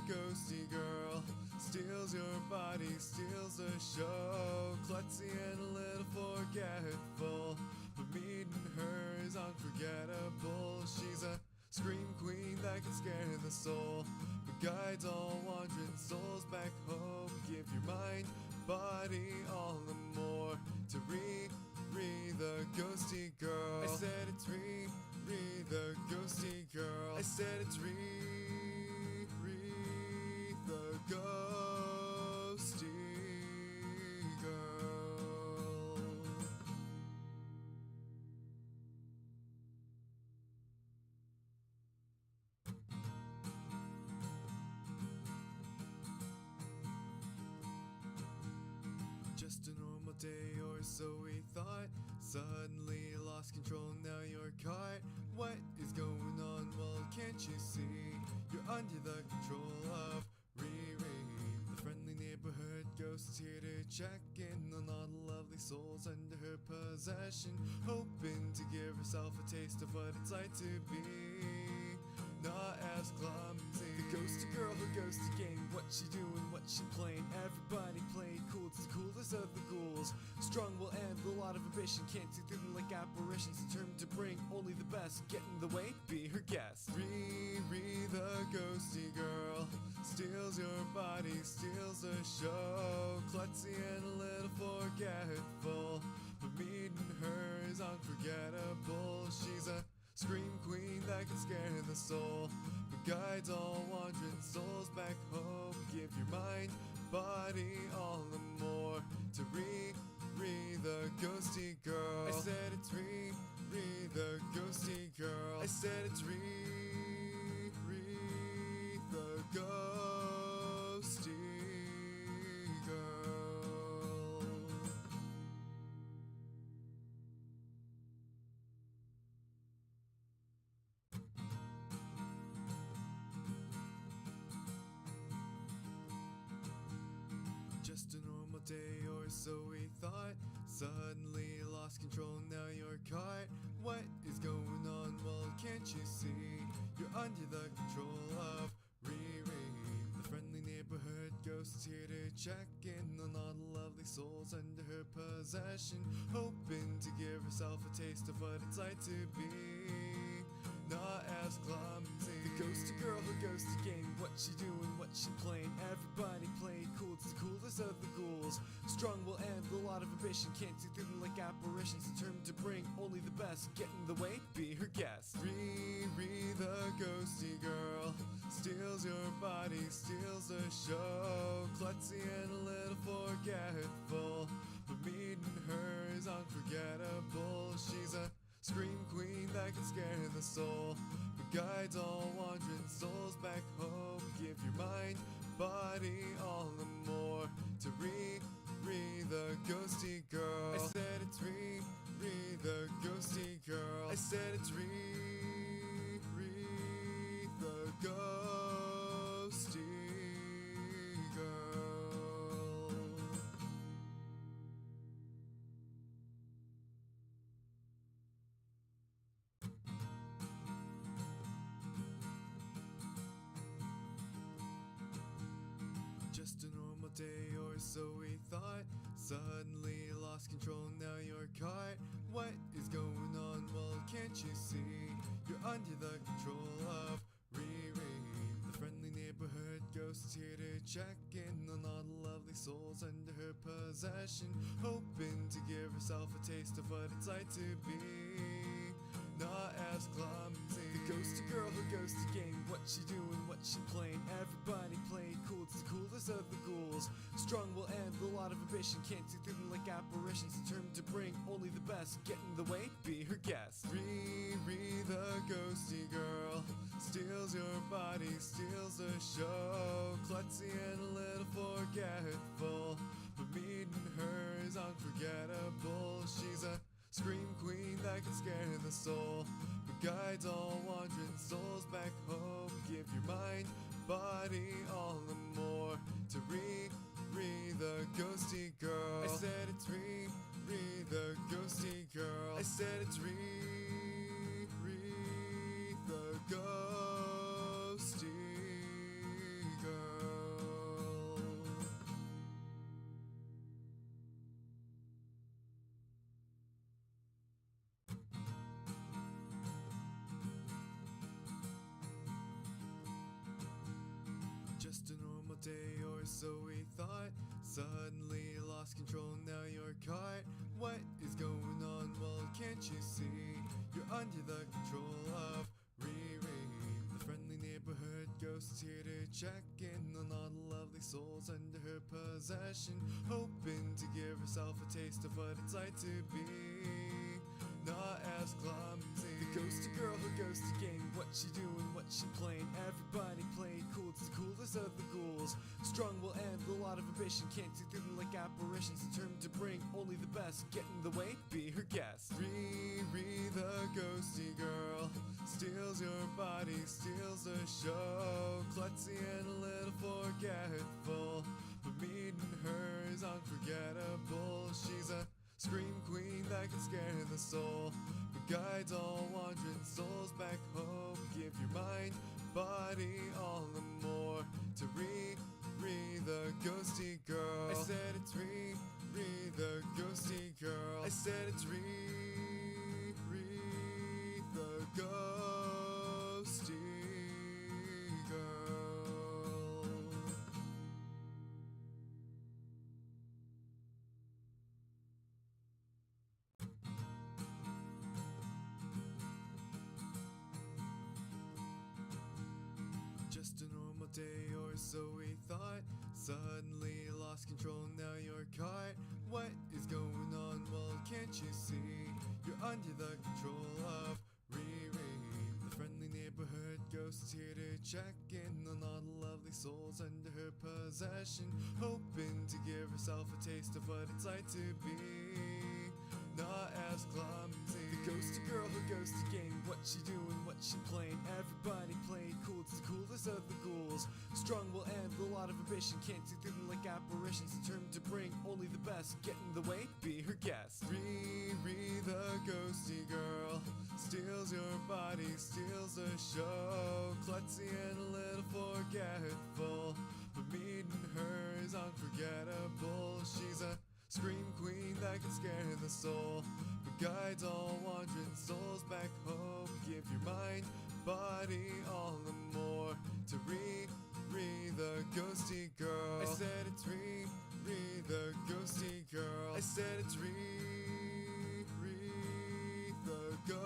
ghosty girl. Steals your body, steals the show. Klutzy and a little forgetful, but meeting her is unforgettable. She's a scream queen that can scare the soul, but guides all wandering souls back home. Give your mind, body, all the more to the ghosty girl. I said it's the ghosty girl. I said it's the ghosty girl. Just a normal day or so we thought. Suddenly lost control, now you're caught. What is going on? Well, can't you see? You're under the control of Riri. The friendly neighborhood ghost is here to check in on all the lovely souls under her possession, hoping to give herself a taste of what it's like to be not as clumsy. The ghosty girl who goes to game. What she doing, what she playing. Everybody playing cool, it's the coolest of the ghouls. Strong will end, a lot of ambition. Can't see through them like apparitions. Determined to bring only the best. Get in the way, be her guest. Riri the ghosty girl. Steals your body, steals the show. Klutzy and a little forgetful, but meeting her is unforgettable. She's a scream queen that can scare the soul, but guides all wandering souls back home. Give your mind, body, all the more to the ghosty girl. I said it's the ghosty girl. I said it's the ghosty girl. Just a normal day or so we thought. Suddenly lost control, now you're caught. What is going on? Well, can't you see? You're under the control of Riri. The friendly neighborhood ghost is here to check in on all the lovely souls under her possession, hoping to give herself a taste of what it's like to be not as clumsy. The ghosty girl who goes to game. What she doing, what she playing. Everybody playing cool, it's the coolest of the ghouls. Strong will end, a lot of ambition. Can't see through them like apparitions. Determined to bring only the best. Get in the way, be her guest. Riri the ghosty girl. Steals your body, steals the show. Klutzy and a little forgetful, but meeting her is unforgettable. She's a scream queen that can scare the soul, but guides all wandering souls back home. Give your mind, body, all the more to the ghosty girl. I said it's the ghosty girl. I said it's the ghosty girl. Just a normal day or so we thought. Suddenly lost control, now you're caught. What is going on? Well, can't you see? You're under the control of Riri. The friendly neighborhood ghost is here to check in on all the lovely souls under her possession, hoping to give herself a taste of what it's like to be not as clumsy. The ghosty girl who goes to game. What she doing, what she playing. Everybody playing cool, it's the coolest of the ghouls. Strong will end, a lot of ambition. Can't see through them like apparitions. Determined to bring only the best. Get in the way, be her guest. Riri the ghosty girl. Steals your body, steals the show. Klutzy and a little forgetful, but meeting her is unforgettable. She's a scream queen that can scare the soul, but guides all wandering souls back home. Give your mind, body, all the more to the ghosty girl. I said it's the ghosty girl. I said it's the ghosty girl. or so we thought. Suddenly lost control, now you're caught. What is going on? Well, can't you see? You're under the control of Riri. The friendly neighborhood ghost is here to check in on all the lovely souls under her possession, hoping to give herself a taste of what it's like to be not as clumsy. The ghosty girl who goes to game. What she doing, what she playing. Everybody play cool, it's the coolest of the ghouls. Strong will end, a lot of ambition. Can't see through them like apparitions. Determined to bring only the best. Get in the way, be her guest. Riri the ghosty girl steals your body, steals the show. Klutzy and a little forgetful, but meeting her is unforgettable. She's a scream queen that can scare the soul, but guides all wandering souls back home. Give your mind, body, all and more to Riri the ghosty girl. I said it's Riri the ghosty girl. I said it's Riri the ghosty girl. Just a normal day or so we thought. Suddenly lost control, now you're caught. What is going on? Well, can't you see? You're under the control of Riri. The friendly neighborhood ghost is here to check in on all the lovely souls under her possession, hoping to give herself a taste of what it's like to be not as clumsy. The ghosty girl who goes to game. What she doing, what she playing. Everybody play cool, it's the coolest of the ghouls. Strong will end, a lot of ambition. Can't see through them like apparitions. Determined to bring only the best. Get in the way, be her guest. Riri the ghosty girl steals your body, steals the show. Klutzy and a little forgetful, but meeting her is unforgettable. She's a scream queen that can scare the soul, but guides all wandering souls back home. Give your mind, body, all and more to Riri the ghosty girl. I said it's Riri the ghosty girl. I said it's Riri the ghosty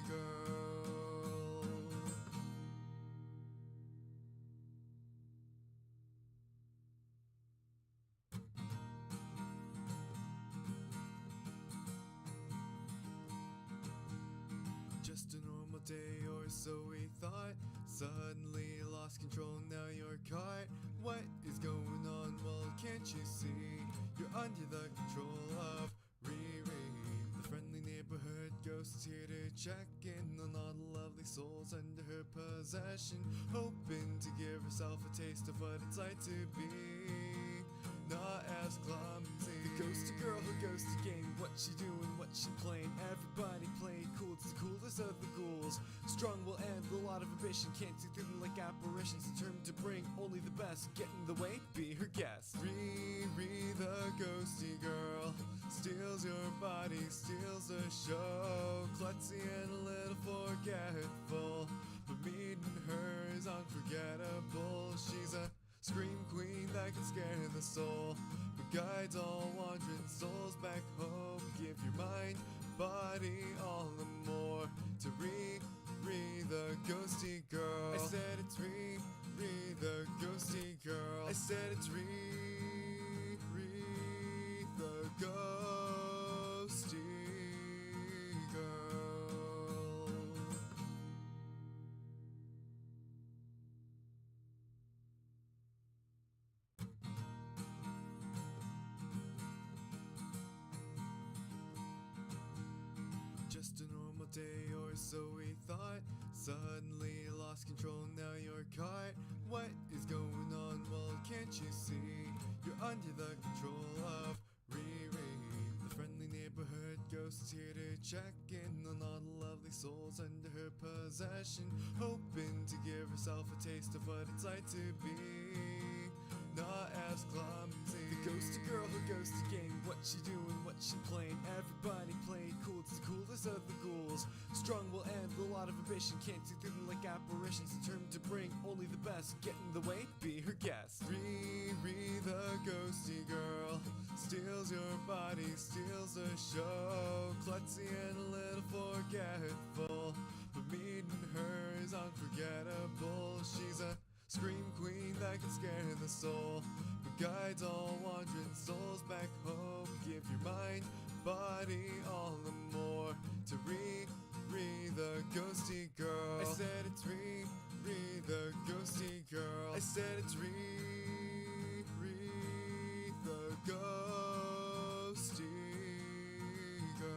girl. Just a normal day or so we thought. Suddenly lost control, now you're caught. What is going on? Well, can't you see? You're under the control of Riri. The friendly neighborhood ghost is here to check in on all the lovely souls under her possession, hoping to give herself a taste of what it's like to be not as clumsy. The ghosty girl who goes to game. What she doing, what she playing. Everybody play cool, it's the coolest of the ghouls. Strong will end, a lot of ambition. Can't see through them like apparitions. Determined to bring only the best. Get in the way, be her guest. Riri the ghosty girl steals your body, steals the show. Klutzy and a little forgetful, but meeting her is unforgettable. She's a scream queen that can scare the soul, but guides all wandering souls back home. Give your mind, body, all and more to Riri the ghosty girl. I said it's Riri the ghosty girl. I said it's Riri the ghosty girl. Just a normal day or so we thought. Suddenly lost control, now you're caught. What is going on? Well, can't you see? You're under the control of Riri. The friendly neighborhood ghost is here to check in on all the lovely souls under her possession, hoping to give herself a taste of what it's like to be not as clumsy. The ghosty girl who goes to game. What she doing, what she playing. Everybody playing cool, it's the coolest of the ghouls. Strong will end, a lot of ambition. Can't see through them like apparitions. Determined to bring only the best. Get in the way, be her guest. Riri, the ghosty girl, steals your body, steals the show. Klutzy and a little forgetful, but meeting her is unforgettable. She's a scream queen that can scare the soul, but guides all wandering souls back home. Give your mind, body, all and more to Riri, the ghosty girl. I said it's Riri, the ghosty girl. I said it's Riri, the ghosty girl.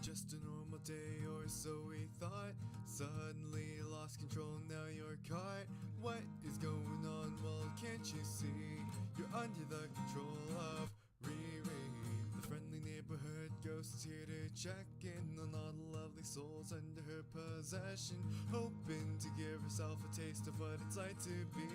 Just a normal day or so we thought. Suddenly lost control, now you're caught. What is going on? Well, can't you see? You're under the control of Riri. The friendly neighborhood ghost is here to check in on all the lovely souls under her possession, hoping to give herself a taste of what it's like to be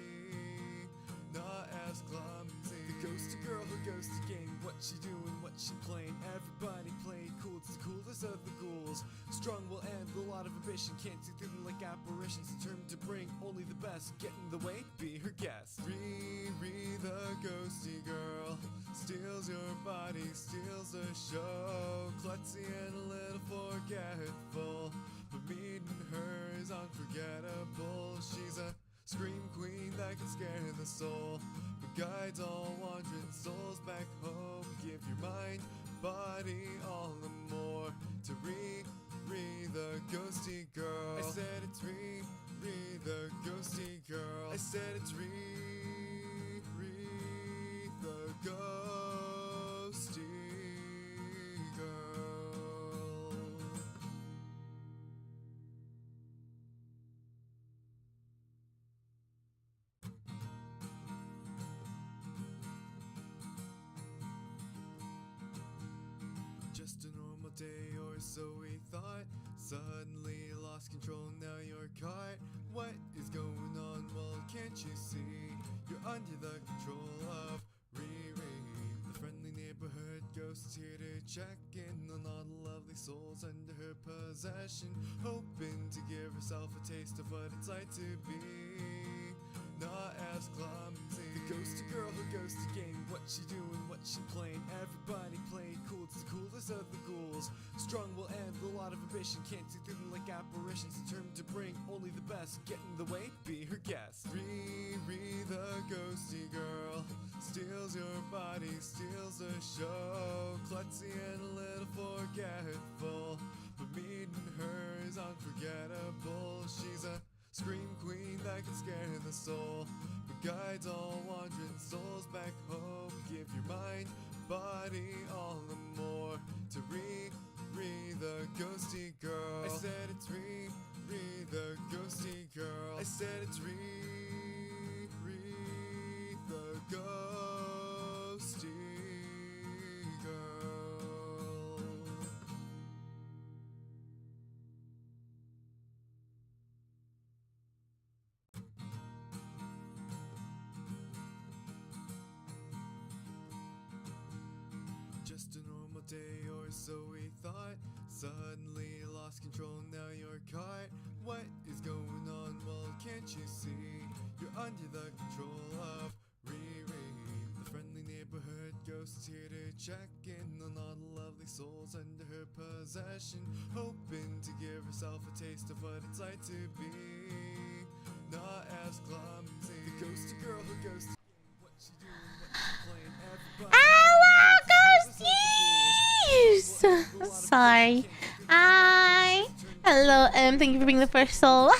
not as clumsy. The ghosty girl who goes to game. What she doing, what she playing. Everybody playing cool, it's the coolest of the ghouls. Strong will end, a lot of ambition. Can't see through them like apparitions. Determined to bring only the best. Get in the way, be her guest. Riri, the ghosty girl, steals your body, steals the show. Klutzy and a little forgetful, but meeting her is unforgettable. She's a scream queen that can scare the soul, but guides all wandering souls back home. Give your mind, body, all and more to Riri, the ghosty girl. I said it's Riri, the ghosty girl. I said it's Riri, the ghosty girl. Just a normal day or so we thought. Suddenly lost control, now you're caught. What is going on? Well, can't you see? You're under the control of Riri. The friendly neighborhood ghost is here to check in on all the lovely souls under her possession, hoping to give herself a taste of what it's like to be not as clumsy. The ghosty girl who goes to game. What she doing, what she playing. Everybody playing cool, it's the coolest of the ghouls. Strong will end, a lot of ambition. Can't see through them like apparitions. Determined to bring only the best. Get in the way, be her guest. Riri, the ghosty girl, steals your body, steals the show. Klutzy and a little forgetful, but meeting her is unforgettable. She's a scream queen that can scare the soul, but guides all wandering souls back home. Give your mind, body, all and more to Riri, the ghosty girl. I said it's Riri, the ghosty girl. I said it's Riri, the ghosty girl. Just a normal day or so we thought. Suddenly lost control, now you're caught. What is going on? Well, can't you see? You're under the control of Riri. The friendly neighborhood ghost is here to check in on all the lovely souls under her possession, hoping to give herself a taste of what it's like to be not as clumsy. The ghosty girl who goes to what she doing, what she playing. Everybody sorry. Hi. Hello, thank you for being the first soul.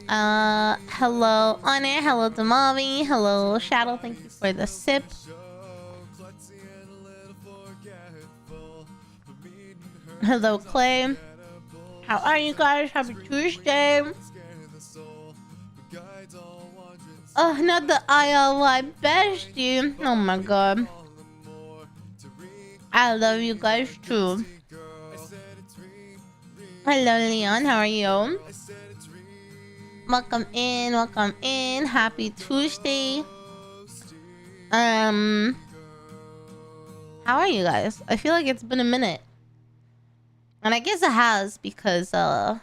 Hello, Honor. Hello, Damavi. Hello, Shadow. Thank you for the sip. Hello, Clay. How are you guys? Happy Tuesday. Oh, not the ILY bestie. Oh my god. I love you guys too. Hello, Leon. How are you? Welcome in. Welcome in. Happy Tuesday. How are you guys? I feel like it's been a minute, and I guess it has because of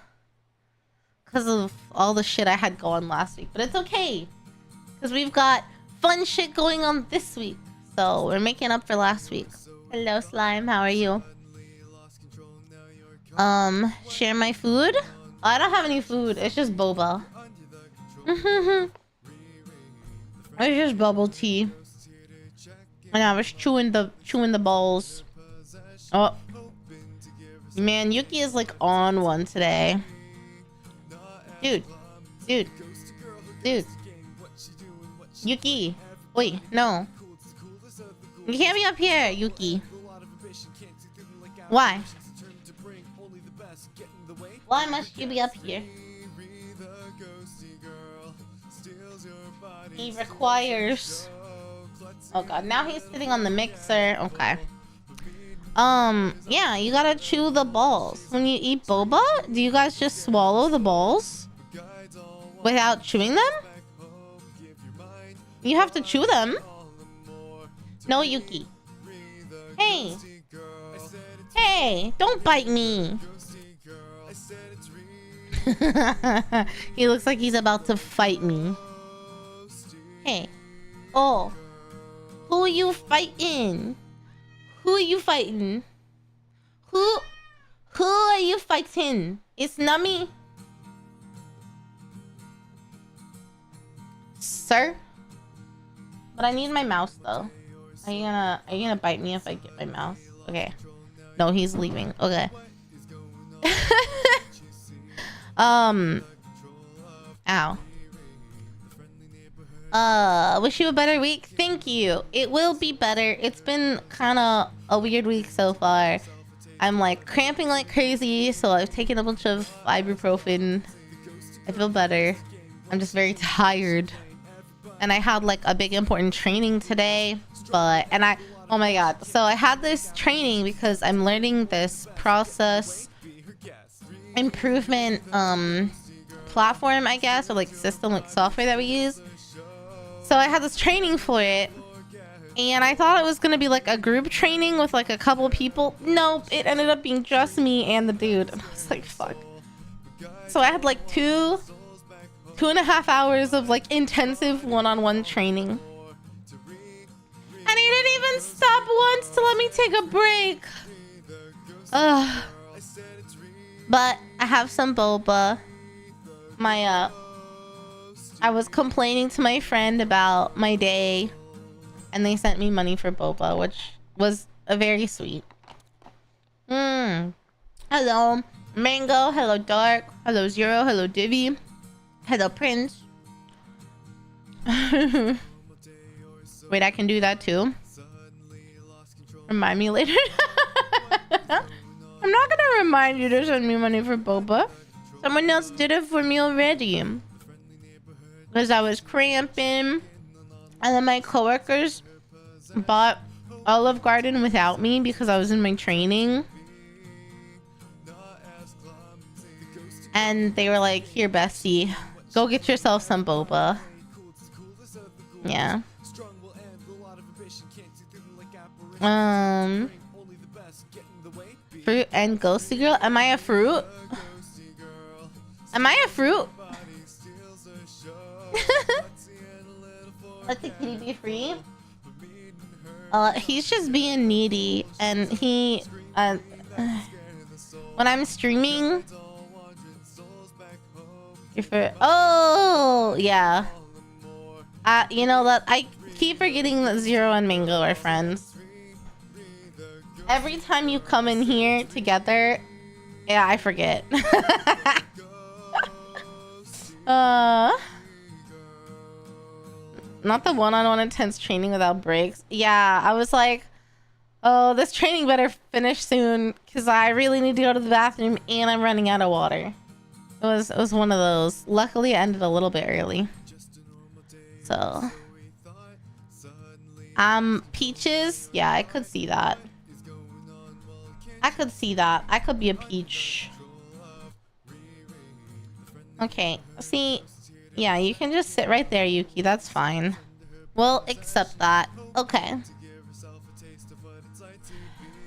all the shit I had going last week. But it's okay, because we've got fun shit going on this week, so we're making up for last week. Hello, Slime. How are you? Share my food? Oh, I don't have any food. It's just boba. It's just bubble tea. And I was chewing the balls. Oh, man, Yuki is like on one today. Dude. Yuki. Wait, no. You can't be up here, Yuki. Why? Why must you be up here? He requires... Oh god, now he's sitting on the mixer. Okay. Yeah, you gotta chew the balls. When you eat boba, do you guys just swallow the balls without chewing them? You have to chew them. No, Yuki. Hey. Hey, don't bite me. He looks like he's about to fight me. Hey. Oh. Who are you fighting? Who are you fighting? Who are you fighting? It's not me. Sir? But I need my mouse though. Are you gonna bite me if I get my mouse? Okay. No, he's leaving. Okay. Ow. Wish you a better week. Thank you. It will be better. It's been kind of a weird week so far. I'm like cramping like crazy, so I've taken a bunch of ibuprofen. I feel better. I'm just very tired. And I had like a big important training today, oh my god. So I had this training because I'm learning this process improvement platform, I guess, or like system, like software that we use. So I had this training for it, and I thought it was gonna be like a group training with like a couple people. Nope, it ended up being just me and the dude, and I was like, fuck. So I had like 2.5 hours of like intensive one-on-one training, and he didn't even stop once to let me take a break. Ugh. But I have some boba. I was complaining to my friend about my day, and they sent me money for boba, which was very sweet. Hello, Mango. Hello, Dark. Hello, Zero. Hello, Divi. Hello, Prince. Wait, I can do that too. Remind me later. I'm not gonna remind you to send me money for boba. Someone else did it for me already. Because I was cramping. And then my coworkers bought Olive Garden without me because I was in my training. And they were like, here, bestie, go get yourself some boba. Yeah. Fruit and ghosty girl. Am I a fruit? Am I a fruit? Let the kitty be free. He's just being needy, and he when I'm streaming, oh yeah. You know that I keep forgetting that Zero and Mango are friends. Every time you come in here together, yeah, I forget. Not the one-on-one intense training without breaks. Yeah, I was like, oh, this training better finish soon because I really need to go to the bathroom and I'm running out of water. It was one of those. Luckily, it ended a little bit early. So, Peaches. Yeah, I could see that. I could see that. I could be a peach. Okay, see, yeah, you can just sit right there, Yuki. That's fine. We'll accept that. Okay.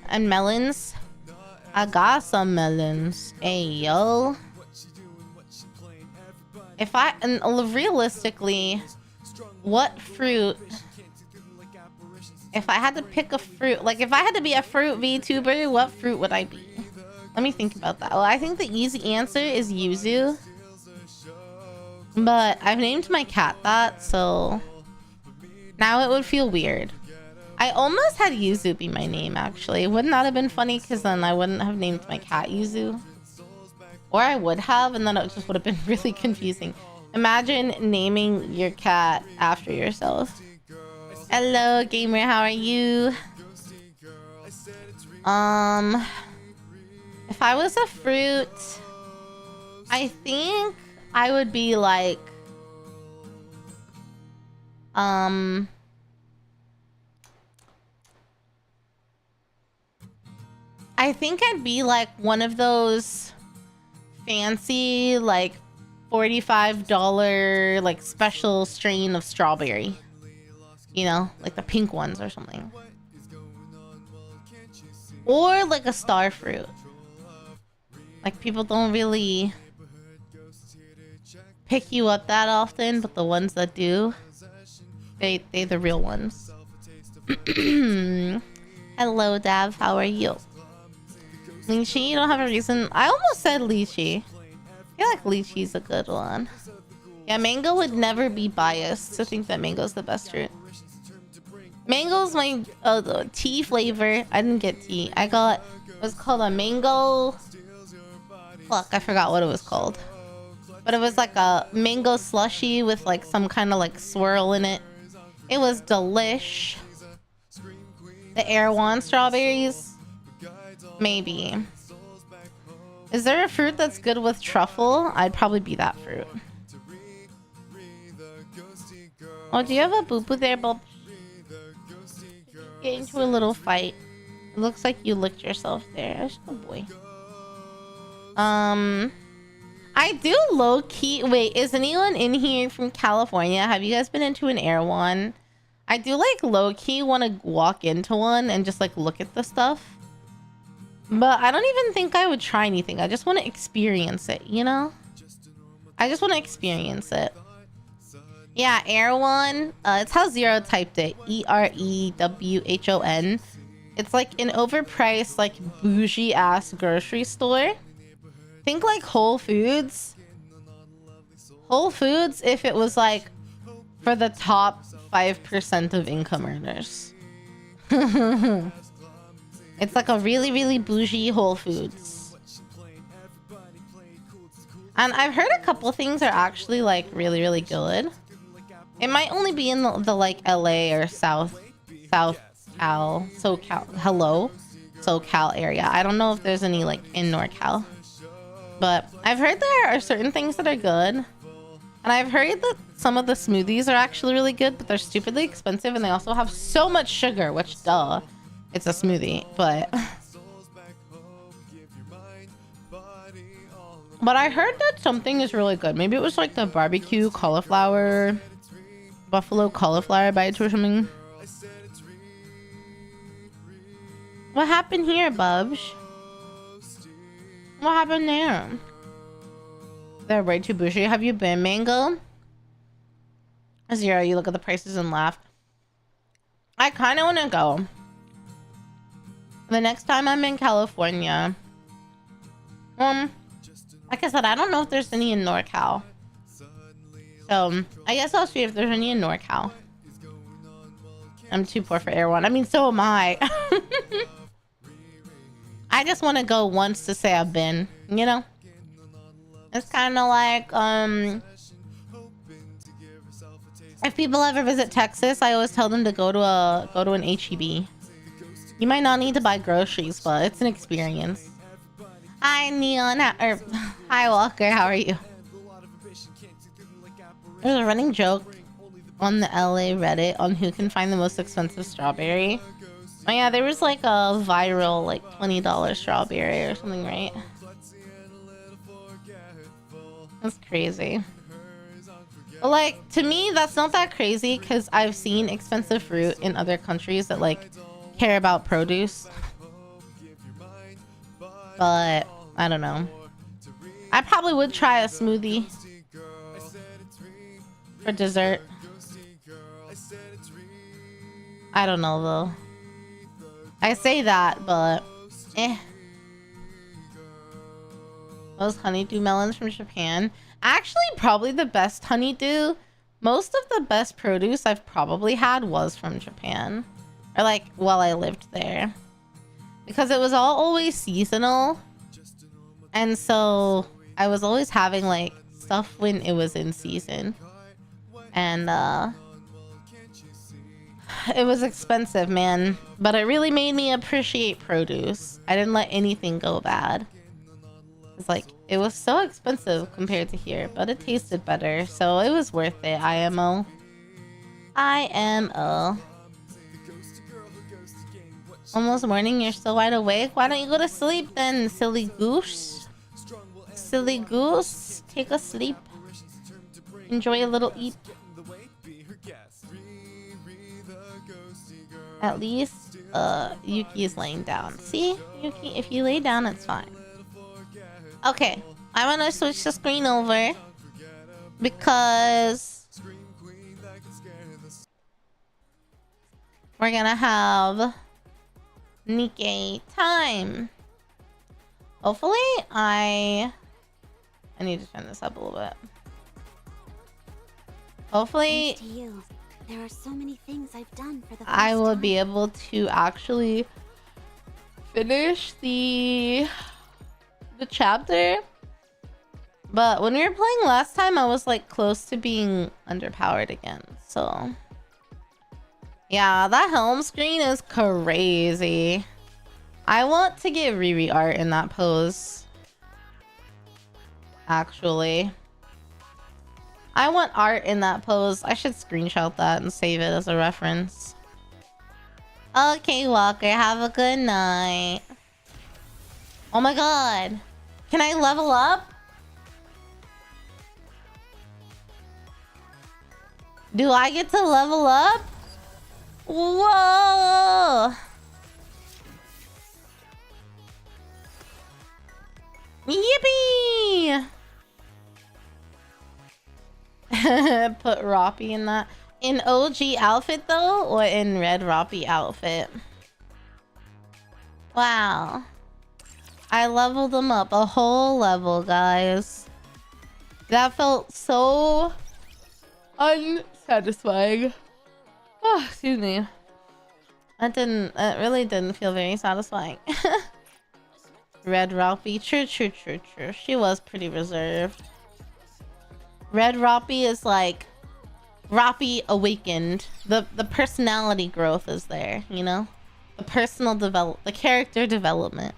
And melons. I got some melons. Hey, yo. If I... And realistically, what fruit... If I had to pick a fruit... Like, if I had to be a fruit VTuber, what fruit would I be? Let me think about that. Well, I think the easy answer is yuzu. But I've named my cat that, so... Now it would feel weird. I almost had Yuzu be my name, actually. Wouldn't that have been funny? Because then I wouldn't have named my cat Yuzu. Or I would have, and then it just would have been really confusing. Imagine naming your cat after yourself. Hello, gamer. How are you? If I was a fruit, I think I would be like... I think I'd be like one of those fancy, like $45 like special strain of strawberry. You know, like the pink ones or something. Or like a star fruit. Like people don't really pick you up that often, but the ones that do, they're the real ones. Hello, Dav. How are you? Lychee? You don't have a reason. I almost said lychee. I feel like lychee's a good one. Yeah, mango would never be biased to think that mango's the best fruit. Mango's my the tea flavor. I didn't get tea. I got what's called a mango. Fuck, I forgot what it was called. But it was like a mango slushy with like some kind of like swirl in it. It was delish. The Erewhon strawberries? Maybe. Is there a fruit that's good with truffle? I'd probably be that fruit. Oh, do you have a boo-boo there, Bob? Get into a little fight. It looks like you licked yourself there. That's a boy. I do low-key... Wait, is anyone in here from California? Have you guys been into an Erewhon? I do like low-key want to walk into one and just like look at the stuff. But I don't even think I would try anything. I just want to experience it, you know? I just want to experience it. Yeah, Erewhon. It's how Zero typed it. Erewhon. It's like an overpriced, like bougie-ass grocery store. Think like Whole Foods. Whole Foods if it was like for the top 5% of income earners. It's like a really, really bougie Whole Foods. And I've heard a couple things are actually like really, really good. It might only be in the like LA or South Cal, SoCal area. I don't know if there's any like in NorCal. But I've heard there are certain things that are good. And I've heard that some of the smoothies are actually really good, but they're stupidly expensive and they also have so much sugar, which duh. It's a smoothie, but I heard that something is really good. Maybe it was like the barbecue cauliflower, buffalo cauliflower bites or something. What happened here, Bubs? What happened there? They're way too bougie. Have you been, Mango? Zero, you look at the prices and laugh. I kind of want to go. The next time I'm in California, like I said, I don't know if there's any in NorCal. So, I guess I'll see if there's any in NorCal. I'm too poor for Erewhon. I mean, so am I. I just want to go once to say I've been, you know? It's kind of like, if people ever visit Texas, I always tell them to go to an HEB. You might not need to buy groceries, but it's an experience. Hi, Neon. Hi, Walker. How are you? There's a running joke on the LA Reddit on who can find the most expensive strawberry. Oh yeah, there was like a viral like $20 strawberry or something, right? That's crazy. But like, to me, that's not that crazy because I've seen expensive fruit in other countries that like care about produce. But I don't know. I probably would try a smoothie for dessert. I don't know though. I say that, but Those honeydew melons from Japan. Actually, probably the best honeydew. Most of the best produce I've probably had was from Japan. Or like while I lived there. Because it was all always seasonal. And so I was always having like stuff when it was in season. And it was expensive, man. But it really made me appreciate produce. I didn't let anything go bad. It's like, it was so expensive compared to here, but it tasted better. So it was worth it, IMO. IMO. Almost morning, you're still wide awake? Why don't you go to sleep then, silly goose? Silly goose, take a sleep. Enjoy a little eat. At least, Yuki is laying down. See, Yuki, if you lay down, it's fine. Okay, I'm gonna switch the screen over because we're gonna have Nikke time. Hopefully, I need to turn this up a little bit. Hopefully, thanks to you, there are so many things I've done for the first I will time. be able to actually finish the chapter. But when we were playing last time, I was like close to being underpowered again. So yeah, that helm screen is crazy. I want to get Riri art in that pose. Actually, I want art in that pose. I should screenshot that and save it as a reference. Okay, Walker, have a good night. Oh my god. Can I level up? Do I get to level up? Whoa! Yippee! Put Roppy in that. In OG outfit though, or in red Roppy outfit? Wow. I leveled them up a whole level, guys. That felt so unsatisfying. Oh, excuse me. It really didn't feel very satisfying. Red Roppy, true. She was pretty reserved. Red Roppy is like Roppy awakened. The personality growth is there, you know? The character development.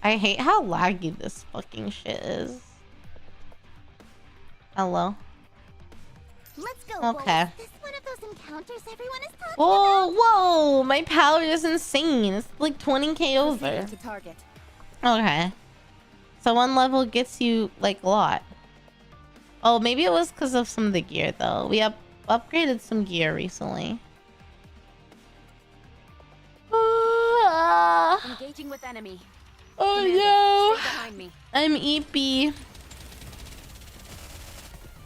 I hate how laggy this fucking shit is. Hello? Let's go. Okay. Boys. This one of those encounters everyone is talking Whoa! My power is insane. It's like 20k over. to target. Okay. So one level gets you like a lot. Oh, maybe it was because of some of the gear though. We upgraded some gear recently. Engaging with enemy. Oh Commander, no! stay behind me. I'm EP.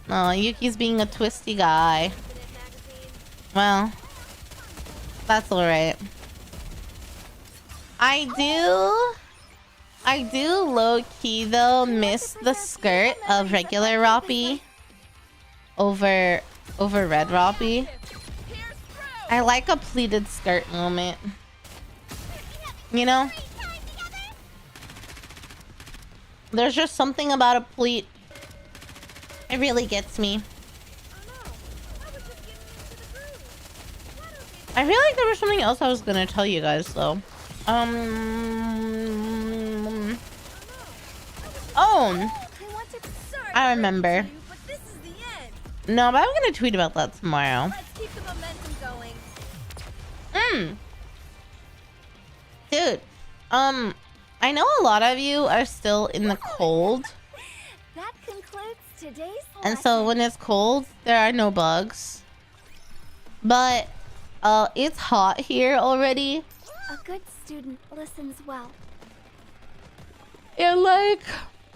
Oh, Yuki's being a twisty guy. Well, that's alright. I do low-key though miss the skirt of regular Roppy over red Roppy. I like a pleated skirt moment. You know? There's just something about a pleat. It really gets me. I feel like there was something else I was gonna tell you guys though. Oh, I remember. But this is the end. No, but I'm gonna tweet about that tomorrow. Let's keep the momentum going. Dude, I know a lot of you are still in the cold. That concludes today's And so when it's cold, there are no bugs. But it's hot here already. A good student listens well. And like,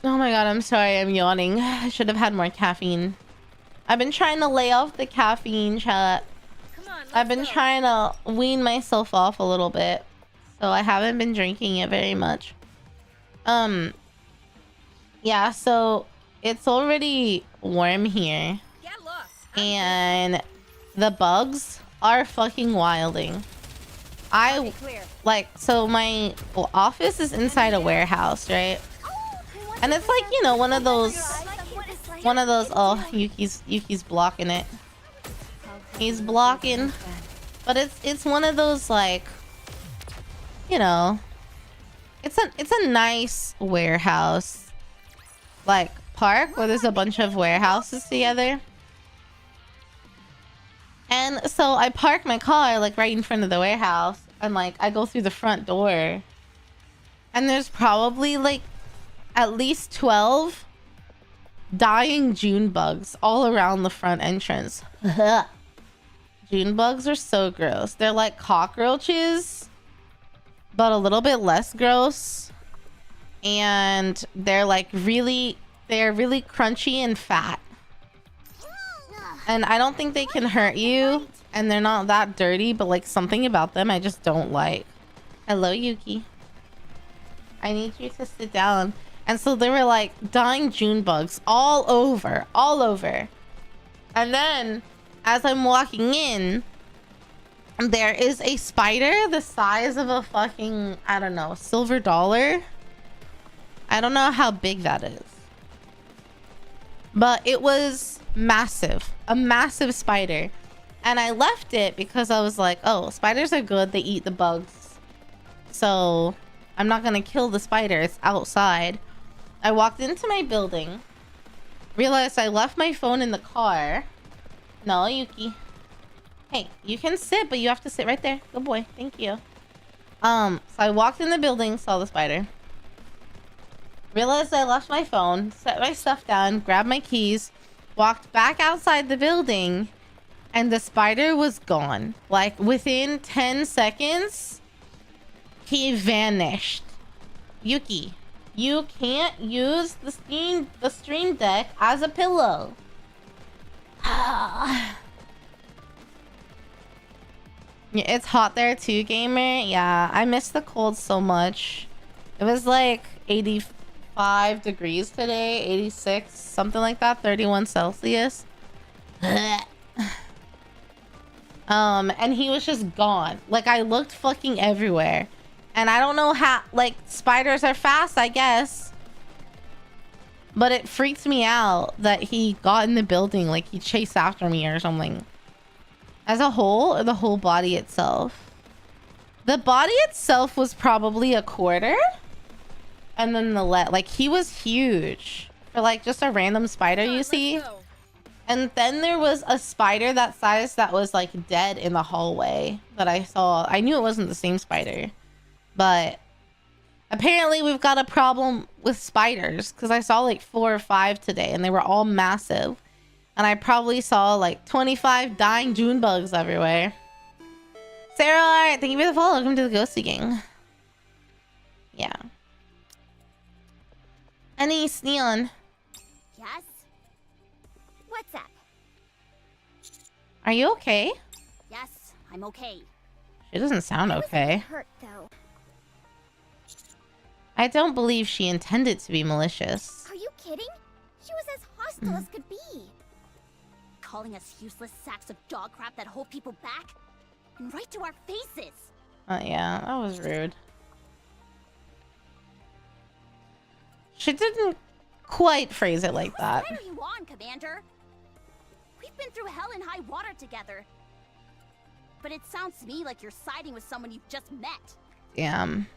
oh my god, I'm sorry, I'm yawning. I should have had more caffeine. I've been trying to lay off the caffeine, chat. Come on, let's I've been go. trying to wean myself off a little bit. So I haven't been drinking it very much. Yeah, so it's already warm here. Get lost. And the bugs are fucking wilding. I Clear. like, so my office is inside a warehouse, right? And it's like, you know, one of those, oh, Yuki's blocking it. He's blocking. But it's one of those, like, you know, it's a nice warehouse, like, park where there's a bunch of warehouses together. And so I park my car like right in front of the warehouse, and like I go through the front door, and there's probably like at least 12 dying June bugs all around the front entrance. June bugs are so gross. They're like cockroaches, but a little bit less gross. And they're like really crunchy and fat. And I don't think they can hurt you, and they're not that dirty, but like something about them I just don't like. Hello, Yuki. I need you to sit down. And so there were like dying June bugs all over. And then as I'm walking in, there is a spider the size of a fucking, I don't know, silver dollar. I don't know how big that is. But it was massive. A massive spider. And I left it because I was like, oh, spiders are good. They eat the bugs. So I'm not going to kill the spider. It's outside. I walked into my building. Realized I left my phone in the car. No, Yuki. Hey, you can sit, but you have to sit right there. Good boy. Thank you. So I walked in the building, saw the spider. Realized I left my phone, set my stuff down, grabbed my keys, walked back outside the building, and the spider was gone. Like within 10 seconds, he vanished. Yuki, you can't use the stream deck as a pillow. Yeah, it's hot there too, gamer. Yeah, I miss the cold so much. It was like 85 degrees today, 86, something like that, 31 Celsius. And he was just gone. Like, I looked fucking everywhere. And I don't know how, like, spiders are fast, I guess. But it freaked me out that he got in the building, like he chased after me or something. As a whole, or the whole body itself? The body itself was probably a quarter. And then the like, he was huge. For like just a random spider, you see? And then there was a spider that size that was like dead in the hallway that I saw. I knew it wasn't the same spider. But apparently we've got a problem with spiders, because I saw like 4 or 5 today and they were all massive. And I probably saw like 25 dying June bugs everywhere. Sarah, thank you for the follow. Welcome to the Ghosty Gang. Yeah. Anise, Neon. Yes? What's up? Are you okay? Yes, I'm okay. She doesn't sound okay. Hurt though. I don't believe she intended to be malicious. Are you kidding? She was as hostile as could be. Calling us useless sacks of dog crap that hold people back? And right to our faces. Yeah, that was rude. She didn't quite phrase it like that. What side are you on, Commander? We've been through hell and high water together. But it sounds to me like you're siding with someone you've just met. Damn.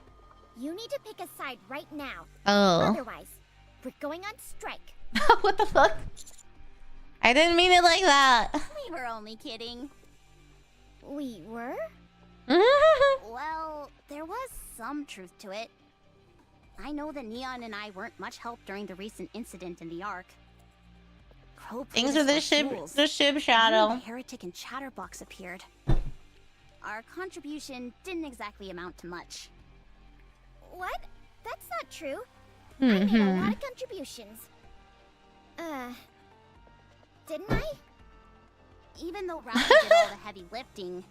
You need to pick a side right now. Oh. Otherwise, we're going on strike. What the fuck? I didn't mean it like that. We were only kidding. We were? Mm-hmm. Well, there was some truth to it. I know that Neon and I weren't much help during the recent incident in the Ark. Crow played Things us with the for ship, fools. the ship Then shadow. the Heretic and Chatterbox appeared. Our contribution didn't exactly amount to much. What? That's not true. I made a lot of contributions. Didn't I? Even though Rowdy did all the heavy lifting,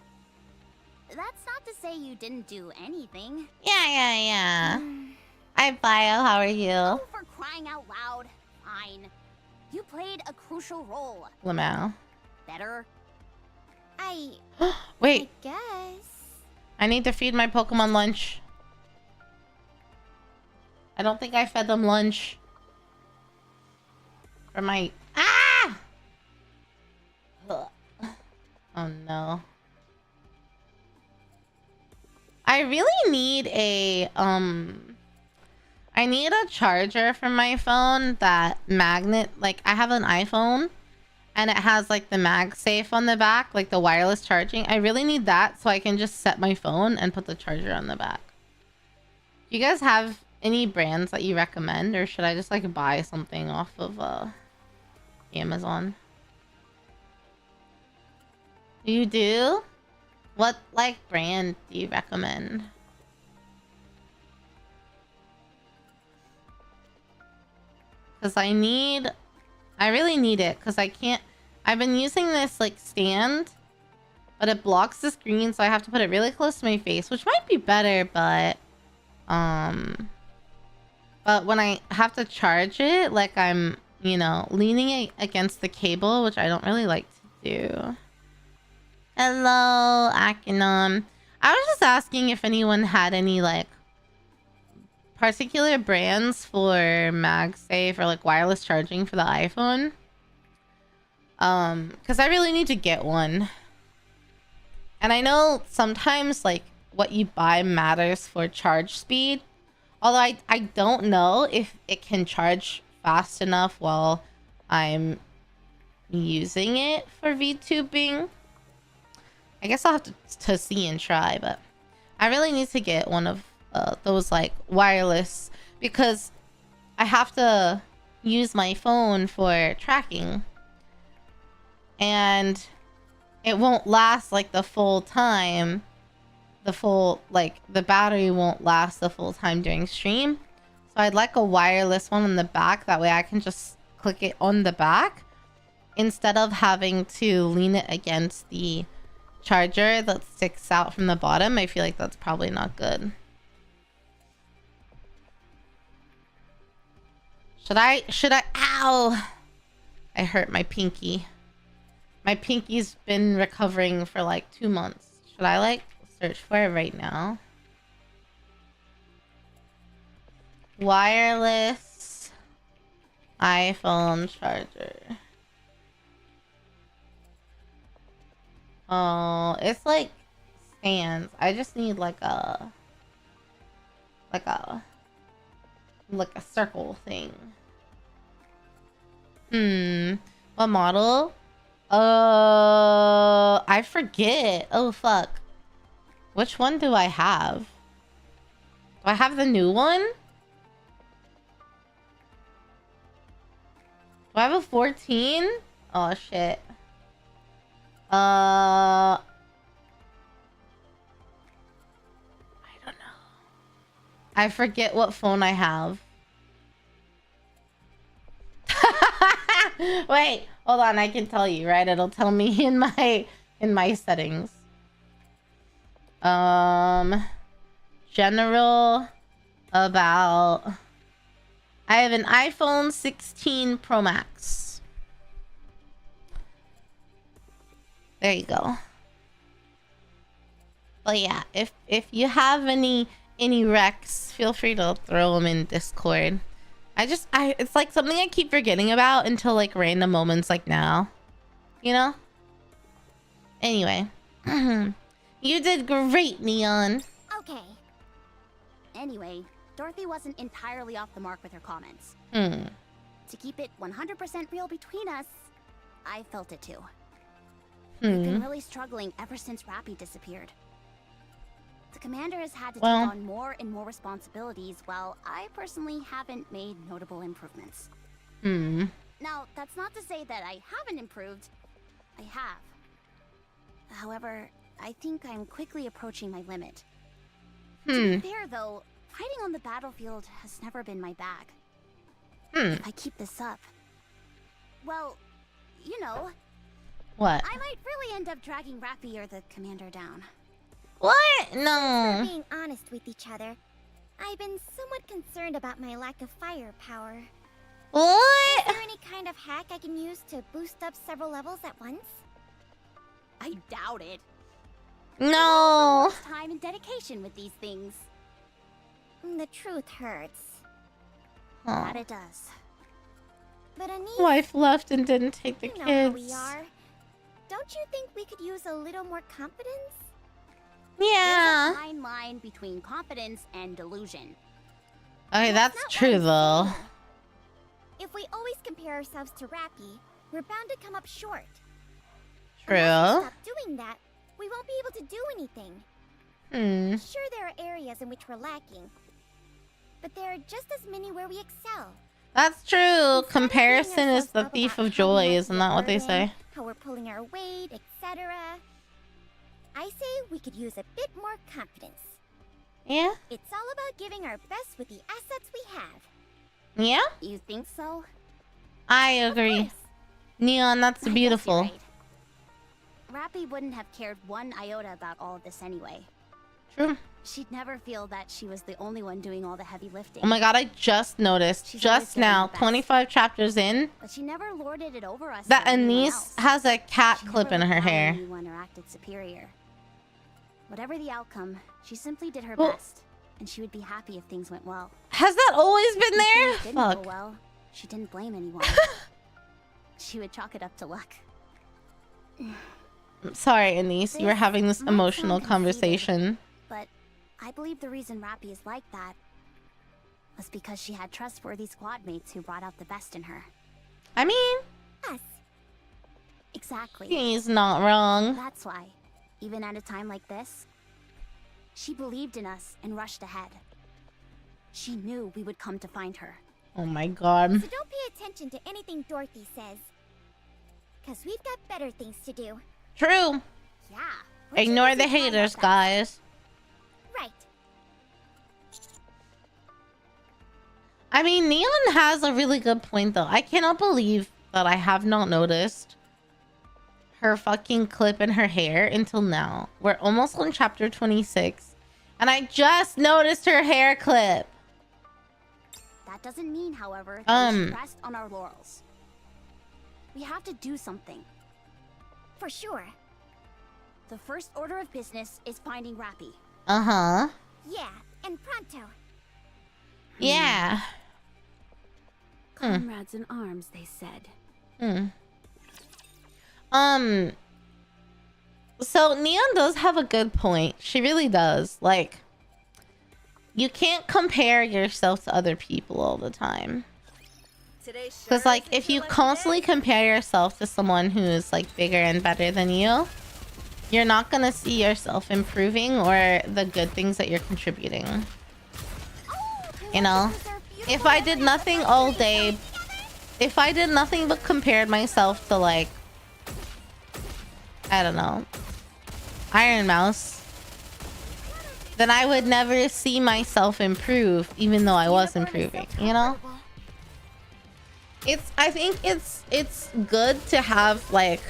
that's not to say you didn't do anything. Yeah. Hi, Bio. How are you? Oh, for crying out loud. Fine. You played a crucial role. Lamau. Better? Wait, Guess. I need to feed my Pokemon lunch. I don't think I fed them lunch. For my... Ah! Ugh. Oh, no. I really need a, I need a charger for my phone that magnet, like I have an iPhone and it has like the MagSafe on the back, like the wireless charging. I really need that so I can just set my phone and put the charger on the back. Do you guys have any brands that you recommend, or should I just like buy something off of Amazon? You do? What like brand do you recommend? Because I really need it because I can't. I've been using this like stand, but it blocks the screen, so I have to put it really close to my face, which might be better, but when I have to charge it, like I'm, you know, leaning it against the cable, which I don't really like to do. Hello, Akinon. I was just asking if anyone had any like particular brands for MagSafe or like wireless charging for the iPhone. Because I really need to get one. And I know sometimes like what you buy matters for charge speed. Although I don't know if it can charge fast enough while I'm using it for VTubing. I guess I'll have to see and try, but I really need to get one of those like wireless because I have to use my phone for tracking. And it won't last like the full time. The battery won't last the full time during stream. So I'd like a wireless one on the back. That way I can just click it on the back instead of having to lean it against the charger that sticks out from the bottom. I feel like that's probably not good. Should I, ow! I hurt my pinky. My pinky's been recovering for like 2 months. Should I like search for it right now? Wireless iPhone charger. Oh, it's like stands. I just need like a circle thing. What model? I forget. Oh fuck. Which one do I have? Do I have the new one? Do I have a 14? Oh shit. I don't know. I forget what phone I have. Wait, hold on, I can tell you, right? It'll tell me in my settings. General about I have an iPhone 16 Pro Max. There you go. But yeah, if you have any recs, feel free to throw them in Discord. It's like something I keep forgetting about until like random moments like now. You know? Anyway. You did great, Neon. Okay. Anyway, Dorothy wasn't entirely off the mark with her comments. to keep it 100% real between us, I felt it too. We've been really struggling ever since Rappy disappeared. The commander has had to take on more and more responsibilities, while I personally haven't made notable improvements. Now, that's not to say that I haven't improved. I have. However, I think I'm quickly approaching my limit. To be fair, though, fighting on the battlefield has never been my bag. If I keep this up, well, you know, What? I might really end up dragging Rappy or the commander down. What? No. Being honest with each other, I've been somewhat concerned about my lack of firepower. Is What? there any kind of hack I can use to boost up several levels at once? I doubt it. No. Time and dedication with these things. The truth hurts. That it does. But Anise, Wife left and didn't take the you know how we kids. are. Don't you think we could use a little more confidence? Yeah. There's a fine line between confidence and delusion. Okay, that's Not true what I'm though. saying. If we always compare ourselves to Rappy, we're bound to come up short. Unless we True. stop doing that, we won't be able to do anything. Sure, there are areas in which we're lacking, but there are just as many where we excel. That's true. Instead of beating Comparison is ourselves the up thief about of how joy, much isn't we're that what they burdened, say? How we're pulling our weight, etc. I say we could use a bit more confidence. Yeah. It's all about giving our best with the assets we have. Yeah. You think so? I Of agree. course. Neon, that's I guess you're beautiful. right. Rappy wouldn't have cared one iota about all of this anyway. True. She'd never feel that she was the only one doing all the heavy lifting. Oh my god, I just noticed, She's always just getting now, her best. 25 chapters in, But she never lorded it over us. that or anyone Anise else. has a cat She clip never in her looked down on hair. anyone or acted superior. Whatever the outcome, she simply did her Well- best, and she would be happy if things went well. Has that always been If there? things didn't go Fuck. well, she didn't blame anyone. She would chalk it up to luck. Sorry, Anise, you were This having this might emotional sound conceited. conversation. But I believe the reason Rappy is like that was because she had trustworthy squad mates who brought out the best in her. I mean, Us. Exactly. he's not wrong. That's why, even at a time like this, she believed in us and rushed ahead. She knew we would come to find her. Oh my god. So don't pay attention to anything Dorothy says. Because we've got better things to do. True. Yeah. we're too Ignore busy the talking haters, about that. guys. Right. I mean, Neon has a really good point, though. I cannot believe that I have not noticed her fucking clip in her hair until now. We're almost on chapter 26, and I just noticed her hair clip. That doesn't mean, however, that we should Um. rest on our laurels. We have to do something. For sure. The first order of business is finding Rappy. Uh-huh. Yeah, and pronto. Yeah. Comrades in arms, they said. So Neon does have a good point. She really does. Like, you can't compare yourself to other people all the time. Because, like, if you constantly compare yourself to someone who is, like, bigger and better than you, you're not gonna see yourself improving or the good things that you're contributing. You know? If I did nothing all day, if I did nothing but compared myself to, like, I don't know, Iron Mouse, then I would never see myself improve, even though I was improving, you know? I think it's good to have, like,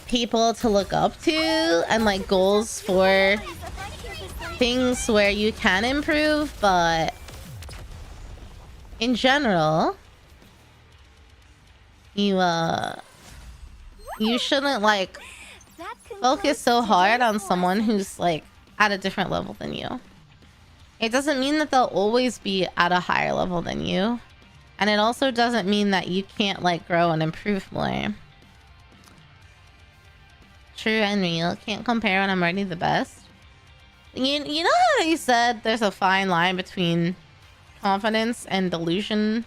people to look up to and, like, goals for things where you can improve, but in general, you shouldn't, like, focus so hard on someone who's, like, at a different level than you. It doesn't mean that they'll always be at a higher level than you. And it also doesn't mean that you can't, like, grow and improve more. True and real. Can't compare when I'm already the best. You know how you said there's a fine line between confidence and delusion?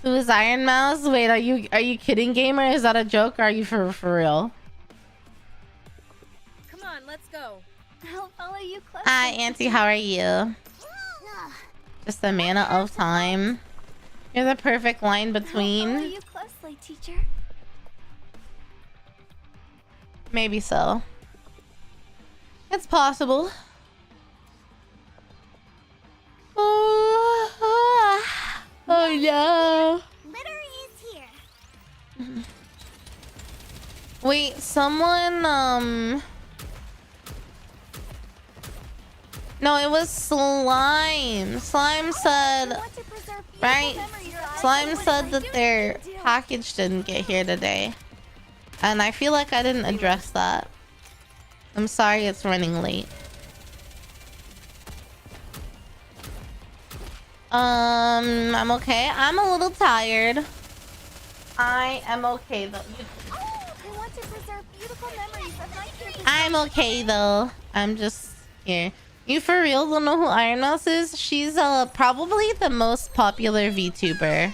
Who's Iron Mouse? Wait, are you kidding, gamer? Is that a joke or are you for real? Come on, let's go. I'll follow you closely. Hi, Auntie, how are you? Just a mana of time. You're the perfect line I'll follow between. you closely, teacher. Maybe so. It's possible. Oh no. Litter is here. Wait, someone no, it was Slime. Slime said, I want to preserve beautiful right? memories of Slime what said I that do their need to do. package didn't get here today. And I feel like I didn't address that. I'm sorry it's running late. I'm okay. I'm a little tired. I am okay though. I want to preserve beautiful memories of my campus. I'm okay though. I'm just here. You for real don't know who Iron Mouse is? She's probably the most popular VTuber,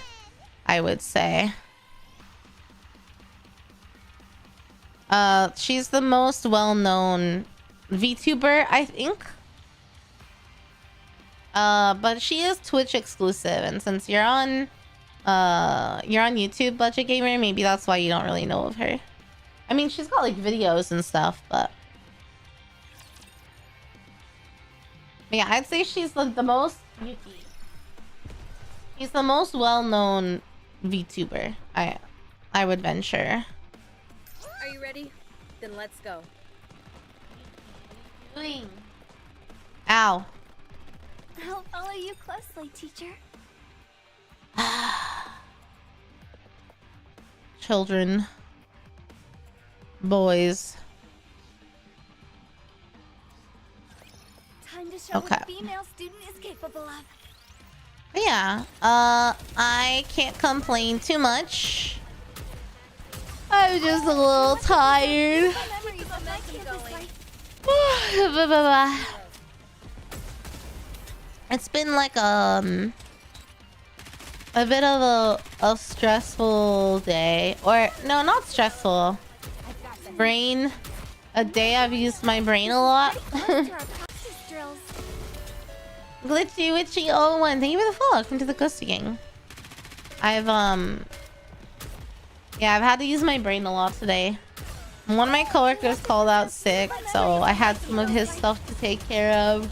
I would say. She's the most well-known VTuber, I think. But she is Twitch exclusive, and since you're on YouTube, Budget Gamer, maybe that's why you don't really know of her. I mean, she's got like videos and stuff, but yeah, I'd say she's like the most Yuki. He's the most well-known VTuber. I would venture. Are you ready? Then let's go. Doing. Ow. I'll follow you closely, teacher. Children. Boys. Time to show Okay. what a female student is capable of. Yeah. I can't complain too much. I'm just a little tired. Memories of my campus life. It's been like a bit of a stressful day, or no, not stressful. Brain. A day I've used my brain a lot. Close to our practice drills. Glitchy Witchy 01, thank you for the follow. Welcome to the Ghosty Gang. I've had to use my brain a lot today. One of my coworkers called out sick, so I had some of his stuff to take care of.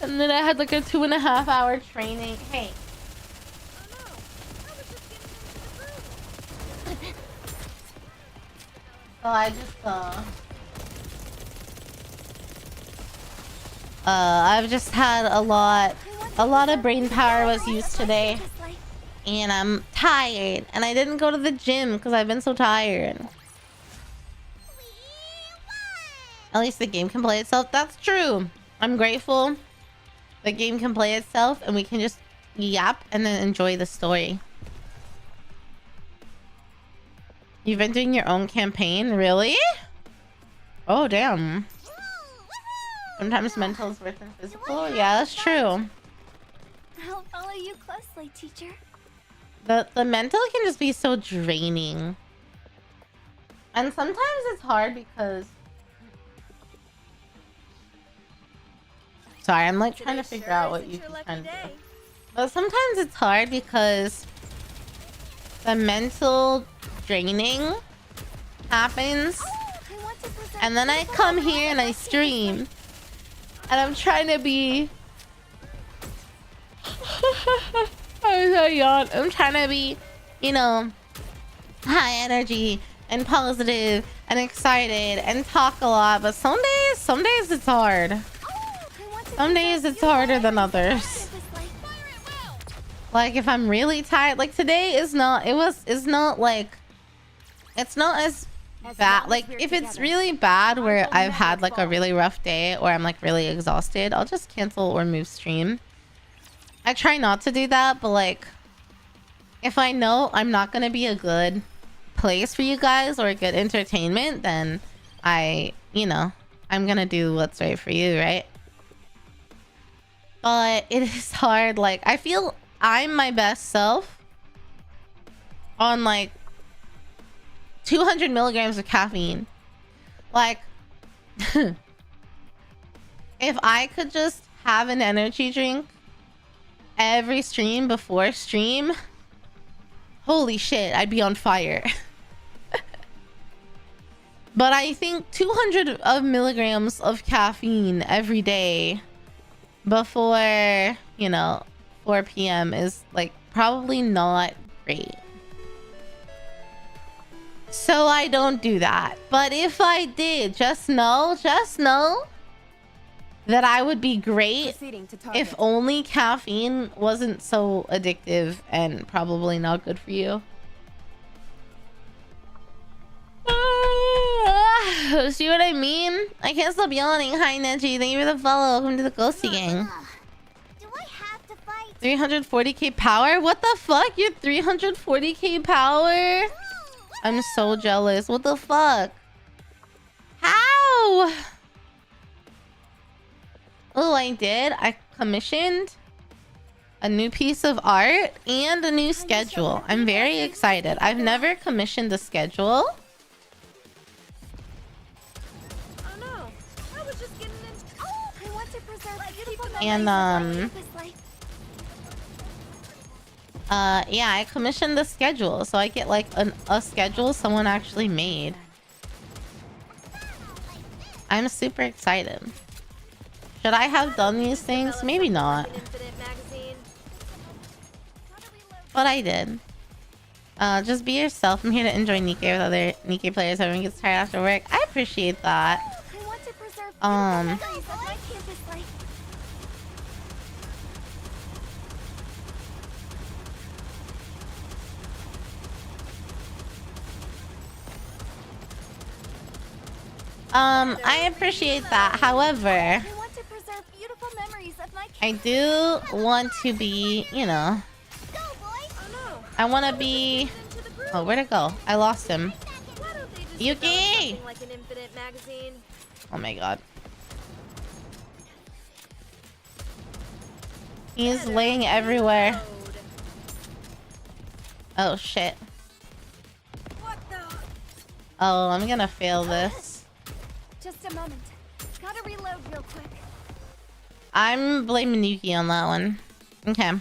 And then I had like a 2.5 hour training. Hey. So I just I've just had a lot of brain power was used today, and I'm tired, and I didn't go to the gym because I've been so tired. At least the game can play itself. That's true. I'm grateful the game can play itself and we can just yap and then enjoy the story. You've been doing your own campaign? Really? Oh, damn. Sometimes mental is worse than physical. Yeah, that's true. I'll follow you closely, teacher. The mental can just be so draining. And sometimes it's hard because... Sorry, I'm like trying to figure out what you can do. But sometimes it's hard because the mental draining happens, and then I come here and I stream, and I'm trying to be I'm trying to be, you know, high energy and positive and excited and talk a lot, but some days it's hard. Some days it's harder than others. Like if I'm really tired, like today is not, it's not as bad. Like if it's really bad where I've had like a really rough day or I'm like really exhausted, I'll just cancel or move stream. I try not to do that, but like if I know I'm not gonna be a good place for you guys or a good entertainment, then I'm gonna do what's right for you, right? But it is hard. Like, I feel I'm my best self on like 200 milligrams of caffeine. Like, if I could just have an energy drink every stream before stream, holy shit, I'd be on fire. But I think 200 of milligrams of caffeine every day before, you know, 4 p.m. is like probably not great. So I don't do that. But if I did, just know that I would be great if only caffeine wasn't so addictive and probably not good for you. See what I mean? I can't stop yawning. Hi, Neji. Thank you for the follow. Welcome to the Ghosty Gang. Do I have to fight? 340k power? What the fuck? You're 340k power? I'm so jealous. What the fuck? How? Oh, I did. I commissioned a new piece of art and a new schedule. I'm very excited. I've never commissioned a schedule. And yeah, I commissioned the schedule, so I get like a schedule someone actually made. I'm super excited. Should I have done these things? Maybe not. But I did. Just be yourself. I'm here to enjoy Nikke with other Nikke players. Everyone gets tired after work. I appreciate that. I appreciate that. However, I do want to be, you know, I want to be... Oh, where'd it go? I lost him. Yuki! Oh my god. He's laying everywhere. Oh shit. Oh, I'm gonna fail this. Just a moment. Gotta reload real quick. I'm blaming Yuki on that one. Okay.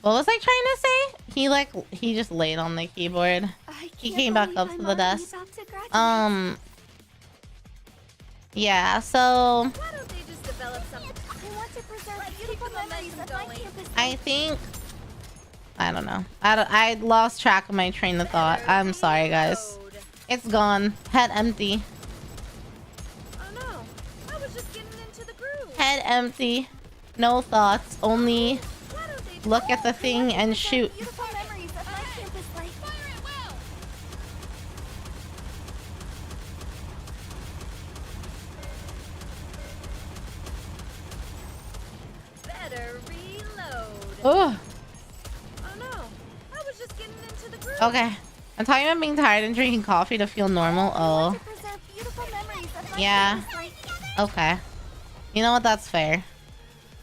What was I trying to say? He just laid on the keyboard. He came back up to the desk. Yeah, so I think I don't know. I lost track of my train of thought. I'm sorry, guys. It's gone. Head empty. Head empty. No thoughts. Only look at the thing and shoot. Oh. Okay. I'm talking about being tired and drinking coffee to feel normal. Oh. Yeah. Okay. You know what? That's fair.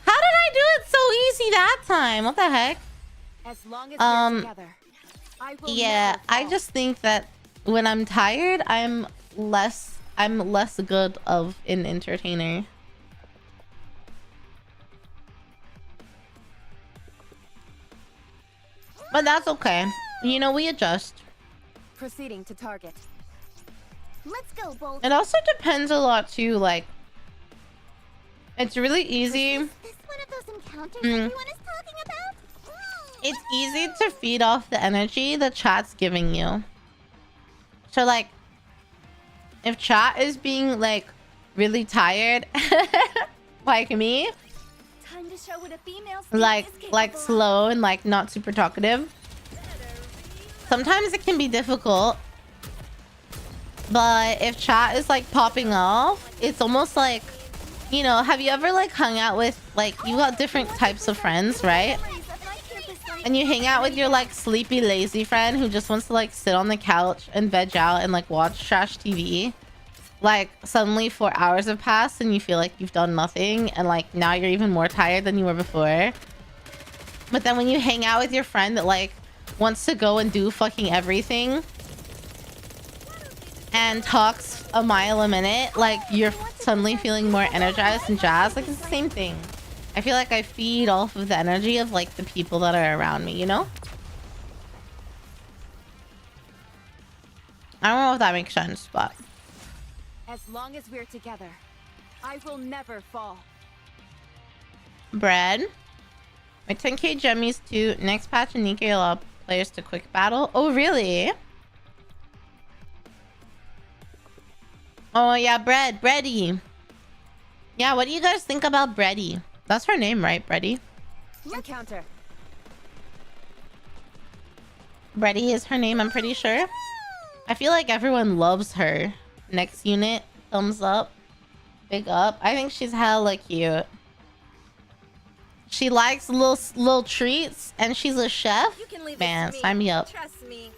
How did I do it so easy that time? What the heck? As long as we're together, yeah, I just think that when I'm tired, I'm less good of an entertainer. But that's okay. You know, we adjust. Proceeding to target. Let's go, Bolt. It also depends a lot too, like it's really easy. Is this one of those encounters everyone is talking about? It's easy to feed off the energy the chat's giving you. So like if chat is being like really tired like me, time to show what a female like slow and like not super talkative, sometimes it can be difficult. But if chat is like popping off, it's almost like, you know, have you ever like hung out with, like, you got different types of friends, right? And you hang out with your like sleepy lazy friend who just wants to like sit on the couch and veg out and like watch trash TV. like suddenly 4 hours have passed and you feel like you've done nothing, and like now you're even more tired than you were before. But then when you hang out with your friend that like wants to go and do fucking everything and talks a mile a minute, like you're suddenly feeling more energized and jazzed. Like it's the same thing. I feel like I feed off of the energy of like the people that are around me, you know? I don't know if that makes sense, but As long as we're together, I will never fall. bread. My 10k gemmies too. Next patch in Nikke allow players to quick battle. Oh really? Oh yeah, Bready. Yeah, what do you guys think about Bready? That's her name, right? Bready? Encounter. Bready is her name, I'm pretty sure. I feel like everyone loves her. Next unit, thumbs up. Big up. I think she's hella cute. She likes little treats, and she's a chef. You can leave Man, this to me. sign me up. Trust me.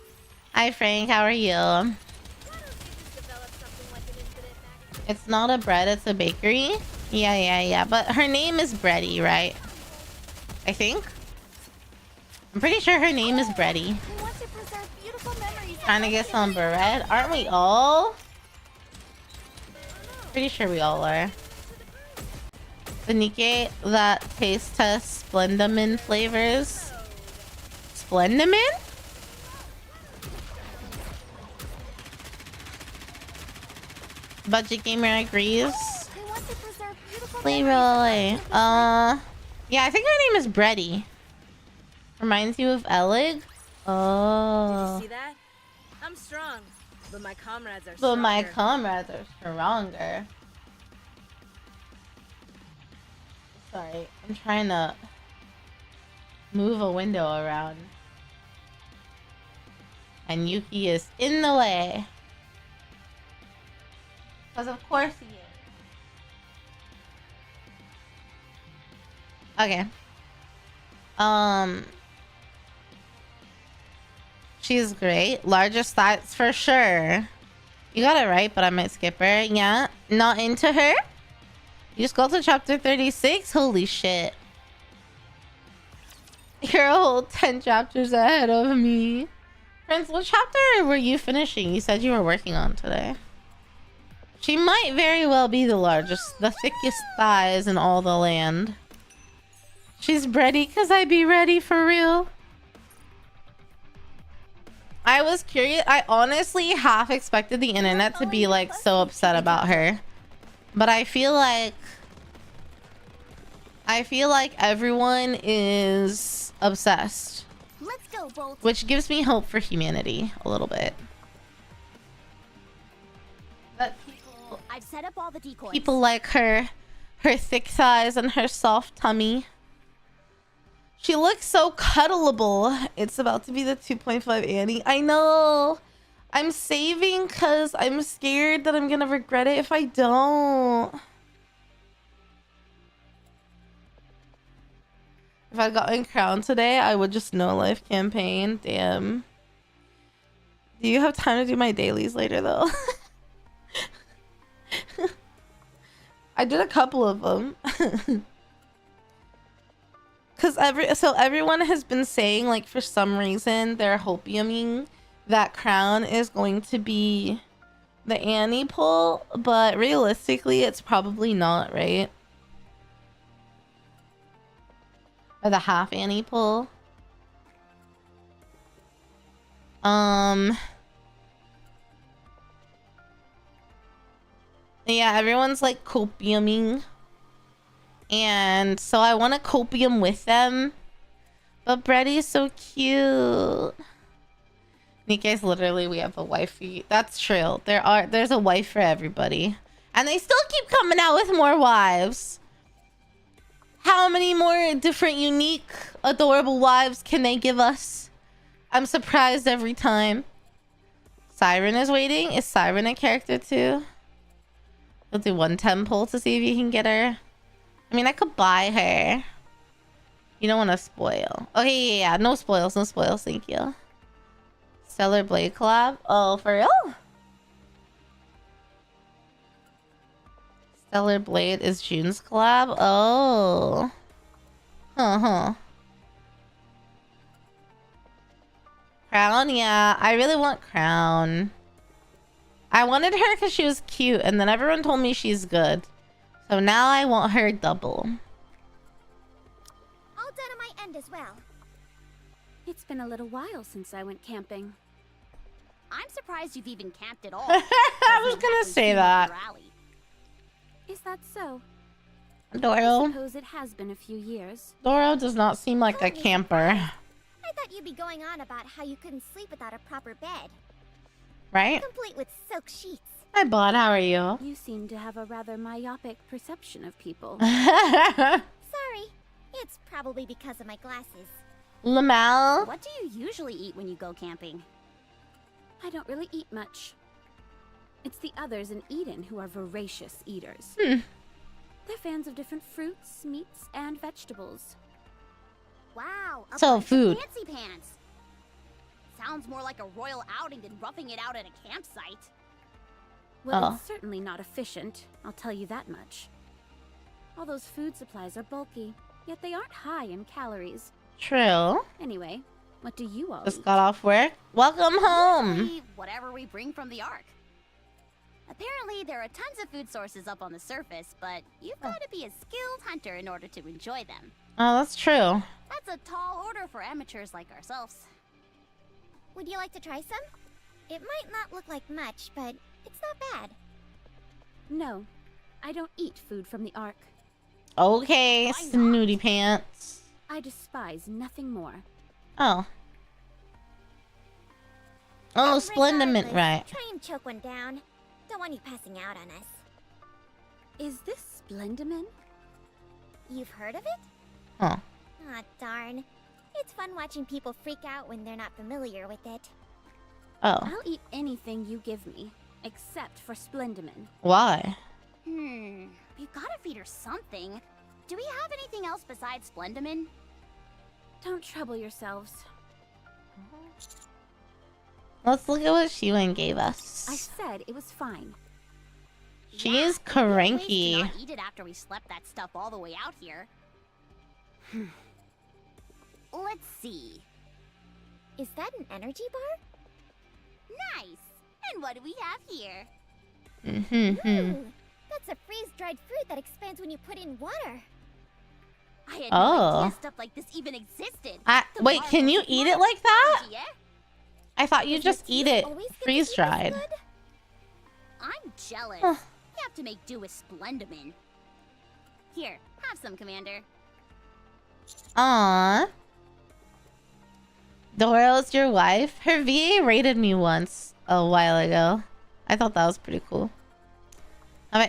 Hi Frank, how are you? Why don't you just develop something like an infinite magazine? It's not a bread, it's a bakery. Yeah. But her name is Bready, right? I think. I'm pretty sure her name is Bready. I want to preserve beautiful memories. Trying to get some bread. Aren't we all? Pretty sure we all are. The Nikke that taste test Splendamin flavors. Splendamin? Budget Gamer agrees. I want to preserve beautiful Leroy. Yeah, I think her name is Bready. Reminds you of Elig? Did Oh. you see that? I'm strong, but my comrades are But stronger. my comrades are stronger. Sorry, I'm trying to move a window around. And Yuki is in the way. Because of course he is. Okay. She's great. Largest thighs for sure. You got it right, but I might skip her. Yeah. Not into her? You just go to chapter 36? Holy shit. You're a whole 10 chapters ahead of me. Prince, what chapter were you finishing? You said you were working on today. She might very well be the largest, the thickest thighs in all the land. She's ready because I be ready for real. I was curious. I honestly half expected the internet to be like so upset about her. But I feel like everyone is obsessed. Let's go, Bolt. Which gives me hope for humanity a little bit. But I've set up all the decoys. people like her thick thighs and her soft tummy. She looks so cuddleable. It's about to be the 2.5 Annie. I know. I'm saving because I'm scared that I'm going to regret it if I don't. If I got in crown today, I would just no life campaign. Damn. Do you have time to do my dailies later though? I did a couple of them. Cause everyone has been saying like for some reason they're hopiuming that crown is going to be the Annie pull, but realistically it's probably not, right? Or the half Annie pull. Yeah, everyone's like copiuming. And so I want to copium with them. But Bready's so cute. Nikke's literally, we have a wifey. That's true. There's a wife for everybody. And they still keep coming out with more wives. How many more different, unique, adorable wives can they give us? I'm surprised every time. Siren is waiting. Is Siren a character too? We'll do one temple to see if you can get her. I mean, I could buy her. You don't want to spoil. Okay, yeah. No spoils, no spoils. Thank you. Stellar Blade collab. Oh, for real? Stellar Blade is June's collab? Oh. Huh. Crown? Yeah, I really want Crown. I wanted her because she was cute, and then everyone told me she's good. So now I want her double. All done on my end as well. It's been a little while since I went camping. I'm surprised you've even camped at all. I was gonna say that. Is that so? Doro. I suppose it has been a few years. Doro does not seem like a camper. I thought you'd be going on about how you couldn't sleep without a proper bed. Right? Complete with silk sheets. Hi, Bud. How are you? You seem to have a rather myopic perception of people. Sorry. It's probably because of my glasses. Lamel. What do you usually eat when you go camping? I don't really eat much. It's the others in Eden who are voracious eaters. They're fans of different fruits, meats, and vegetables. Wow, a So bunch of food. fancy pants. Sounds more like a royal outing than roughing it out at a campsite. Well, it's certainly not efficient, I'll tell you that much. All those food supplies are bulky, yet they aren't high in calories. True. Anyway, what do you all Just eat? got off work. Welcome home. Usually, whatever we bring from the Ark. Apparently, there are tons of food sources up on the surface, but you've got to be a skilled hunter in order to enjoy them. Oh, that's true. That's a tall order for amateurs like ourselves. Would you like to try some? It might not look like much, but it's not bad. No, I don't eat food from the Ark. Okay, Why not? snooty pants. I despise nothing more. Oh. Oh, Splendament, Regardless, right. Try and choke one down. Don't want you passing out on us. Is this Splendimin? You've heard of it? Huh. Aw, darn. It's fun watching people freak out when they're not familiar with it. Oh. I'll eat anything you give me, except for Splendimin. Why? We've got to feed her something. Do we have anything else besides Splendimin? Don't trouble yourselves. Let's look at what Shiwen gave I us. said it was fine. She is it'd be a waste to cranky. not eat it after we slept that stuff all the way out here. Let's see. Is that an energy bar? Nice. And what do we have here? Mm-hmm. That's a freeze-dried fruit that expands when you put in water. I had Oh. no idea stuff like this even existed. The Wait, can you marvelous eat it like that? technology, eh? I thought you just eat it Always get to eat freeze this dried. good? I'm jealous. Huh. You have to make do with Splendimin. Here, have some, Commander. Aww. Doro's your wife? Her VA rated me once a while ago. I thought that was pretty cool.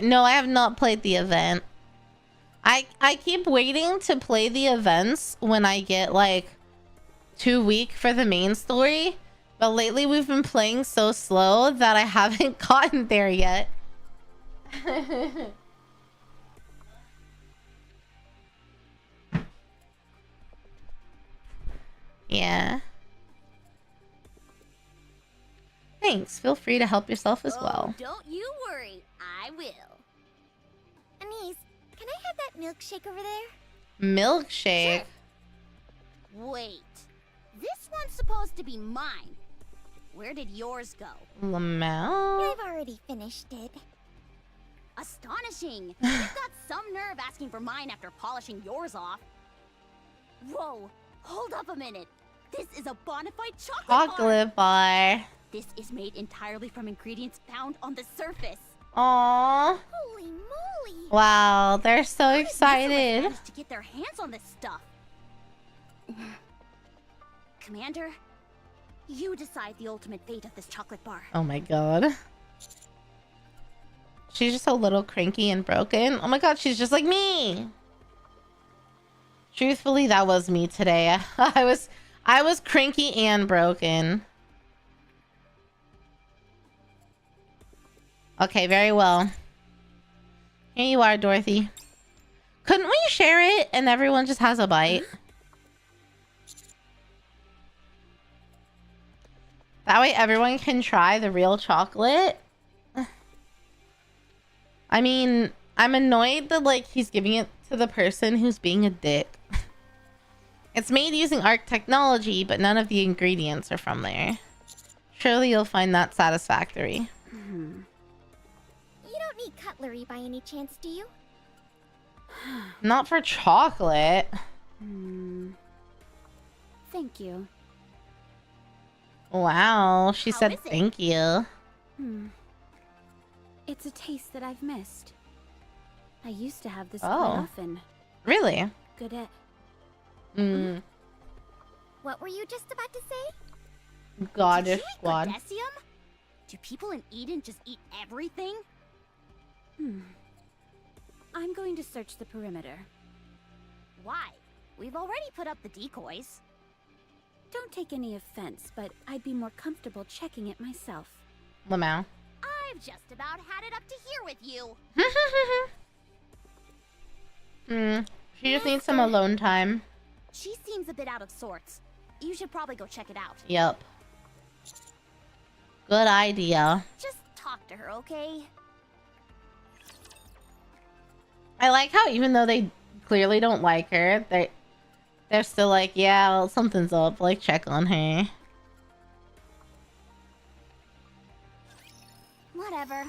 No, I have not played the event. I keep waiting to play the events when I get like too weak for the main story. But lately we've been playing so slow that I haven't gotten there yet. Yeah. Thanks. Feel free to help yourself as well. Oh, don't you worry. I will. Anise, can I have that milkshake over there? Milkshake. Wait. This one's supposed to be mine. Where did yours go? Lamau? I've already finished it. Astonishing. You've got some nerve asking for mine after polishing yours off. Whoa. Hold up a minute. This is a bona fide chocolate bar. Chocolate bar. This is made entirely from ingredients found on the surface. Aww. Holy moly! Wow, they're so How did excited. Nikke manage to get their hands on this stuff? Commander, you decide the ultimate fate of this chocolate bar. Oh my god. She's just a little cranky and broken. Oh my god, she's just like me. Truthfully, that was me today. I was cranky and broken. Okay, very well. Here you are, Dorothy. Couldn't we share it and everyone just has a bite? That way everyone can try the real chocolate. I mean, I'm annoyed that like he's giving it to the person who's being a dick. It's made using ARC technology, but none of the ingredients are from there. Surely you'll find that satisfactory. You don't need cutlery by any chance, do you? Not for chocolate. Thank you. Wow, she said thank you. It's a taste that I've missed. I used to have this Oh. quite often. Really? Good at... What were you just about to say? Goddess Did you eat squad. Godessium? Do people in Eden just eat everything? I'm going to search the perimeter. Why? We've already put up the decoys. Don't take any offense, but I'd be more comfortable checking it myself. Lamau. I've just about had it up to here with you. She just needs some alone time. She seems a bit out of sorts. You should probably go check it out. Yep. Good idea. Just talk to her, okay? I like how even though they clearly don't like her, they're still like, yeah, well, something's up. Like, check on her. Whatever.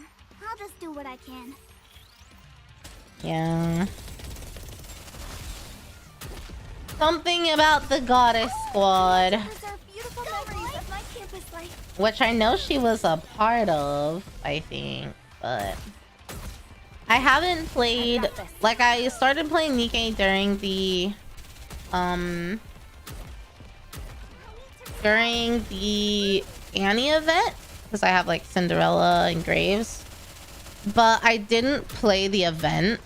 I'll just do what I can. Yeah. Something about the Goddess Squad, Preserve beautiful memories of my campus life. which I know she was a part of, I think, but I haven't played. Like, I started playing Nikke during the Annie event because I have like Cinderella and Graves, but I didn't play the event.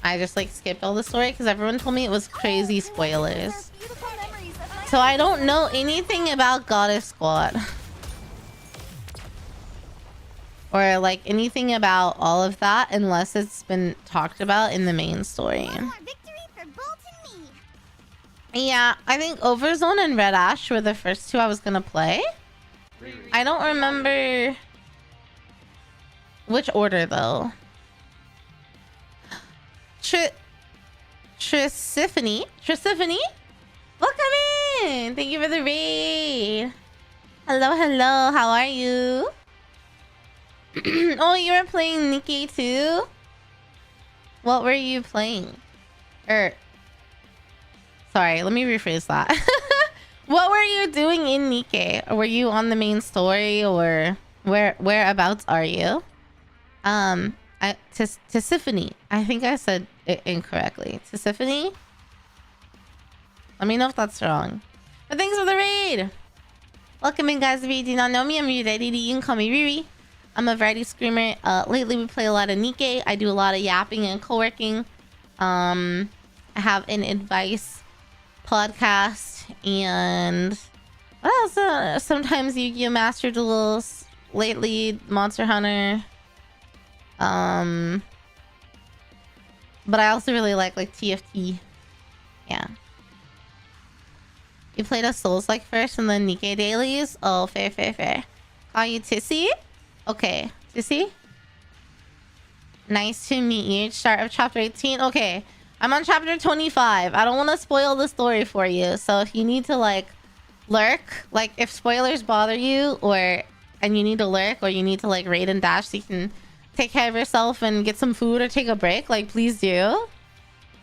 I just like skipped all the story because everyone told me it was crazy spoilers. Beautiful memories of my So I don't know anything about Goddess Squad. Or like anything about all of that unless it's been talked about in the main story. One more victory for Bolt and me. Yeah, I think Overzone and Red Ash were the first two I was gonna play. I don't remember which order though. Trisiphony? Welcome in! Thank you for the raid. Hello, hello, how are you? Oh, you were playing Nikke too? What were you playing? Sorry, let me rephrase that. What were you doing in Nikke? Were you on the main story or whereabouts are you? Tisiphony. I think I said it incorrectly. Tisiphony? Let me know if that's wrong. But thanks for the raid! Welcome in, guys. If you do not know me, I'm Riri. You can call me Riri. I'm a variety screamer. Lately, we play a lot of Nikke. I do a lot of yapping and co-working. I have an advice podcast. And what else? Sometimes Yu-Gi-Oh! Master Duels. Lately, Monster Hunter. But I also really like TFT. Yeah. You played a Souls-like first and then Nikke dailies? Oh, fair. Call you Tissy? Okay. Tissy? Nice to meet you. Start of chapter 18. Okay. I'm on chapter 25. I don't want to spoil the story for you. So if you need to lurk, if spoilers bother you and you need to lurk or you need to raid and dash so you can take care of yourself and get some food or take a break, please do.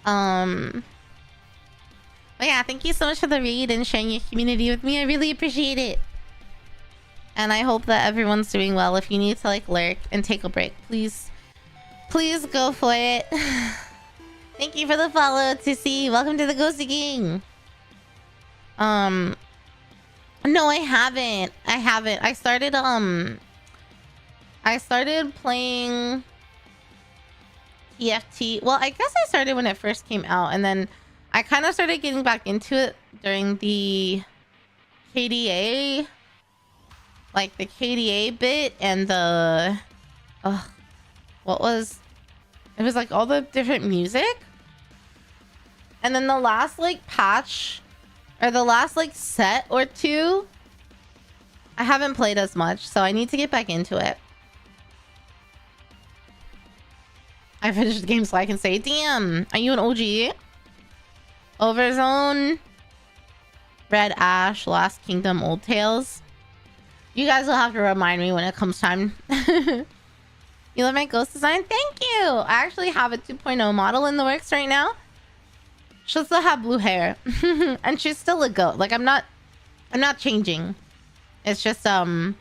But yeah, thank you so much for the raid and sharing your community with me. I really appreciate it. And I hope that everyone's doing well. If you need to lurk and take a break, please go for it. Thank you for the follow, Tissy. Welcome to the Ghosty King. No, I haven't. I started playing TFT. Well, I guess I started when it first came out, and then I kind of started getting back into it during the KDA, the KDA bit and the it was all the different music. And then the last patch or the last set or two, I haven't played as much, so I need to get back into it. I finished the game so I can say, damn, are you an OG? Overzone, Red Ash, Last Kingdom, Old Tales. You guys will have to remind me when it comes time. You love my ghost design? Thank you! I actually have a 2.0 model in the works right now. She'll still have blue hair. And she's still a goat. Like, I'm not changing. It's just a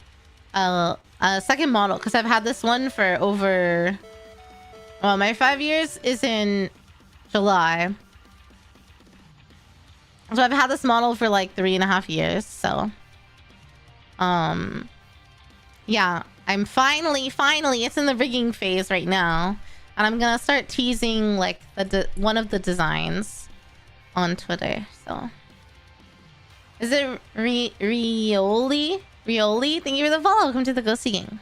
second model, because I've had this one for over... Well, my 5 years is in July. So I've had this model for like 3.5 years, so... Yeah, I'm finally, it's in the rigging phase right now. And I'm gonna start teasing like one of the designs on Twitter, so... Is it Rioli? Rioli? Thank you for the follow. Welcome to the Ghosty Gang.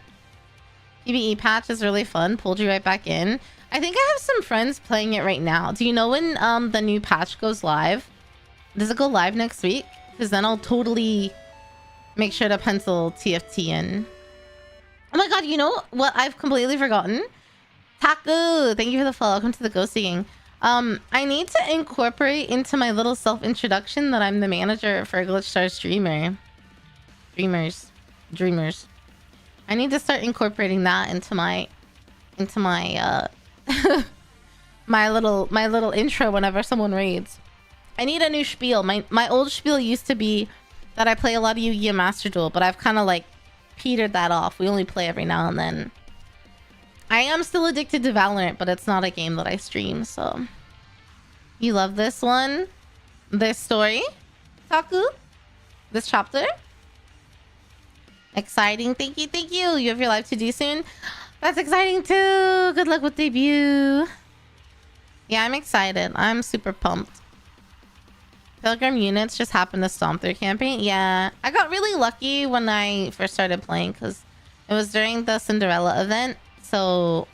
PvE patch is really fun. Pulled you right back in. I think I have some friends playing it right now. Do you know when the new patch goes live? Does it go live next week? Because then I'll totally make sure to pencil TFT in. Oh my god, you know what I've completely forgotten? Taku! Thank you for the follow. Welcome to the Ghosty Gang. I need to incorporate into my little self-introduction that I'm the manager for Glitch Star Dreamers. I need to start incorporating that into my my little intro whenever someone raids. I need a new spiel. My old spiel used to be that I play a lot of Yu-Gi-Oh! Master Duel, but I've kind of like petered that off. We only play every now and then. I am still addicted to Valorant, but it's not a game that I stream, so... You love this one? This story? Taku? This chapter? Exciting. Thank you, thank you. You have your live to do soon? That's exciting too. Good luck with debut. Yeah, I'm excited. I'm super pumped. Pilgrim units just happened to stomp their campaign. Yeah, I got really lucky when I first started playing because it was during the Cinderella event. So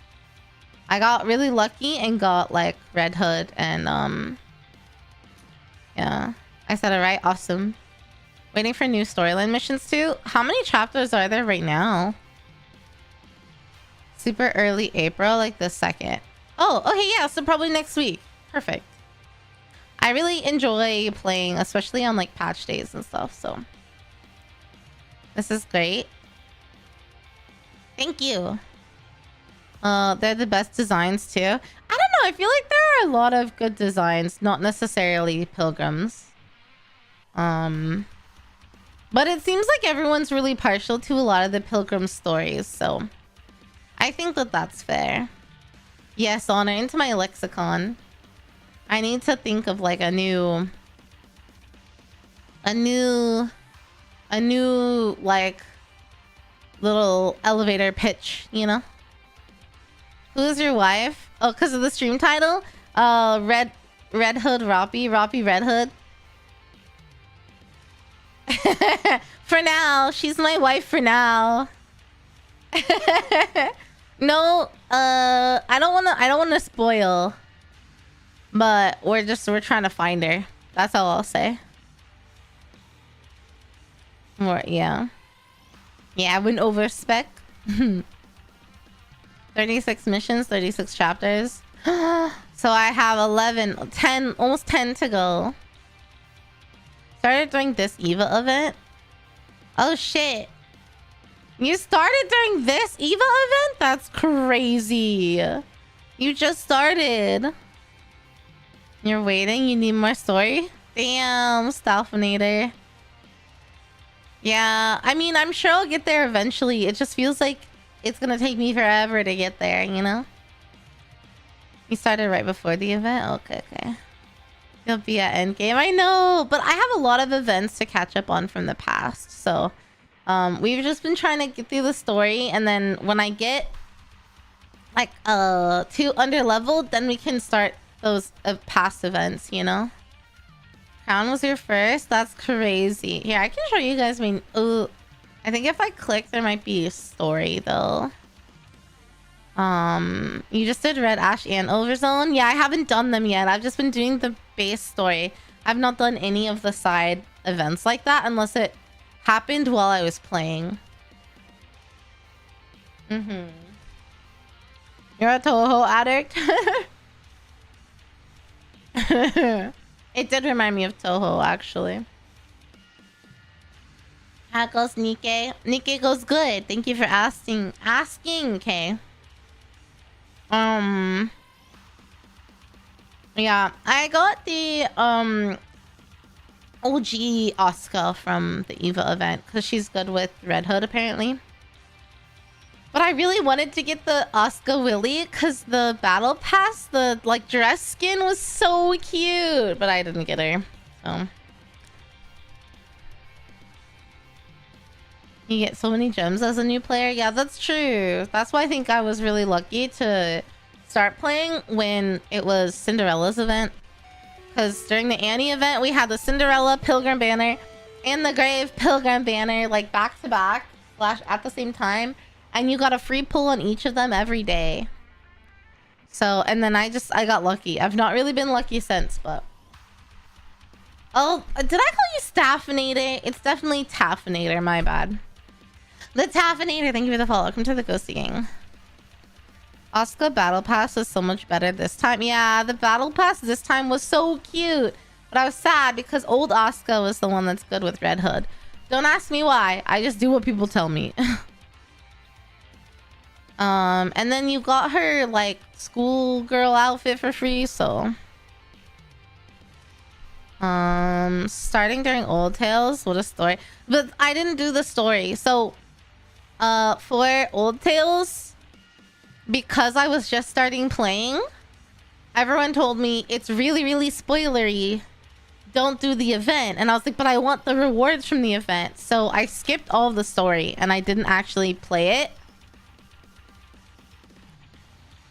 I got really lucky and got like Red Hood and yeah, I said it right. Awesome. Waiting for new storyline missions too. How many chapters are there right now? Super early April, like the 2nd. Oh, okay, yeah, so probably next week. Perfect. I really enjoy playing, especially on like patch days and stuff, so this is great. Thank you. They're the best designs too. I don't know, I feel like there are a lot of good designs, not necessarily pilgrims. But it seems like everyone's really partial to a lot of the pilgrim stories, so I think that that's fair. Yes, Honor, into my lexicon. I need to think of like a new like little elevator pitch, you know? Who's your wife? Oh, because of the stream title? Red Hood Roppy Red Hood. For now, she's my wife for now. No, I don't wanna spoil. But we're trying to find her. That's all I'll say. More, yeah. Yeah, I wouldn't overspec. 36 missions, 36 chapters. So I have 10, almost 10 to go. Started during this EVA event? Oh shit. You started during this EVA event? That's crazy. You just started. You're waiting? You need more story? Damn, Stalfinator. Yeah, I mean, I'm sure I'll get there eventually. It just feels like it's gonna take me forever to get there, you know? You started right before the event? Okay. You'll be at endgame. I know, but I have a lot of events to catch up on from the past. So, we've just been trying to get through the story. And then when I get, like, too under-leveled, then we can start those past events, you know? Crown was your first? That's crazy. Here, I can show you guys my... Ooh, I think if I click, there might be a story, though. You just did Red Ash and Overzone? Yeah, I haven't done them yet. I've just been doing the base story. I've not done any of the side events like that unless it happened while I was playing. You're a Toho addict? It did remind me of Toho, actually. How goes Nikke? Nikke goes good. Thank you for asking, okay. Yeah, I got the OG Asuka from the Eva event because she's good with Red Hood apparently. But I really wanted to get the Asuka Willy because the battle pass, the like dress skin was so cute, but I didn't get her. So you get so many gems as a new player. Yeah, that's true. That's why I think I was really lucky to start playing when it was Cinderella's event. Because during the Annie event, we had the Cinderella Pilgrim banner and the Grave Pilgrim banner like back to back at the same time. And you got a free pull on each of them every day. So, and then I got lucky. I've not really been lucky since, but... Oh, did I call you Staffinator? It's definitely Taffinator, my bad. The Taffinator, thank you for the follow. Welcome to the Ghosty Gang. Asuka Battle Pass was so much better this time. Yeah, the Battle Pass this time was so cute. But I was sad because old Asuka was the one that's good with Red Hood. Don't ask me why. I just do what people tell me. And then you got her like schoolgirl outfit for free, so starting during Old Tales, what a story. But I didn't do the story. So for Old Tales, because I was just starting playing, everyone told me it's really, really spoilery. Don't do the event. And I was like, but I want the rewards from the event. So I skipped all of the story and I didn't actually play it.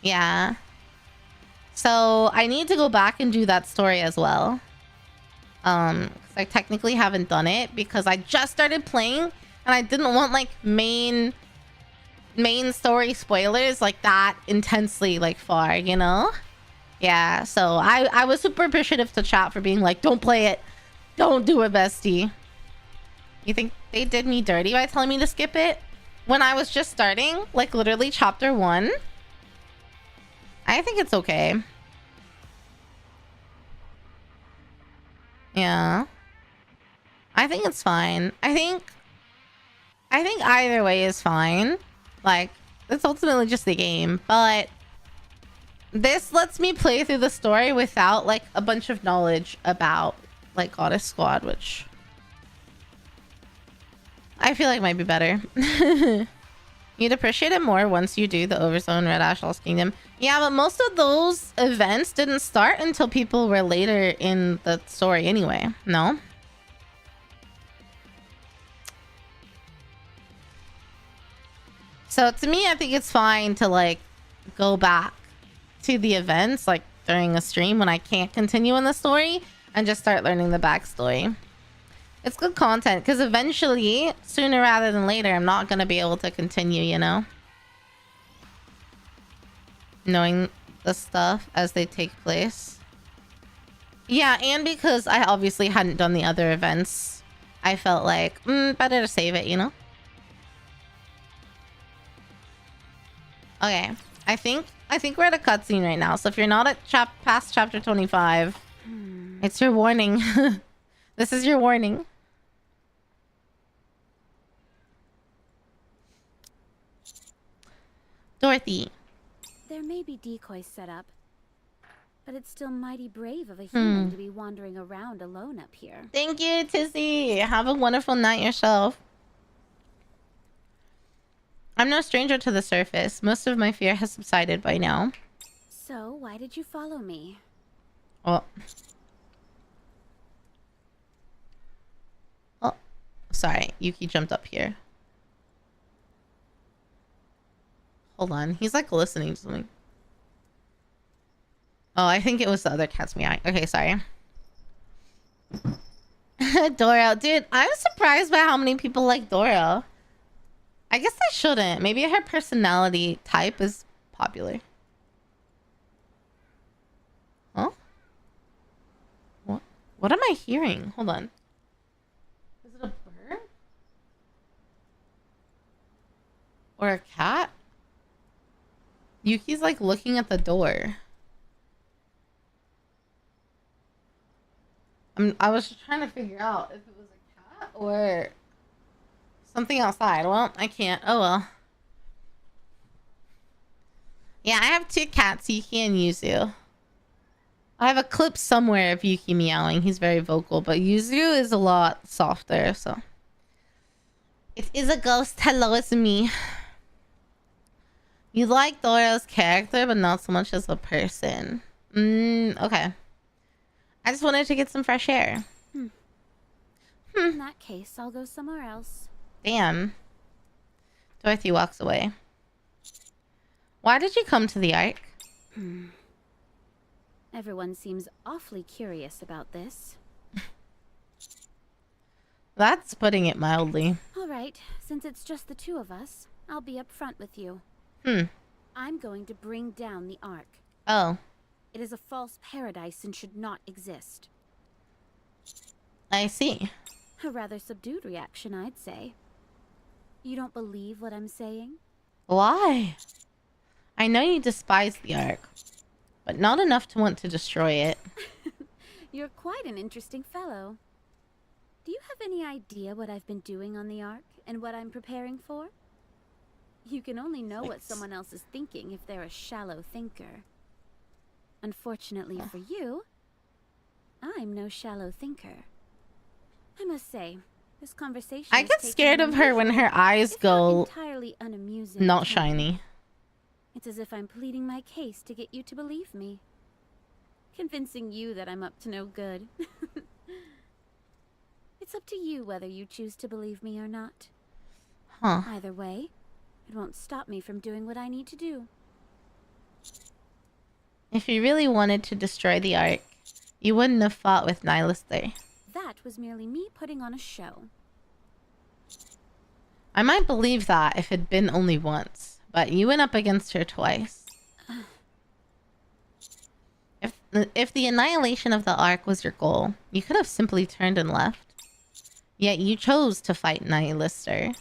Yeah. So I need to go back and do that story as well. 'Cause I technically haven't done it because I just started playing and I didn't want like main story spoilers like that intensely like far, you know? Yeah, so I was super appreciative to chat for being like, don't play it. Don't do it, bestie. You think they did me dirty by telling me to skip it? When I was just starting, like literally chapter 1. I think it's okay. Yeah. I think it's fine. I think either way is fine. Like, it's ultimately just the game. But this lets me play through the story without, like, a bunch of knowledge about, like, Goddess Squad, which I feel like might be better. You'd appreciate it more once you do the Overzone, Red Ash, Lost Kingdom. Yeah, but most of those events didn't start until people were later in the story anyway. No? So to me, I think it's fine to like go back to the events like during a stream when I can't continue in the story and just start learning the backstory. It's good content because eventually, sooner rather than later, I'm not going to be able to continue, you know? Knowing the stuff as they take place. Yeah, and because I obviously hadn't done the other events, I felt like, better to save it, you know? Okay, I think we're at a cutscene right now. So if you're not at past chapter 25, it's your warning. This is your warning. Dorothy. There may be decoys set up, but it's still mighty brave of a human to be wandering around alone up here. Thank you, Tizzy. Have a wonderful night yourself. I'm no stranger to the surface. Most of my fear has subsided by now. So, why did you follow me? Oh. Oh. Sorry, Yuki jumped up here. Hold on. He's like listening to something. Oh, I think it was the other cat's meowing. Okay, sorry. Doro. Dude, I'm surprised by how many people like Doro. I guess I shouldn't. Maybe her personality type is popular. Huh? What am I hearing? Hold on. Is it a bird? Or a cat? Yuki's like looking at the door. I was just trying to figure out if it was a cat or something outside. Well, I can't. Oh well. Yeah, I have 2 cats, Yuki and Yuzu. I have a clip somewhere of Yuki meowing. He's very vocal, but Yuzu is a lot softer, so. It is a ghost. Hello, it's me. You like Doro's character, but not so much as a person. Okay. I just wanted to get some fresh air. In that case, I'll go somewhere else. Damn. Dorothy walks away. Why did you come to the Ark? Everyone seems awfully curious about this. That's putting it mildly. All right, since it's just the 2 of us, I'll be up front with you. I'm going to bring down the Ark. Oh. It is a false paradise and should not exist. I see. A rather subdued reaction, I'd say. You don't believe what I'm saying? Why? I know you despise the Ark, but not enough to want to destroy it. You're quite an interesting fellow. Do you have any idea what I've been doing on the Ark and what I'm preparing for? You can only know what someone else is thinking if they're a shallow thinker. Unfortunately for you, I'm no shallow thinker. I must say, this conversation I get scared of her when her eyes go entirely unamusing. not shiny. It's as if I'm pleading my case to get you to believe me. Convincing you that I'm up to no good. It's up to you whether you choose to believe me or not. Huh. Either way, it won't stop me from doing what I need to do. If you really wanted to destroy the Ark, you wouldn't have fought with Nihilister. That was merely me putting on a show. I might believe that if it'd been only once, but you went up against her twice. If the annihilation of the Ark was your goal, you could have simply turned and left. Yet you chose to fight Nihilister.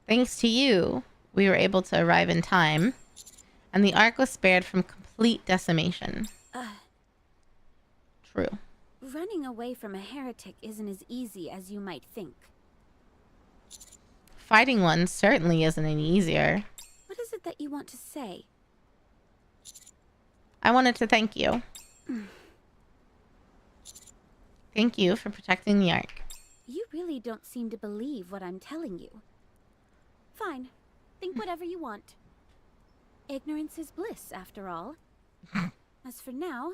Thanks to you, we were able to arrive in time, and the Ark was spared from complete decimation. True. Running away from a heretic isn't as easy as you might think. Fighting one certainly isn't any easier. What is it that you want to say? I wanted to thank you. Thank you for protecting the Ark. You really don't seem to believe what I'm telling you. Fine. Think whatever you want. Ignorance is bliss, after all. As for now,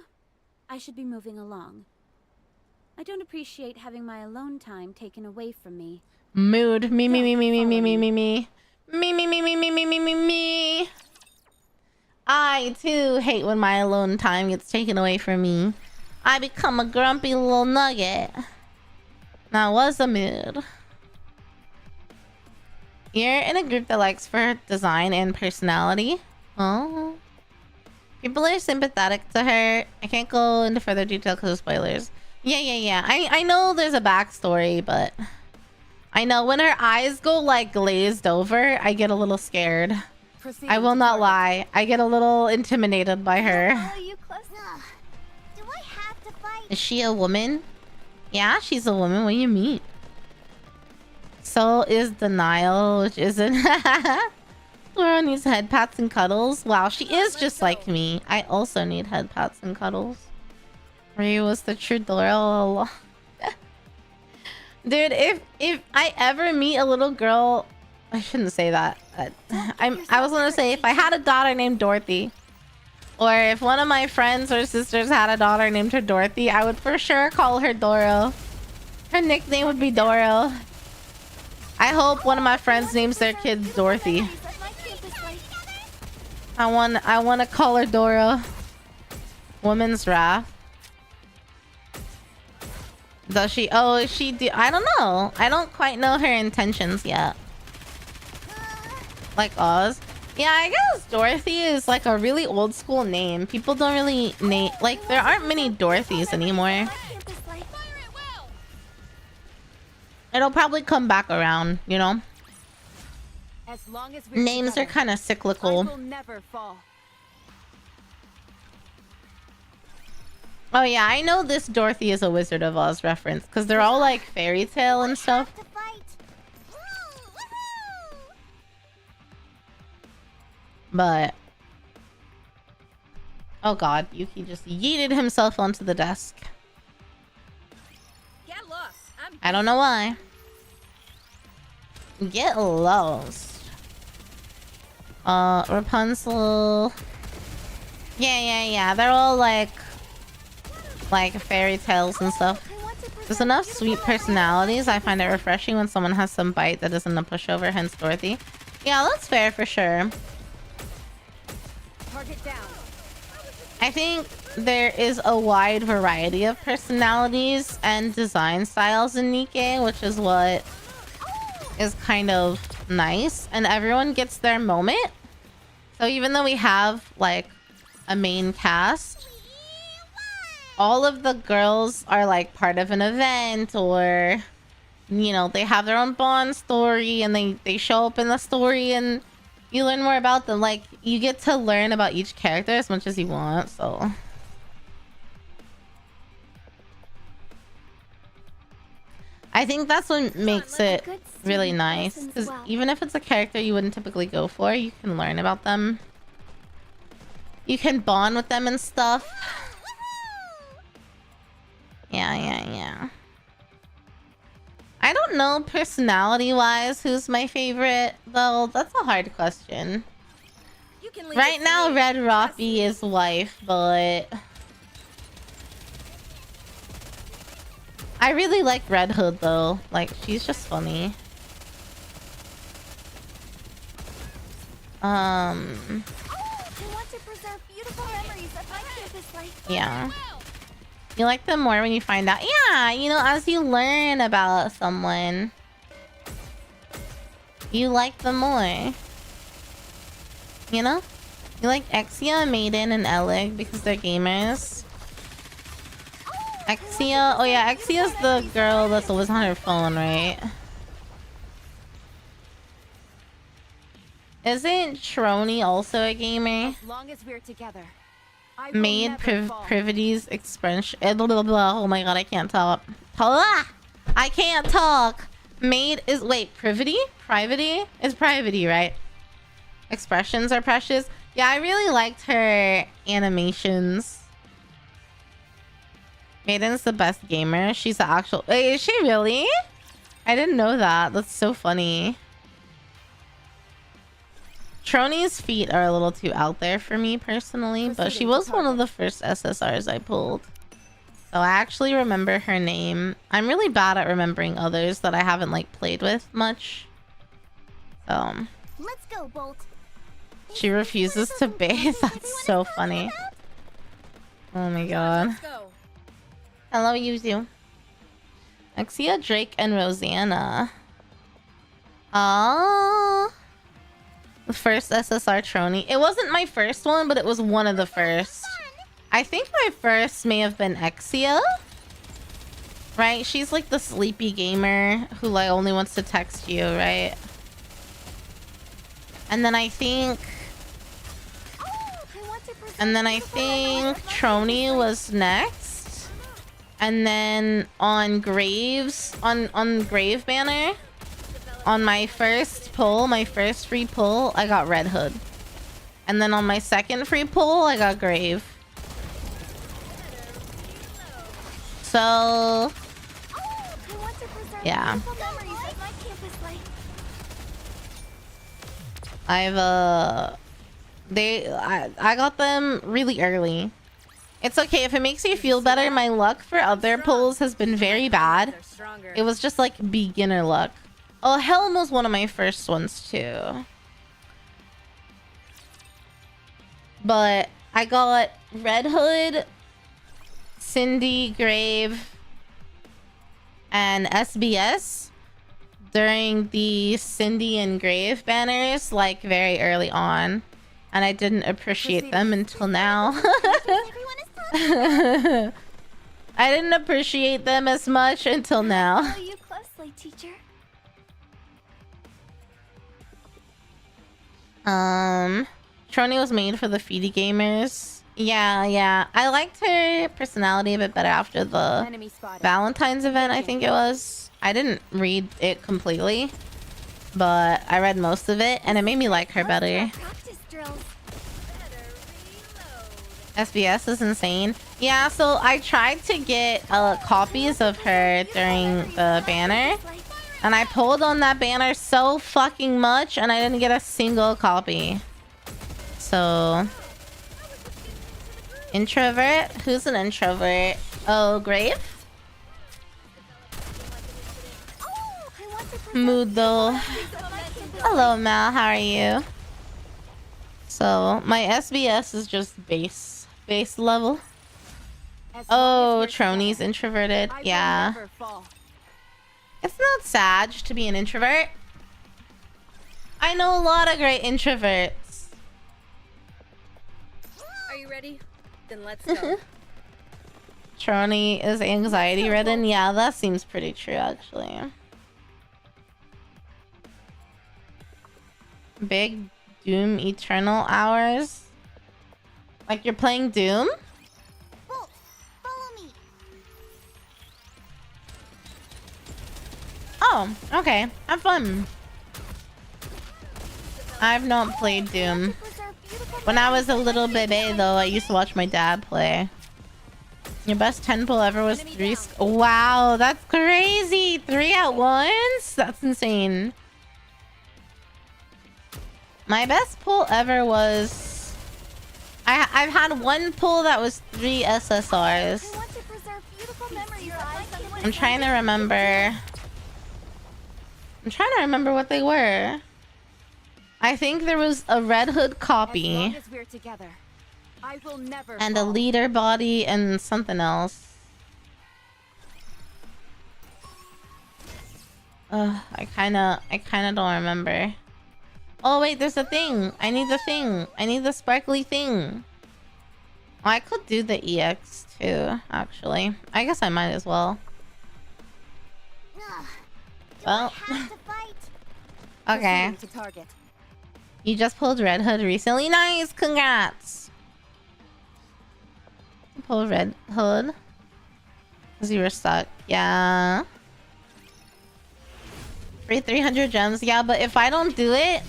I should be moving along. I don't appreciate having my alone time taken away from me. Mood. Me. Me. I too hate when my alone time gets taken away from me. I become a grumpy little nugget. That was a mood. You're in a group that likes for design and personality. Oh. People are sympathetic to her. I can't go into further detail because of spoilers. Yeah. I know there's a backstory, but I know when her eyes go like glazed over, I get a little scared. I will not lie. I get a little intimidated by her. Do I have to fight? Is she a woman? Yeah, she's a woman. What do you mean? So is Denial, which isn't. Laura needs head pats and cuddles. Wow, she is just like me. I also need head pats and cuddles. Ryu was the true Dora. Dude, if I ever meet a little girl, I shouldn't say that. I was gonna say if I had a daughter named Dorothy, or if one of my friends or sisters had a daughter named her Dorothy, I would for sure call her Doro. Her nickname would be Doro. I hope one of my friends names their kids Dorothy. I want to call her Doro. Woman's Wrath. Does she? Oh, she do. I don't know. I don't quite know her intentions yet. Like Oz. Yeah, I guess Dorothy is like a really old school name. People don't really name, like, there aren't many Dorothys anymore. It'll probably come back around, you know? As long as Names are kind of cyclical. will never fall. Oh yeah, I know this Dorothy is a Wizard of Oz reference because they're all like fairy tale and stuff. But oh god, Yuki just yeeted himself onto the desk. Get lost. I don't know why. Get lost. Rapunzel. Yeah. They're all like fairy tales and stuff. There's enough sweet personalities. I find it refreshing when someone has some bite that isn't a pushover, hence Dorothy. Yeah, that's fair for sure. Target down. I think there is a wide variety of personalities and design styles in Nikke, which is what is kind of nice. And everyone gets their moment. So even though we have like a main cast, all of the girls are like part of an event, or you know, they have their own Bond story and they show up in the story and you learn more about them. Like, you get to learn about each character as much as you want, so I think that's what makes it really nice, because even if it's a character you wouldn't typically go for, you can learn about them. You can bond with them and stuff. Yeah. I don't know personality-wise who's my favorite, though. That's a hard question. Right now, Red Roppy is wife, but I really like Red Hood, though. Like, she's just funny. Yeah. You like them more when you find out. Yeah, you know, as you learn about someone, you like them more. You know? You like Exia, Maiden, and Elig because they're gamers. Exia, oh yeah, Exia's the girl that's always on her phone, right? Isn't Trony also a gamer? As long as we're together. Maid Privity's expression. Oh my god, I can't talk. I can't talk. Maid is Privity? Privity? It's Privity, right? Expressions are precious. Yeah, I really liked her animations. Maiden's the best gamer. She's the actual. Wait, is she really? I didn't know that. That's so funny. Trony's feet are a little too out there for me personally, but she was one of the first SSRs I pulled. So I actually remember her name. I'm really bad at remembering others that I haven't like played with much. So let's go, Bolt. She refuses to bathe. That's so funny. Oh my god. Hello, Yuzu. Exia, Drake, and Rosanna. Oh. The first SSR Trony. It wasn't my first one, but it was one of the first. I think my first may have been Exia. Right? She's like the sleepy gamer who like only wants to text you, right? And then I think Trony was next. And then on Graves, on Grave Banner, on my first pull, my first free pull, I got Red Hood. And then on my second free pull, I got Grave. So yeah. I got them really early. It's okay if it makes you feel better. My luck for other pulls has been very bad. It was just like beginner luck. Oh, Helm was one of my first ones too. But I got Red Hood, Cindy, Grave, and SBS during the Cindy and Grave banners, like very early on. And I didn't appreciate them until now. I didn't appreciate them as much until now. Trony was made for the feedy gamers. Yeah. I liked her personality a bit better after the Enemy spotted. Valentine's event, I think it was. I didn't read it completely, but I read most of it, and it made me like her better. Practice drills. SBS is insane. Yeah, so I tried to get copies of her during the banner, and I pulled on that banner so fucking much, and I didn't get a single copy. So... Introvert? Who's an introvert? Oh, Grave? Moodle. Hello, Mal. How are you? So, my SBS is just base level. Oh, Trony's introverted. Yeah. It's not sad to be an introvert. I know a lot of great introverts. Are you ready? Then let's go. Trony is anxiety ridden. Yeah, that seems pretty true, actually. Big Doom Eternal hours. Like you're playing Doom? Bolt, follow me. Oh, okay. Have fun. I've not played Doom. When I was a little baby, though, I used to watch my dad play. Your best 10 pull ever was 3. Wow, that's crazy. 3 at once? That's insane. My best pull ever was... I've had 1 pull that was 3 SSRs. I'm trying to remember. What they were. I think there was a Red Hood copy. And a leader body and something else. I kinda don't remember. Oh wait, there's a thing. I need the thing. I need the sparkly thing. Oh, I could do the EX too, actually. I guess I might as well. Well. Okay. You just pulled Red Hood recently? Nice! Congrats! Pull Red Hood. Because you were stuck. Yeah. Free 300 gems. Yeah, but if I don't do it,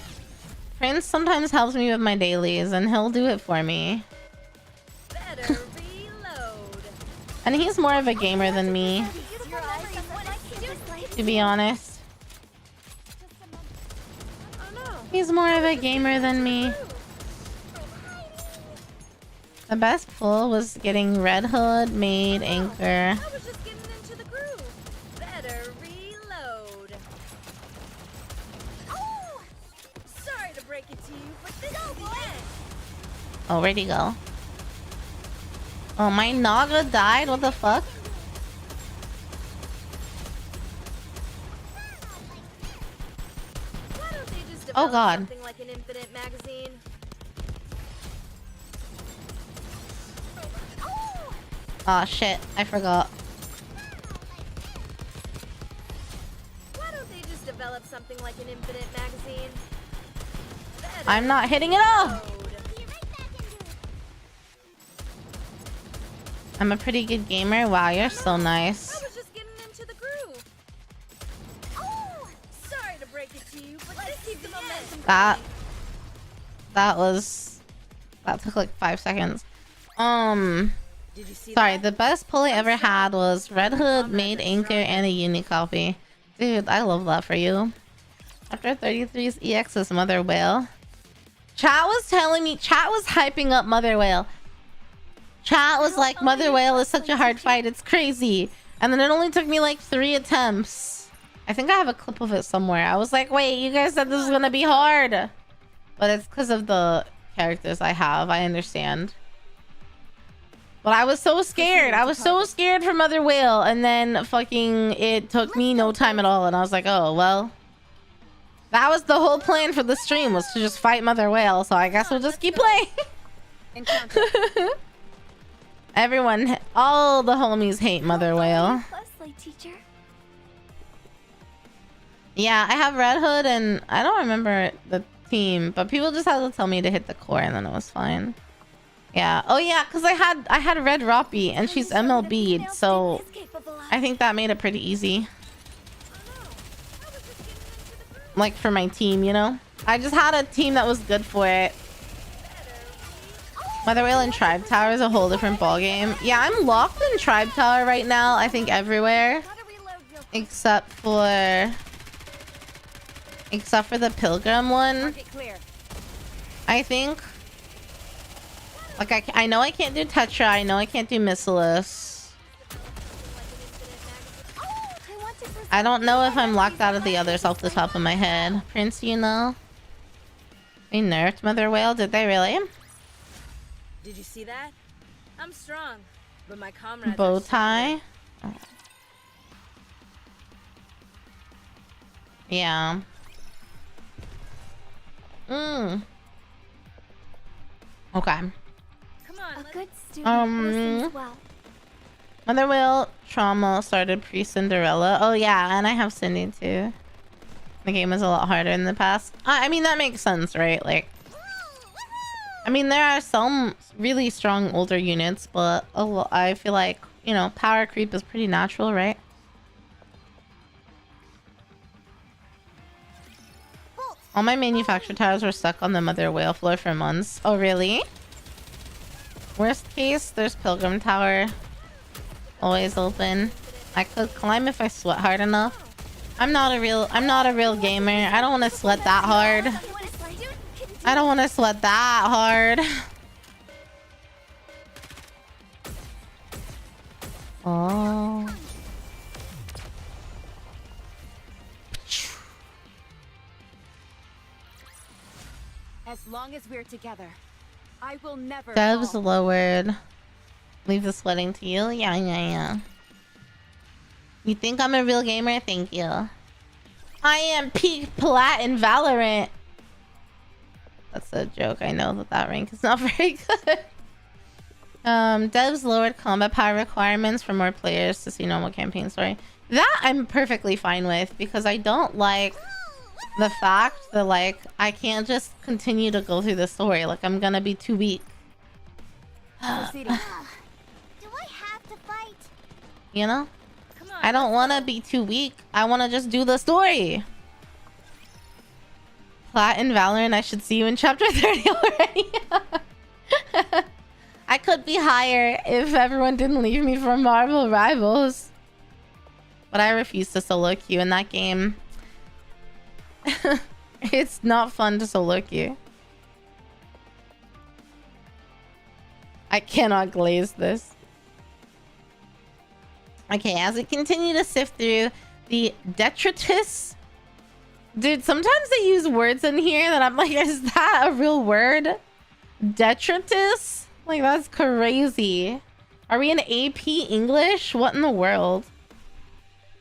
Prince sometimes helps me with my dailies, and he'll do it for me. Better reload. And he's more of a gamer than me, to be honest. He's more of a gamer than me. The best pull was getting Red Hood, Maid, Anchor. I was just getting into the groove. Better reload. Oh! Sorry to break it to you, but this is the end. Oh, where'd he go? Oh, my Naga died? What the fuck? Why don't they just Oh develop god. something like an infinite magazine? Aw, shit. I forgot. Why don't they just develop something like an infinite magazine? Better I'm not hitting it off! reload. I'm a pretty good gamer. Wow, you're so nice. I was just getting into the groove. Oh! Sorry to break it to you, but let's keep the momentum That took like 5 seconds. Did you see Sorry, that? the best pull I ever had was Red Hood, Maid, Anchor, and a uni copy. Dude, I love that for you. After 33's EX's Mother Whale. Chat was telling me, chat was hyping up Mother Whale. Chat was like, Mother Whale is such a hard fight, it's crazy. And then it only took me like 3 attempts. I think I have a clip of it somewhere. I was like, wait, you guys said this was gonna be hard. But it's because of the characters I have, I understand. But I was so scared. I was so scared for Mother Whale. And then fucking it took me no time at all. And I was like, oh, well. That was the whole plan for the stream, was to just fight Mother Whale. So I guess we'll just keep playing. Everyone, all the homies hate Mother Whale. Yeah, I have Red Hood and I don't remember the team. But people just had to tell me to hit the core and then it was fine. Yeah. Oh yeah, because I had Red Roppy and she's MLB'd, so I think that made it pretty easy. Like for my team, you know? I just had a team that was good for it. Mother Whale and Tribe Tower is a whole different ballgame. Yeah, I'm locked in Tribe Tower right now, I think everywhere. Except for the Pilgrim one. I think. Like, I know I can't do Tetra. I know I can't do Missilus. I don't know if I'm locked out of the others off the top of my head. Prince, you know? They nerfed Mother Whale? Did they really? Did you see that? I'm strong, but my comrades Bow tie? Oh. Yeah. Okay. Come on, a good student listens well. Mother Whale trauma started pre-Cinderella. Oh yeah, and I have Cindy too. The game was a lot harder in the past. I mean, that makes sense, right? Like, I mean, there are some really strong older units, but I feel like, you know, power creep is pretty natural, right? All my manufacture towers were stuck on the Mother Whale floor for months. Oh, really? Worst case, there's Pilgrim Tower. Always open. I could climb if I sweat hard enough. I'm not a real gamer. I don't want to sweat that hard. I don't want to sweat that hard. Oh. As long as we're together, I will never. Devs lowered. Leave the sweating to you. Yeah. You think I'm a real gamer? Thank you. I am peak plat in Valorant. That's a joke. I know that rank is not very good. Devs lowered combat power requirements for more players to see normal campaign story. That I'm perfectly fine with, because I don't like the fact that, like, I can't just continue to go through the story. Like, I'm gonna be too weak. Do I have to fight? You know? I don't want to be too weak. I want to just do the story. Plat in Valorant, I should see you in chapter 30 already. I could be higher if everyone didn't leave me for Marvel Rivals. But I refuse to solo queue in that game. It's not fun to solo queue. I cannot glaze this. Okay, as we continue to sift through the detritus. Dude, sometimes they use words in here that I'm like, is that a real word? Detritus? Like, that's crazy. Are we in AP English? What in the world?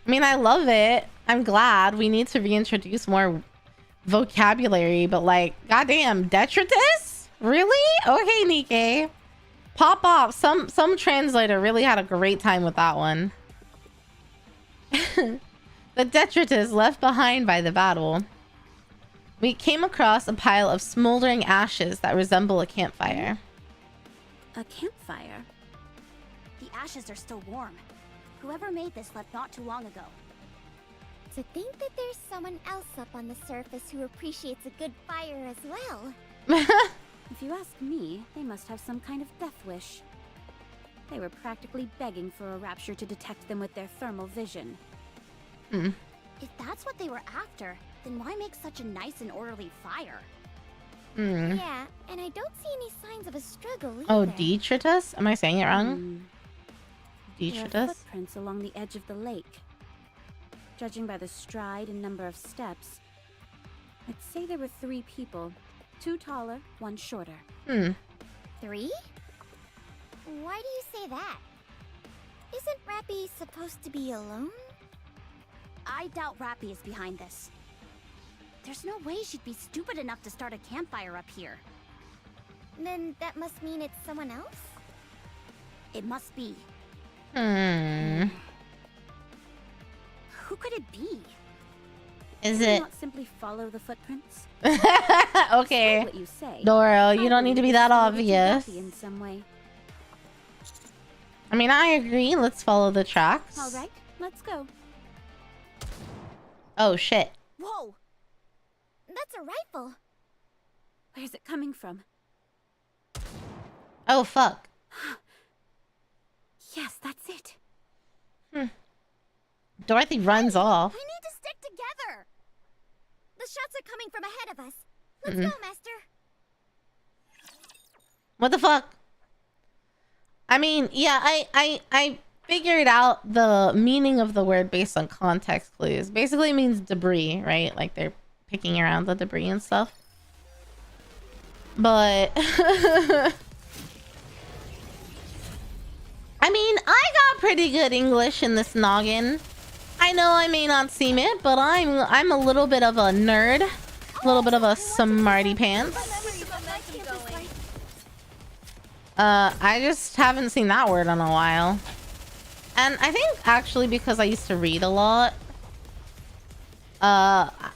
I mean, I love it. I'm glad. We need to reintroduce more vocabulary, but like, goddamn, detritus? Really? Okay, Nikke. Pop off. Some translator really had a great time with that one. The detritus left behind by the battle. We came across a pile of smoldering ashes that resemble a campfire. A campfire? The ashes are still warm. Whoever made this left not too long ago. To think that there's someone else up on the surface who appreciates a good fire as well. If you ask me, they must have some kind of death wish. They were practically begging for a rapture to detect them with their thermal vision. If that's what they were after, then why make such a nice and orderly fire? Yeah, and I don't see any signs of a struggle either. Oh, detritus? Am I saying it wrong? There are Detritus? footprints along the edge of the lake. Judging by the stride and number of steps, I'd say there were 3 people. 2 taller, 1 shorter. 3? Why do you say that? Isn't Rappy supposed to be alone? I doubt Rappy is behind this. There's no way she'd be stupid enough to start a campfire up here. Then that must mean it's someone else? It must be. It Who could it be? Is Can it? I not simply follow the footprints? Okay. What you say. Doro, you don't need to be that obvious. In some way. I mean, I agree. Let's follow the tracks. All right, let's go. Oh, shit. Whoa! That's a rifle. Where's it coming from? Oh, fuck. Yes, that's it. Dorothy runs off. We need to stick together. The shots are coming from ahead of us. Let's Mm-hmm. go, Master. What the fuck? I mean, yeah, I figured out the meaning of the word based on context clues. Basically, it means debris, right? Like they're picking around the debris and stuff. But I mean, I got pretty good English in this noggin. I know I may not seem it, but I'm a little bit of a nerd, a little bit of a smarty pants. I just haven't seen that word in a while. And I think actually because I used to read a lot,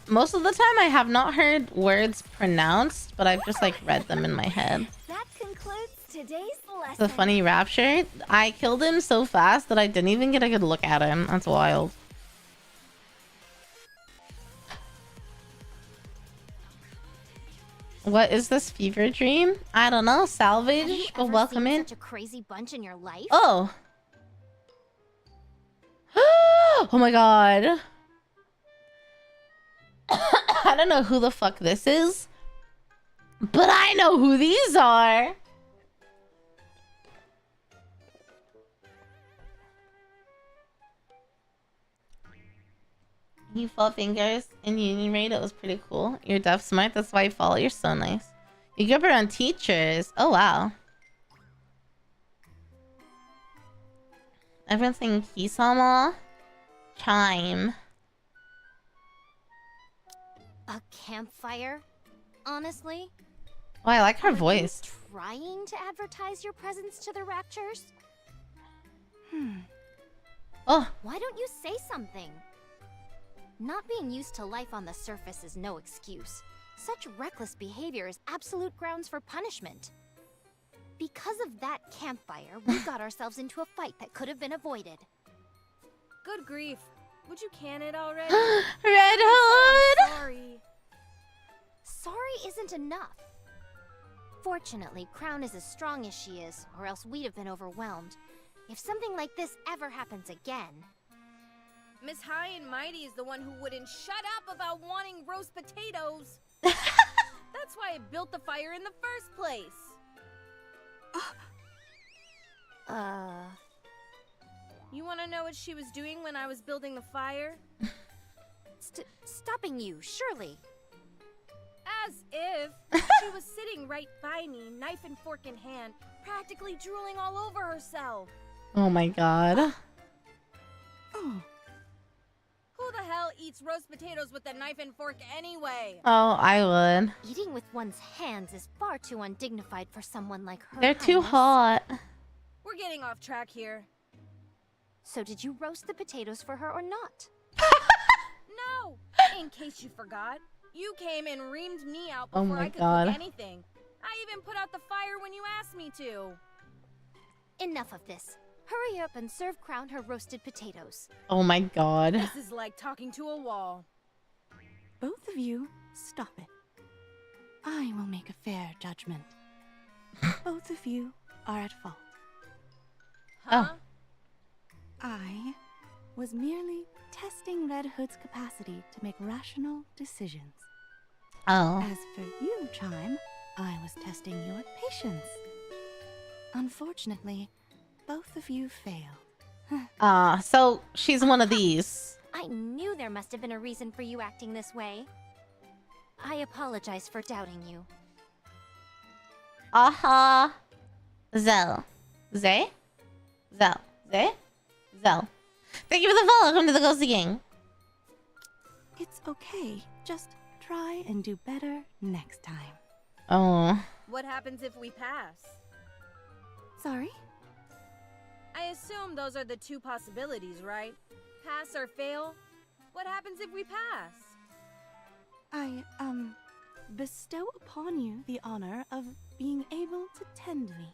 most of the time I have not heard words pronounced, but I've just like read them in my head. That concludes today's lesson. The funny rapture, I killed him so fast that I didn't even get a good look at him. That's wild. What is this fever dream? I don't know. Salvage, but welcome in. Such a crazy bunch in your life? Oh. Oh my god. I don't know who the fuck this is, but I know who these are. You fall fingers in Union Raid. It was pretty cool. You're deaf smart. That's why you follow. You're so nice. You grew up around teachers. Oh wow. Everyone's saying Kisama. Chime. A campfire? Honestly? Oh, I like her Are voice. you trying to advertise your presence to the Raptures? Oh. Why don't you say something? Not being used to life on the surface is no excuse. Such reckless behavior is absolute grounds for punishment. Because of that campfire, we got ourselves into a fight that could have been avoided. Good grief. Would you can it already? Red Hood! Sorry. Sorry isn't enough. Fortunately, Crown is as strong as she is, or else we'd have been overwhelmed. If something like this ever happens again... Miss High and Mighty is the one who wouldn't shut up about wanting roast potatoes. That's why I built the fire in the first place. You want to know what she was doing when I was building the fire? stopping you, surely. As if. She was sitting right by me, knife and fork in hand, practically drooling all over herself. Oh my god. Who the hell eats roast potatoes with a knife and fork anyway? Oh, I would. Eating with one's hands is far too undignified for someone like her. They're too Highness. hot. We're getting off track here. So did you roast the potatoes for her or not? No! In case you forgot, you came and reamed me out Oh before my I could God. cook anything. I even put out the fire when you asked me to. Enough of this. Hurry up and serve Crown her roasted potatoes. Oh my god. This is like talking to a wall. Both of you, stop it. I will make a fair judgment. Both of you are at fault. Huh? I was merely testing Red Hood's capacity to make rational decisions. Oh. As for you, Chime, I was testing your patience. Unfortunately, both of you failed. So she's one of these. I knew there must have been a reason for you acting this way. I apologize for doubting you. Aha. Zell. Zay? Zell. Zay? Zell. Thank you for the follow. Welcome to the Ghosty Gang. It's okay. Just try and do better next time. Oh. What happens if we pass? Sorry? I assume those are the two possibilities, right? Pass or fail? What happens if we pass? I, bestow upon you the honor of being able to tend me.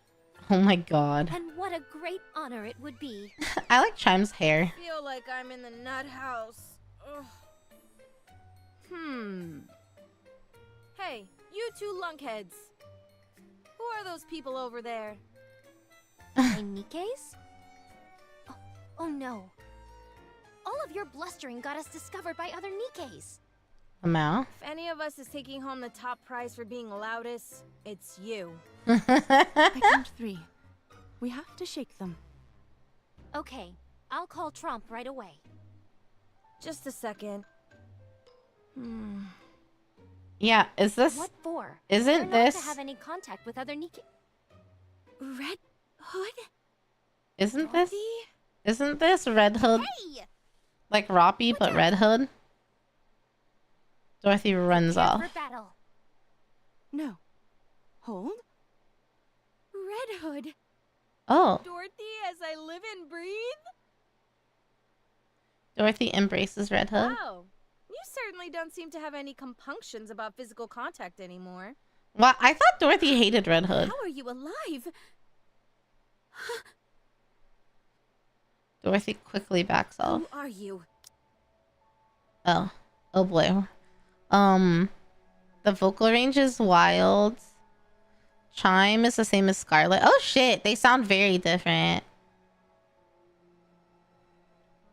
Oh my god. And what a great honor it would be. I like Chime's hair. I feel like I'm in the nut house. Ugh. Hey, you two lunkheads. Who are those people over there? My Nikke's? Oh no. All of your blustering got us discovered by other Nikke's. Amau? If any of us is taking home the top prize for being loudest, it's you. I count 3. We have to shake them. Okay, I'll call Trump right away. Just a second. Yeah, is this... What for? Isn't We're not this... to have any contact with other Nikke. Red Hood? Isn't Dorothy? this... Isn't this Red Hood? Hey! Like Roppy, but Red Hood? Dorothy runs Prepare off. for battle. No. Hold. Red Hood. Oh. Dorothy, as I live and breathe? Dorothy embraces Red Hood. Wow. You certainly don't seem to have any compunctions about physical contact anymore. Well, I thought Dorothy hated Red Hood. How are you alive? Dorothy quickly backs off. Who are you? Oh. Oh boy. The vocal range is wild. Chime is the same as Scarlet. Oh shit, they sound very different.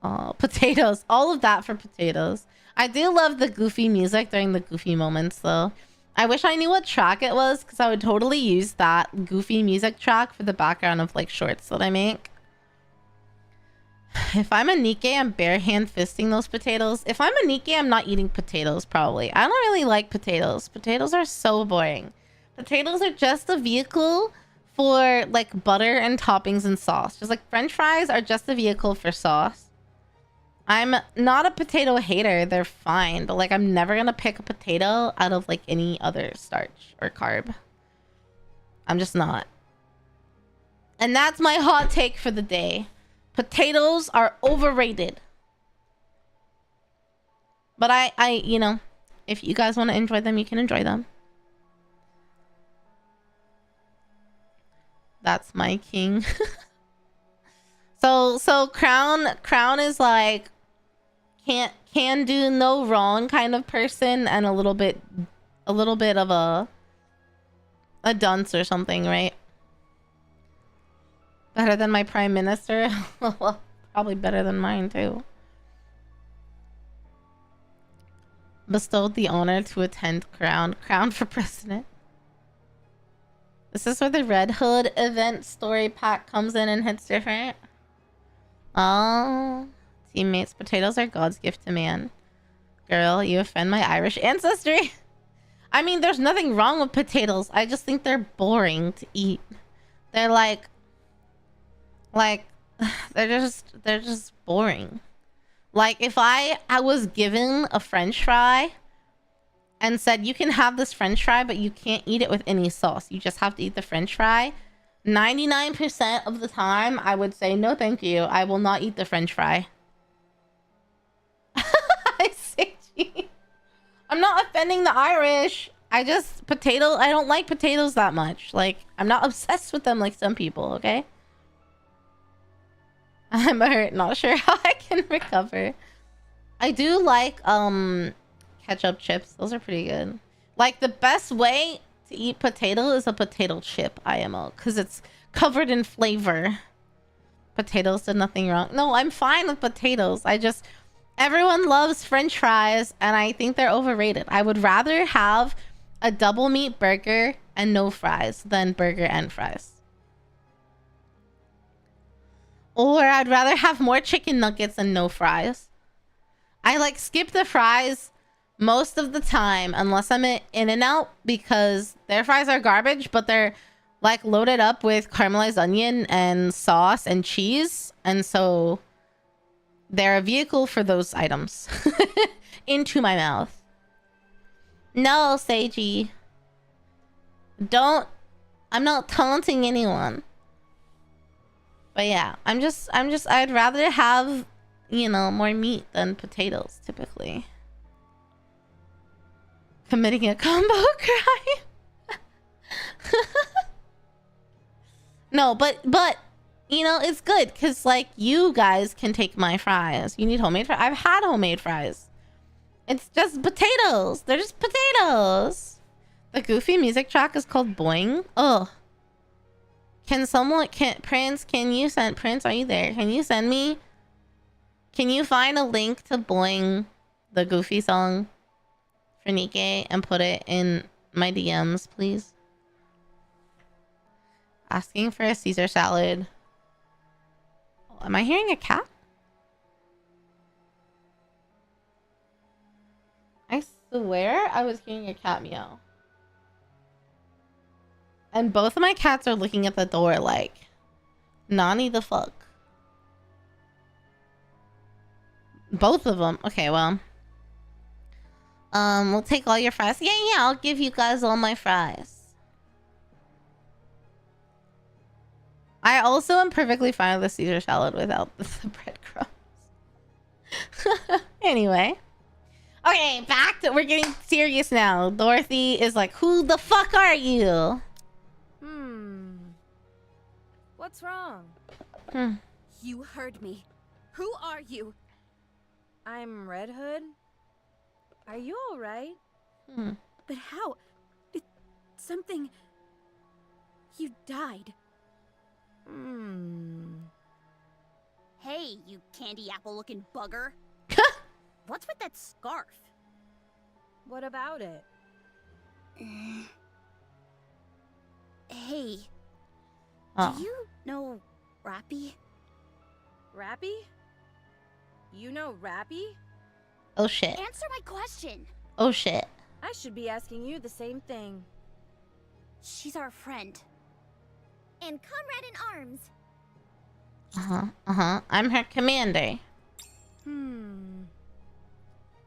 Oh, potatoes. All of that for potatoes. I do love the goofy music during the goofy moments though. I wish I knew what track it was because I would totally use that goofy music track for the background of like shorts that I make. If I'm a Nikke, I'm bare hand fisting those potatoes. If I'm a Nikke, I'm not eating potatoes probably. I don't really like potatoes. Potatoes are so boring. Potatoes are just a vehicle for like butter and toppings and sauce. Just like French fries are just a vehicle for sauce. I'm not a potato hater. They're fine. But like I'm never going to pick a potato out of like any other starch or carb. I'm just not. And that's my hot take for the day. Potatoes are overrated. But I, you know, if you guys want to enjoy them, you can enjoy them. That's my king. So Crown is like can do no wrong kind of person and a little bit of a dunce or something, right? Better than my prime minister? Well, probably better than mine too. Bestowed the honor to attend Crown for president. This is where the Red Hood event story pack comes in and hits different. Oh, teammates, potatoes are God's gift to man. Girl, you offend my Irish ancestry. I mean, there's nothing wrong with potatoes. I just think they're boring to eat. They're like they're just boring. Like if I was given a French fry and said you can have this French fry but you can't eat it with any sauce, you just have to eat the French fry, 99% of the time I would say no thank you, I will not eat the French fry. I say gee. I'm not offending the Irish. I don't like potatoes that much. Like I'm not obsessed with them like some people, okay? I'm hurt, not sure how I can recover. I do like ketchup chips. Those are pretty good. Like the best way to eat potato is a potato chip, IMO, because it's covered in flavor. Potatoes did nothing wrong. No, I'm fine with potatoes. Everyone loves French fries and I think they're overrated. I would rather have a double meat burger and no fries than burger and fries. Or I'd rather have more chicken nuggets and no fries. I like skip the fries most of the time unless I'm at In-N-Out because their fries are garbage, but they're like loaded up with caramelized onion and sauce and cheese. And so they're a vehicle for those items into my mouth. No, Seiji. I'm not taunting anyone. But yeah, I'd rather have, you know, more meat than potatoes typically. Committing a combo crime. No, but you know, it's good because like you guys can take my fries. You need homemade fries. I've had homemade fries. It's just potatoes. They're just potatoes. The Goofy music track is called Boing. Oh. Prince, Prince, are you there? Can you send me? Can you find a link to Boing, the Goofy song for Nikke, and put it in my DMs, please? Asking for a Caesar salad. Oh, am I hearing a cat? I swear I was hearing a cat meow. And both of my cats are looking at the door like, Nani the fuck? Both of them. Okay, well. We'll take all your fries. Yeah, I'll give you guys all my fries. I also am perfectly fine with the Caesar salad without the breadcrumbs. Anyway. Okay, back to... We're getting serious now. Dorothy is like, who the fuck are you? What's wrong? You heard me. Who are you? I'm Red Hood. Are you alright? But how? Something... You died. Hey, you candy apple looking bugger. What's with that scarf? What about it? Hey. Oh. Do you know Rappy? Rappy? You know Rappy? Oh shit. Answer my question. Oh shit. I should be asking you the same thing. She's our friend. And comrade in arms. I'm her commander.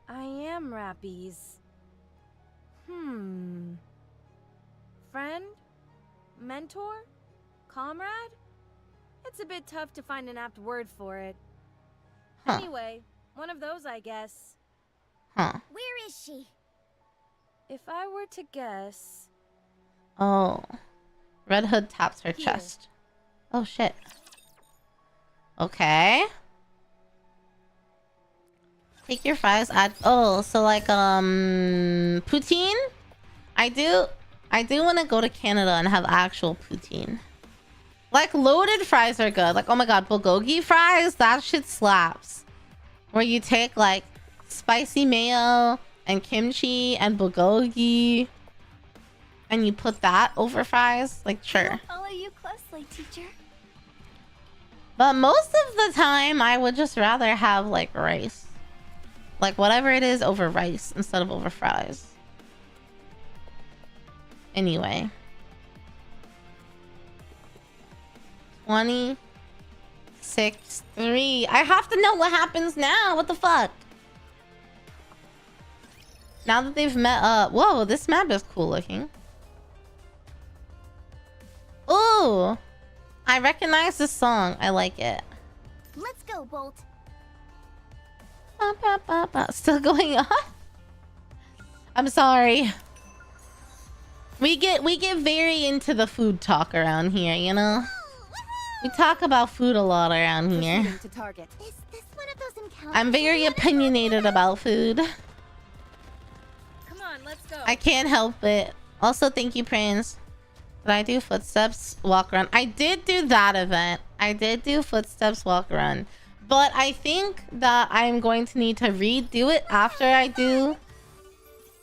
I am Rappy's. Friend? Mentor? Comrade? It's a bit tough to find an apt word for it. Anyway, one of those, I guess. Where is she? If I were to guess... Oh. Red Hood taps her Here. chest. Oh shit. Okay. Take your fries. Add. Oh, so like poutine. I do want to go to Canada and have actual poutine. Like loaded fries are good. Like oh my god, bulgogi fries. That shit slaps. Where you take like spicy mayo and kimchi and bulgogi, and you put that over fries. Like sure. I'll follow you closely, teacher. But most of the time, I would just rather have like rice. Like whatever it is over rice instead of over fries. Anyway. 26-3. I have to know what happens now. What the fuck? Now that they've met up. Whoa, this map is cool looking. Ooh. I recognize this song. I like it. Let's go, Bolt. Still going on? I'm sorry. We get very into the food talk around here, you know? We talk about food a lot around here. To target. Is this one of those encounters? I'm very opinionated about food. Come on, let's go. I can't help it. Also, thank you, Prince. Did I do footsteps walk around? I did do that event. I did do footsteps walk around. But I think that I'm going to need to redo it after I do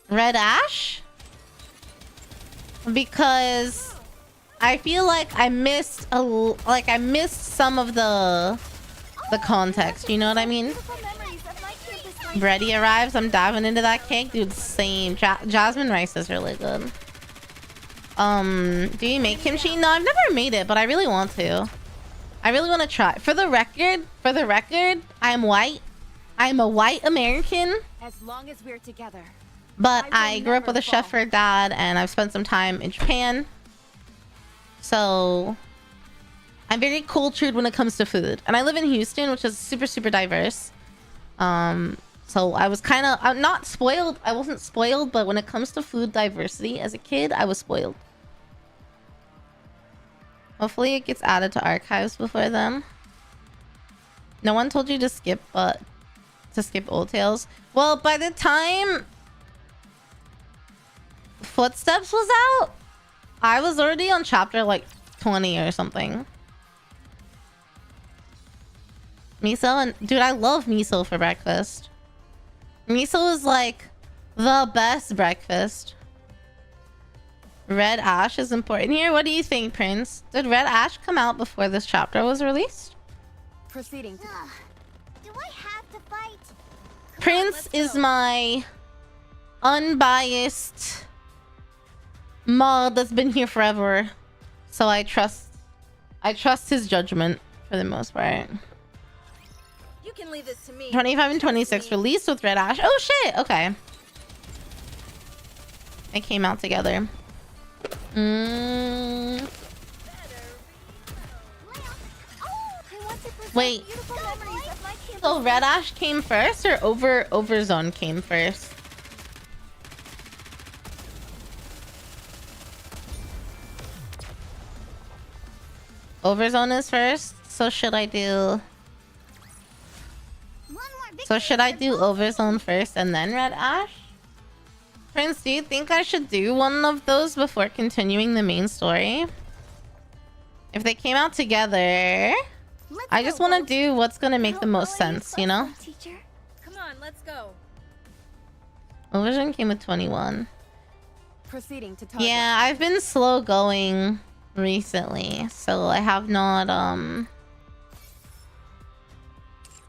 Red Ash. Because I feel like I missed some of the context, you know what I mean? Bready arrives, I'm diving into that cake. Dude, same. Jasmine rice is really good. Do you make kimchi? No, I've never made it, but I really want to. I really want to try. For the record, I'm white. I'm a white American. As long as we're together. But I grew up with a chef for a dad, and I've spent some time in Japan. So I'm very cultured when it comes to food. And I live in Houston, which is super, super diverse. So I was kind of, I'm not spoiled. I wasn't spoiled, but when it comes to food diversity as a kid, I was spoiled. Hopefully it gets added to archives before then. No one told you to skip, Old Tales. Well, by the time Footsteps was out, I was already on chapter like 20 or something. Miso and dude, I love miso for breakfast. Miso is like the best breakfast. Red Ash is important here. What do you think, Prince? Did Red Ash come out before this chapter was released? Proceeding. Do I have to fight? Prince is my unbiased mod that's been here forever. So I trust his judgment for the most part. You can leave this to me. 25 and 26 released with Red Ash. Oh shit, okay. They came out together. Wait. So Red Ash came first or Overzone came first? Overzone is first. So should I do Overzone first and then Red Ash? Prince, do you think I should do one of those before continuing the main story? If they came out together, I just want to do what's going to make the most sense, you know? Come on, let's go. Overzone came with 21. Proceeding to target. Yeah, I've been slow going recently, so I have not,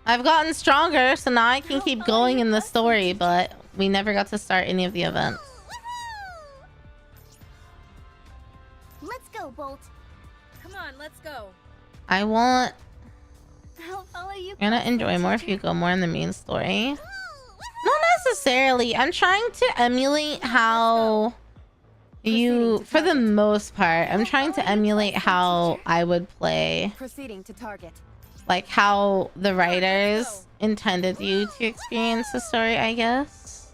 I've gotten stronger, so now I can keep going in the story, but we never got to start any of the events. Let's go, Bolt. Come on, let's go. I want... I'll follow you. You're gonna enjoy more if you go more in the main story. Not necessarily. I'm trying to emulate how you... For the most part, I'm trying to emulate how I would play. Proceeding to target. Like how the writers intended you to experience the story, I guess.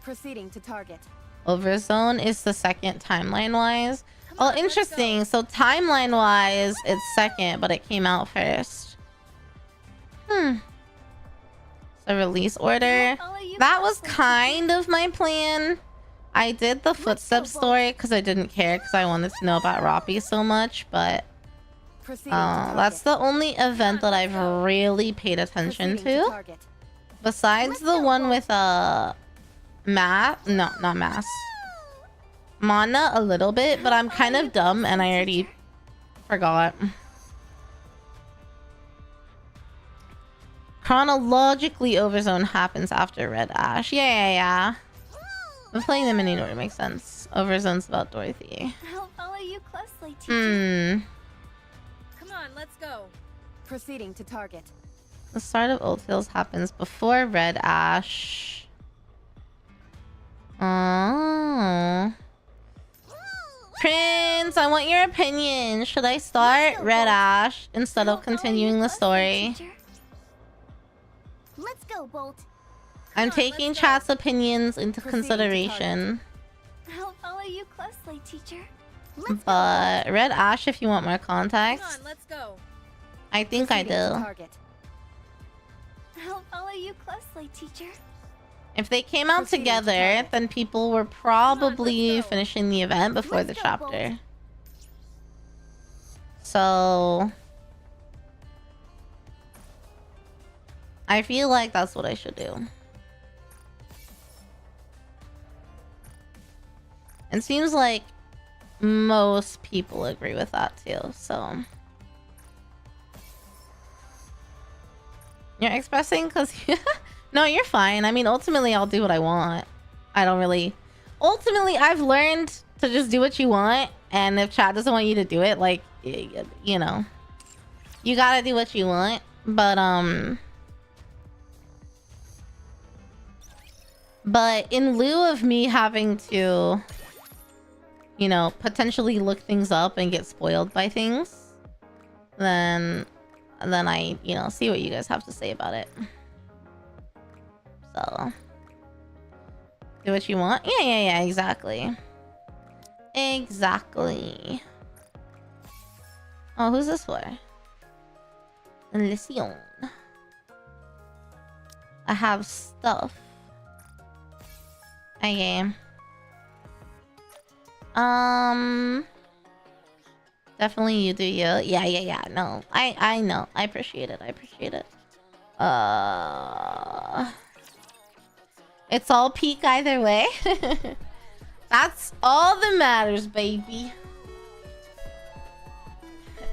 Proceeding to target. Overzone is the second timeline-wise. Oh, interesting. So timeline-wise, it's second, but it came out first. So release order. That was kind of my plan. I did the Footsteps story because I didn't care because I wanted to know about Roppy so much, but that's the only event that I've really paid attention to. Besides the one with Mana a little bit, but I'm kind of dumb and I already forgot. Chronologically, Overzone happens after Red Ash. Yeah. I'm playing them in order makes sense. Overzone's about Dorothy. I'll follow you closely, teacher. Come on, let's go. Proceeding to target. The start of Old Tales happens before Red Ash. Oh. Prince, I want your opinion. Should I start Red Ash instead of continuing the story? Let's go, Bolt. I'm taking chat's opinions into consideration. I'll follow you closely, teacher. But Red Ash, if you want more context. Come on, let's go. I think I do. I'll follow you closely, teacher. If they came out together, then people were probably finishing the event before the chapter. So I feel like that's what I should do. It seems like most people agree with that too, so. You're expressing because... No, you're fine. I mean, ultimately, I'll do what I want. I don't really... Ultimately, I've learned to just do what you want. And if chat doesn't want you to do it, like, you know. You gotta do what you want. But in lieu of me having to, you know, potentially look things up and get spoiled by things, then I, you know, see what you guys have to say about it. So do what you want. Yeah, exactly. Exactly. Oh, who's this for? Elysion. I have stuff. Okay. Definitely you do you. Yeah. No, I know. I appreciate it. It's all peak either way. That's all that matters, baby.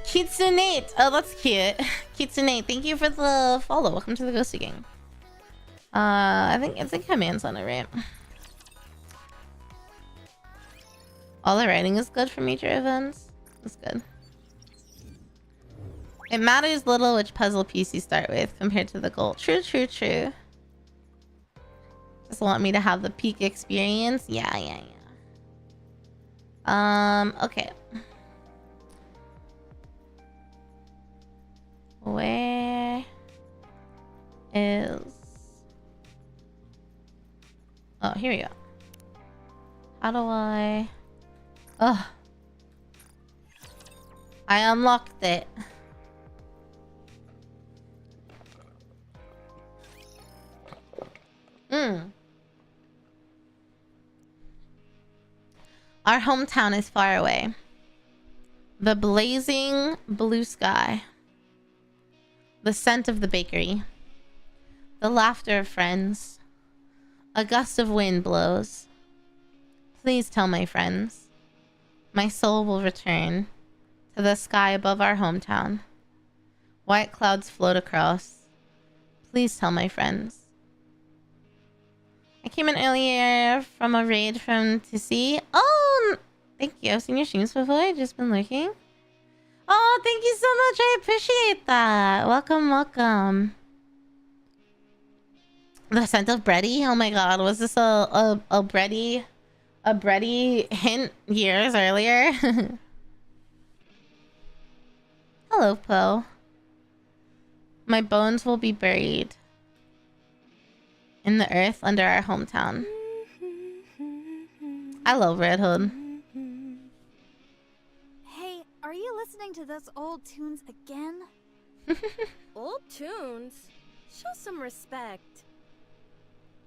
Kitsune. Oh, that's cute. Kitsune, thank you for the follow. Welcome to the Ghosty Gang. I think command's on it, right? All the writing is good for major events. That's good. It matters little which puzzle piece you start with compared to the goal. True. Just want me to have the peak experience? Yeah. Okay. Where is... Oh, here we go. How do I... Ugh. I unlocked it. Our hometown is far away. The blazing blue sky. The scent of the bakery. The laughter of friends. A gust of wind blows. Please tell my friends. My soul will return to the sky above our hometown. White clouds float across. Please tell my friends. I came in earlier from a raid from TC. Oh, thank you. I've seen your streams before. I've just been looking. Oh, thank you so much. I appreciate that. Welcome. The scent of bready? Oh my god, was this a bready hint years earlier? Hello, Poe. My bones will be buried in the earth under our hometown. I love Red Hood. Hey, are you listening to those old tunes again? Old tunes? Show some respect.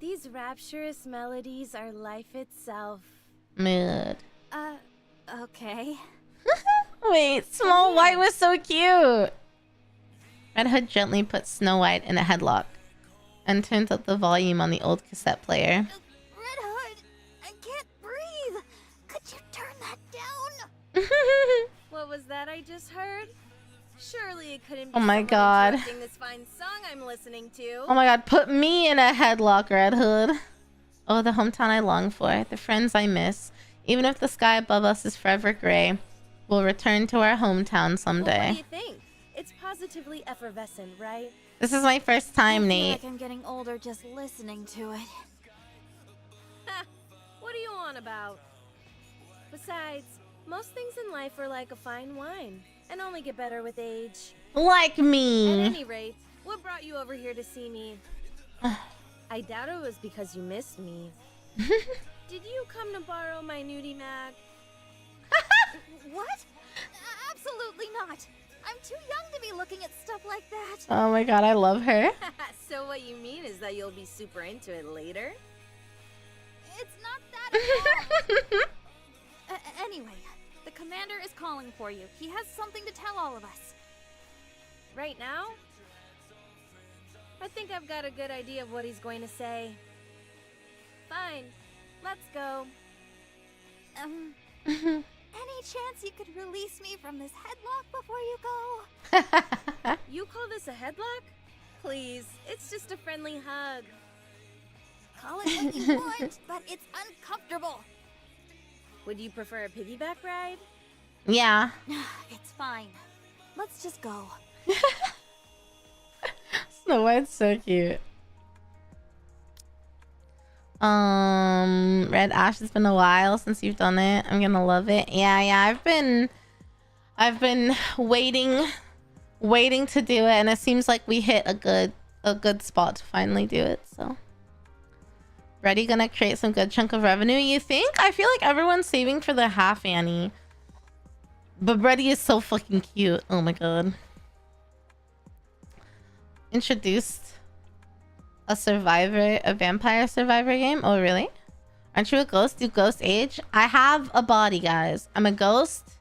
These rapturous melodies are life itself. Mood. Okay. Wait, Small White was so cute. Red Hood gently put Snow White in a headlock and turned up the volume on the old cassette player. Red Hood, I can't breathe. Could you turn that down? What was that I just heard? Surely it couldn't be Oh my someone god. interrupting this fine song I'm listening to. Oh my god, put me in a headlock, Red Hood. Oh, the hometown I long for, the friends I miss. Even if the sky above us is forever gray, we'll return to our hometown someday. Well, what do you think? It's positively effervescent, right? This is my first time, Nate. I feel like I'm getting older just listening to it. Ha! What are you on about? Besides, most things in life are like a fine wine and only get better with age. Like me. At any rate, what brought you over here to see me? I doubt it was because you missed me. Did you come to borrow my nudie mag? What? Absolutely not. I'm too young to be looking at stuff like that. Oh my god, I love her. So what you mean is that you'll be super into it later? It's not that at all. Anyway, the commander is calling for you. He has something to tell all of us. Right now? I think I've got a good idea of what he's going to say. Fine, let's go. Any chance you could release me from this headlock before you go? You call this a headlock? Please, it's just a friendly hug. Call it what you want, but it's uncomfortable. Would you prefer a piggyback ride? Yeah. It's fine. Let's just go. Snow White's so cute. Red Ash, it's been a while since you've done it. I'm gonna love it. Yeah, I've been waiting to do it, and it seems like we hit a good spot to finally do it, so Reddy gonna create some good chunk of revenue, you think? I feel like everyone's saving for their half Annie. But Reddy is so fucking cute. Oh my god. Introduced a vampire survivor game? Oh really? Aren't you a ghost? Do ghosts age? I have a body, guys. I'm a ghost.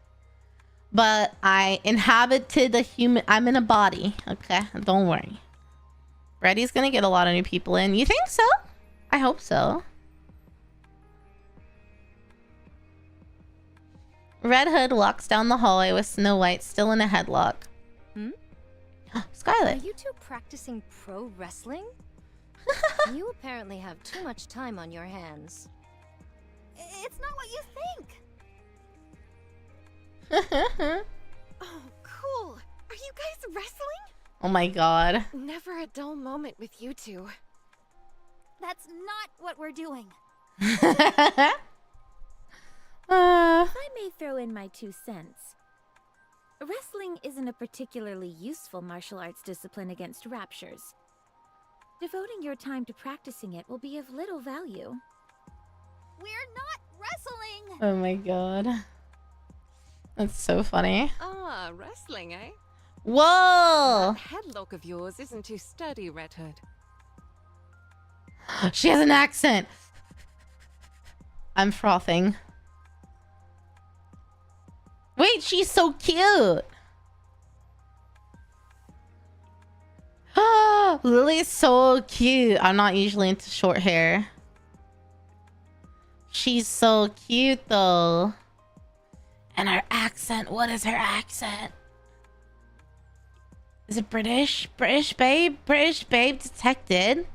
But I inhabited a human. I'm in a body. Okay? Don't worry. Reddy's gonna get a lot of new people in. You think so? I hope so. Red Hood walks down the hallway with Snow White still in a headlock. Hmm? Scarlet. Are you two practicing pro wrestling? You apparently have too much time on your hands. It's not what you think. Oh, cool. Are you guys wrestling? Oh my god. Never a dull moment with you two. That's not what we're doing. If I may throw in my 2 cents. Wrestling isn't a particularly useful martial arts discipline against raptures. Devoting your time to practicing it will be of little value. We're not wrestling! Oh my god. That's so funny. Ah, wrestling, eh? Whoa! That headlock of yours isn't too sturdy, Red Hood. She has an accent. I'm frothing. Wait, she's so cute. Lily's so cute. I'm not usually into short hair. She's so cute though. And her accent, what is her accent? Is it British? British babe? British babe detected?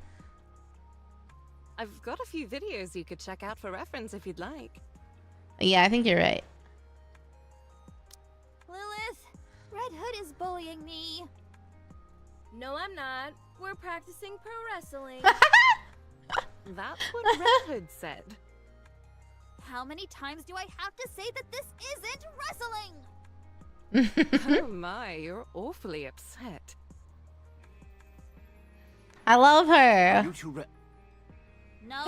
I've got a few videos you could check out for reference if you'd like. Yeah, I think you're right. Lilith, Red Hood is bullying me. No, I'm not. We're practicing pro wrestling. That's what Red Hood said. How many times do I have to say that this isn't wrestling? Oh my, you're awfully upset. I love her. You two No.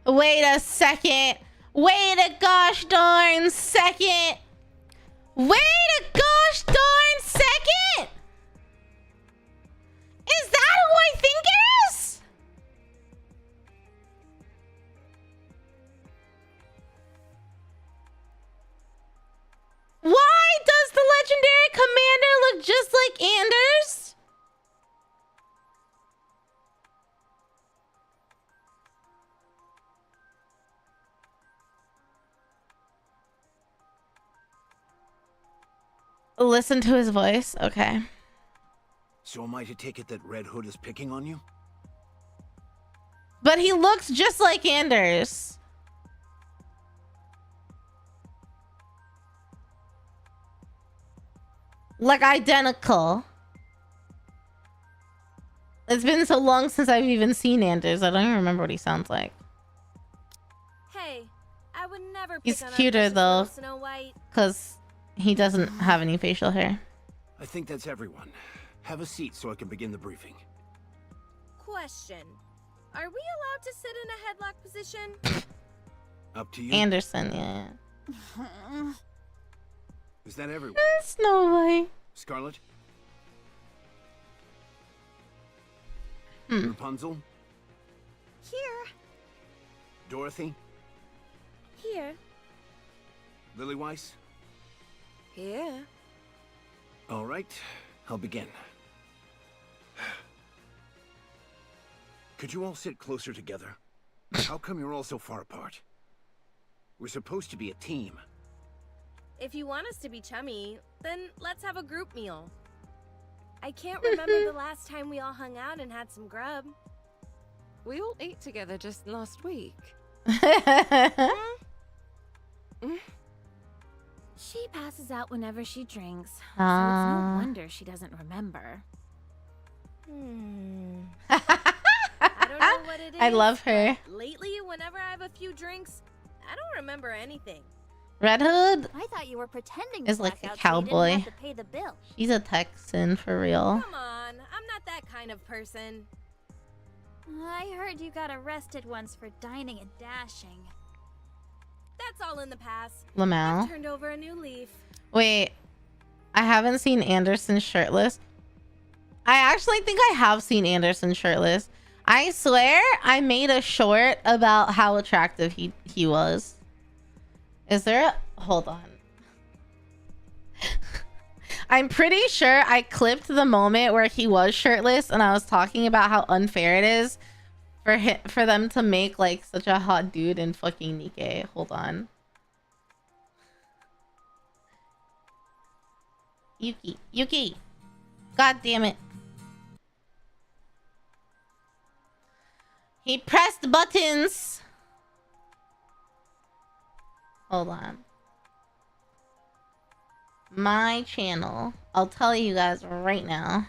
Wait a second. Wait a gosh darn second. Wait a gosh darn second. Is that who I think it is? Why does the legendary commander look just like Anders? Listen to his voice. Okay. So am I to take it that Red Hood is picking on you? But he looks just like Anders. Like identical. It's been so long since I've even seen Anders. I don't even remember what he sounds like. Hey, I would never pick He's on our cuter precious though, little Snow White. because he doesn't have any facial hair. I think that's everyone. Have a seat so I can begin the briefing. Question. Are we allowed to sit in a headlock position? Up to you. Anderson, yeah. Is that everyone? Snow White. Scarlet? Hmm. Rapunzel? Here. Dorothy? Here. Lily Weiss? Here. All right, I'll begin. Could you all sit closer together? How come you're all so far apart? We're supposed to be a team. If you want us to be chummy, then let's have a group meal. I can't remember the last time we all hung out and had some grub. We all ate together just last week. She passes out whenever she drinks, so it's no wonder she doesn't remember. I don't know what it is. I love her. but lately, whenever I have a few drinks, I don't remember anything. Red Hood I thought you were pretending is to like black a out so you cowboy. didn't have to pay the bill. She's a Texan for real. Come on, I'm not that kind of person. I heard you got arrested once for dining and dashing. That's all in the past. Lamau. I've turned over a new leaf. Wait, I haven't seen Anderson shirtless. I actually think I have seen Anderson shirtless. I swear I made a short about how attractive he was. Is there a... Hold on. I'm pretty sure I clipped the moment where he was shirtless and I was talking about how unfair it is for them to make like such a hot dude in fucking Nikke. Hold on. Yuki. God damn it. He pressed buttons. Hold on. My channel. I'll tell you guys right now.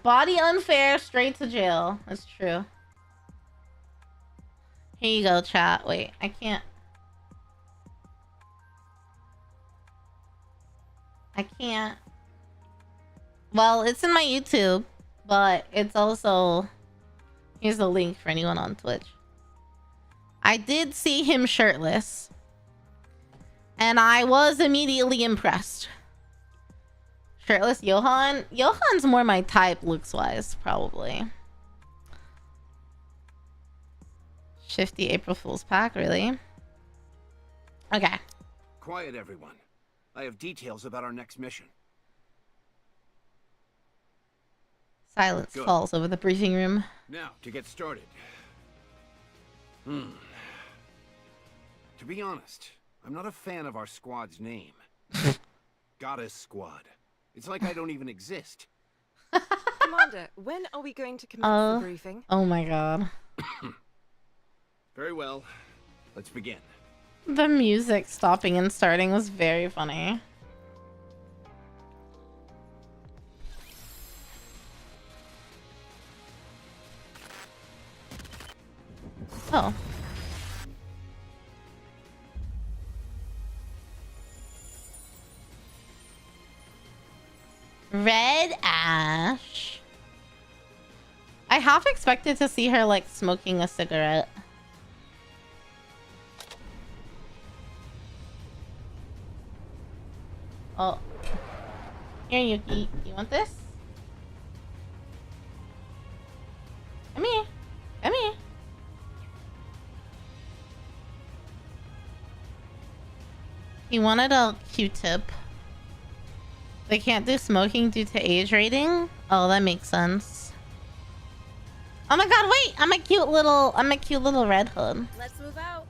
Body unfair, straight to jail. That's true. Here you go, chat. Wait, I can't. Well, it's in my YouTube, but it's also... Here's the link for anyone on Twitch. I did see him shirtless. And I was immediately impressed. Shirtless Johan? Johan's more my type looks-wise, probably. Shifty April Fool's pack, really? Okay. Quiet, everyone. I have details about our next mission. Silence falls over the briefing room. Now, to get started. To be honest, I'm not a fan of our squad's name. Goddess Squad. It's like I don't even exist. Commander, when are we going to commence the briefing? Oh my god. Very well. Let's begin. The music stopping and starting was very funny. Oh. Red Ash. I half expected to see her like smoking a cigarette. Oh. Here, Yuki. You want this? Come here. Come here. He wanted a Q-tip. They can't do smoking due to age rating? Oh, that makes sense. Oh my god, wait! I'm a cute little Red Hood. Let's move out.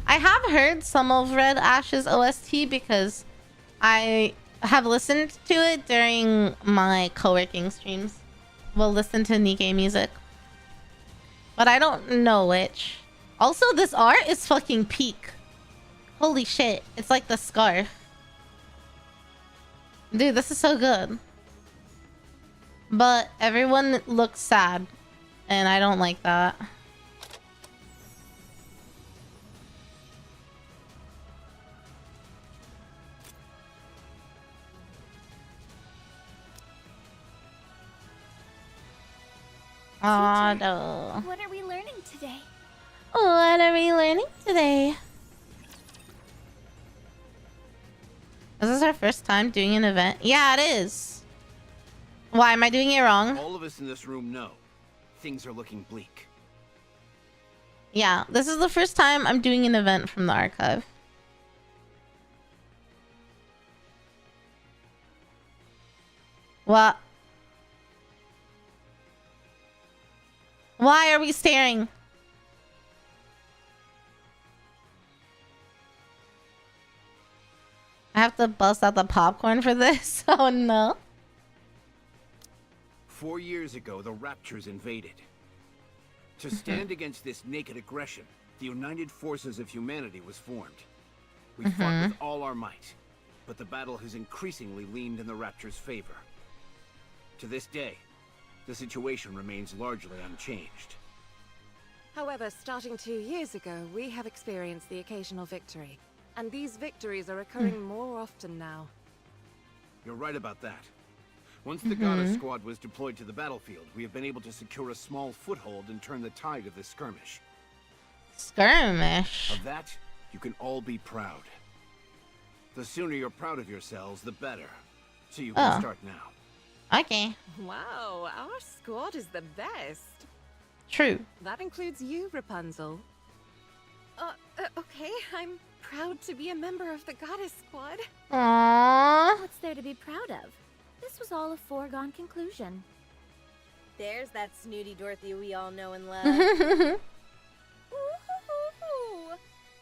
I have heard some of Red Ash's OST because I have listened to it during my co-working streams. We'll listen to Nikke music. But I don't know which. Also, this art is fucking peak. Holy shit. It's like the scarf. Dude, this is so good. But everyone looks sad. And I don't like that. Oh no. What are we learning today? What are we learning today? Is this our first time doing an event? Yeah, it is. Why am I doing it wrong? All of us in this room know things are looking bleak. Yeah, this is the first time I'm doing an event from the archive. What? Why are we staring? I have to bust out the popcorn for this? Oh no. 4 years ago, the Raptures invaded. To stand against this naked aggression, the United Forces of Humanity was formed. We fought with all our might, but the battle has increasingly leaned in the Raptures' favor. To this day, the situation remains largely unchanged. However, starting 2 years ago, we have experienced the occasional victory. And these victories are occurring more often now. You're right about that. Once the Goddess Squad was deployed to the battlefield, we have been able to secure a small foothold and turn the tide of this skirmish. Skirmish? Of that, you can all be proud. The sooner you're proud of yourselves, the better. So you can start now. Okay. Wow, our squad is the best. True. That includes you, Rapunzel. Okay, I'm proud to be a member of the Goddess Squad. Aww. What's there to be proud of? This was all a foregone conclusion. There's that snooty Dorothy we all know and love. Ooh,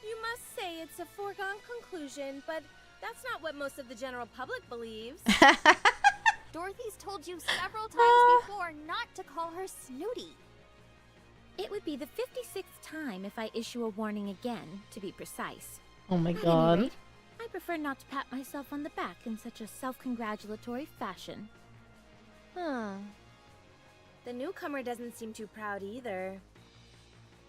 you must say it's a foregone conclusion, but that's not what most of the general public believes. Dorothy's told you several times before not to call her snooty. It would be the 56th time if I issue a warning again, to be precise. Oh my At any god. rate, I prefer not to pat myself on the back in such a self-congratulatory fashion. Huh. The newcomer doesn't seem too proud either.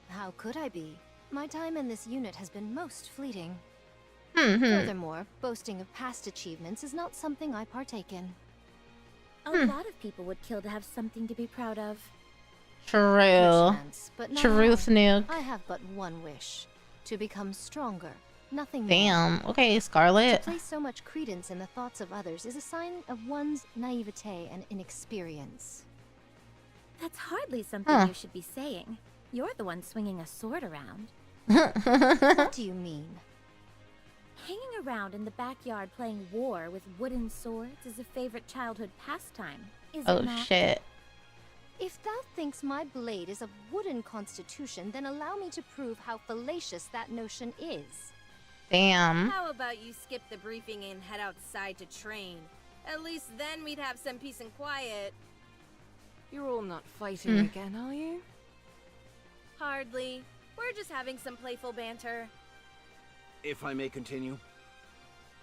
How could I be? My time in this unit has been most fleeting. Mm-hmm. Furthermore, boasting of past achievements is not something I partake in. A lot of people would kill to have something to be proud of. True. Perchance, but not Truth, I. Nuke. I have but one wish. To become stronger. Nothing more. Damn. Okay, To Scarlet. place so much credence in the thoughts of others is a sign of one's naivete and inexperience. That's hardly something you should be saying. You're the one swinging a sword around. What do you mean? Hanging around in the backyard playing war with wooden swords is a favorite childhood pastime, is Oh it not? shit. If thou thinks my blade is of wooden constitution, then allow me to prove how fallacious that notion is. Damn. How about you skip the briefing and head outside to train? At least then we'd have some peace and quiet. You're all not fighting again, are you? Hardly. We're just having some playful banter. If I may continue.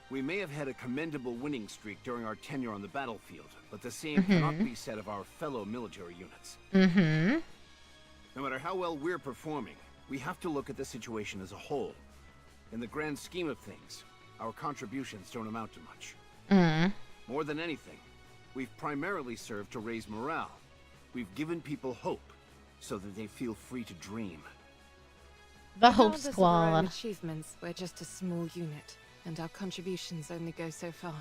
We may have had a commendable winning streak during our tenure on the battlefield, but the same cannot be said of our fellow military units. No matter how well we're performing, we have to look at the situation as a whole. In the grand scheme of things, our contributions don't amount to much. More than anything, we've primarily served to raise morale. We've given people hope, so that they feel free to dream. The Hope Regardless of our own Squad. achievements, we're just a small unit, and our contributions only go so far.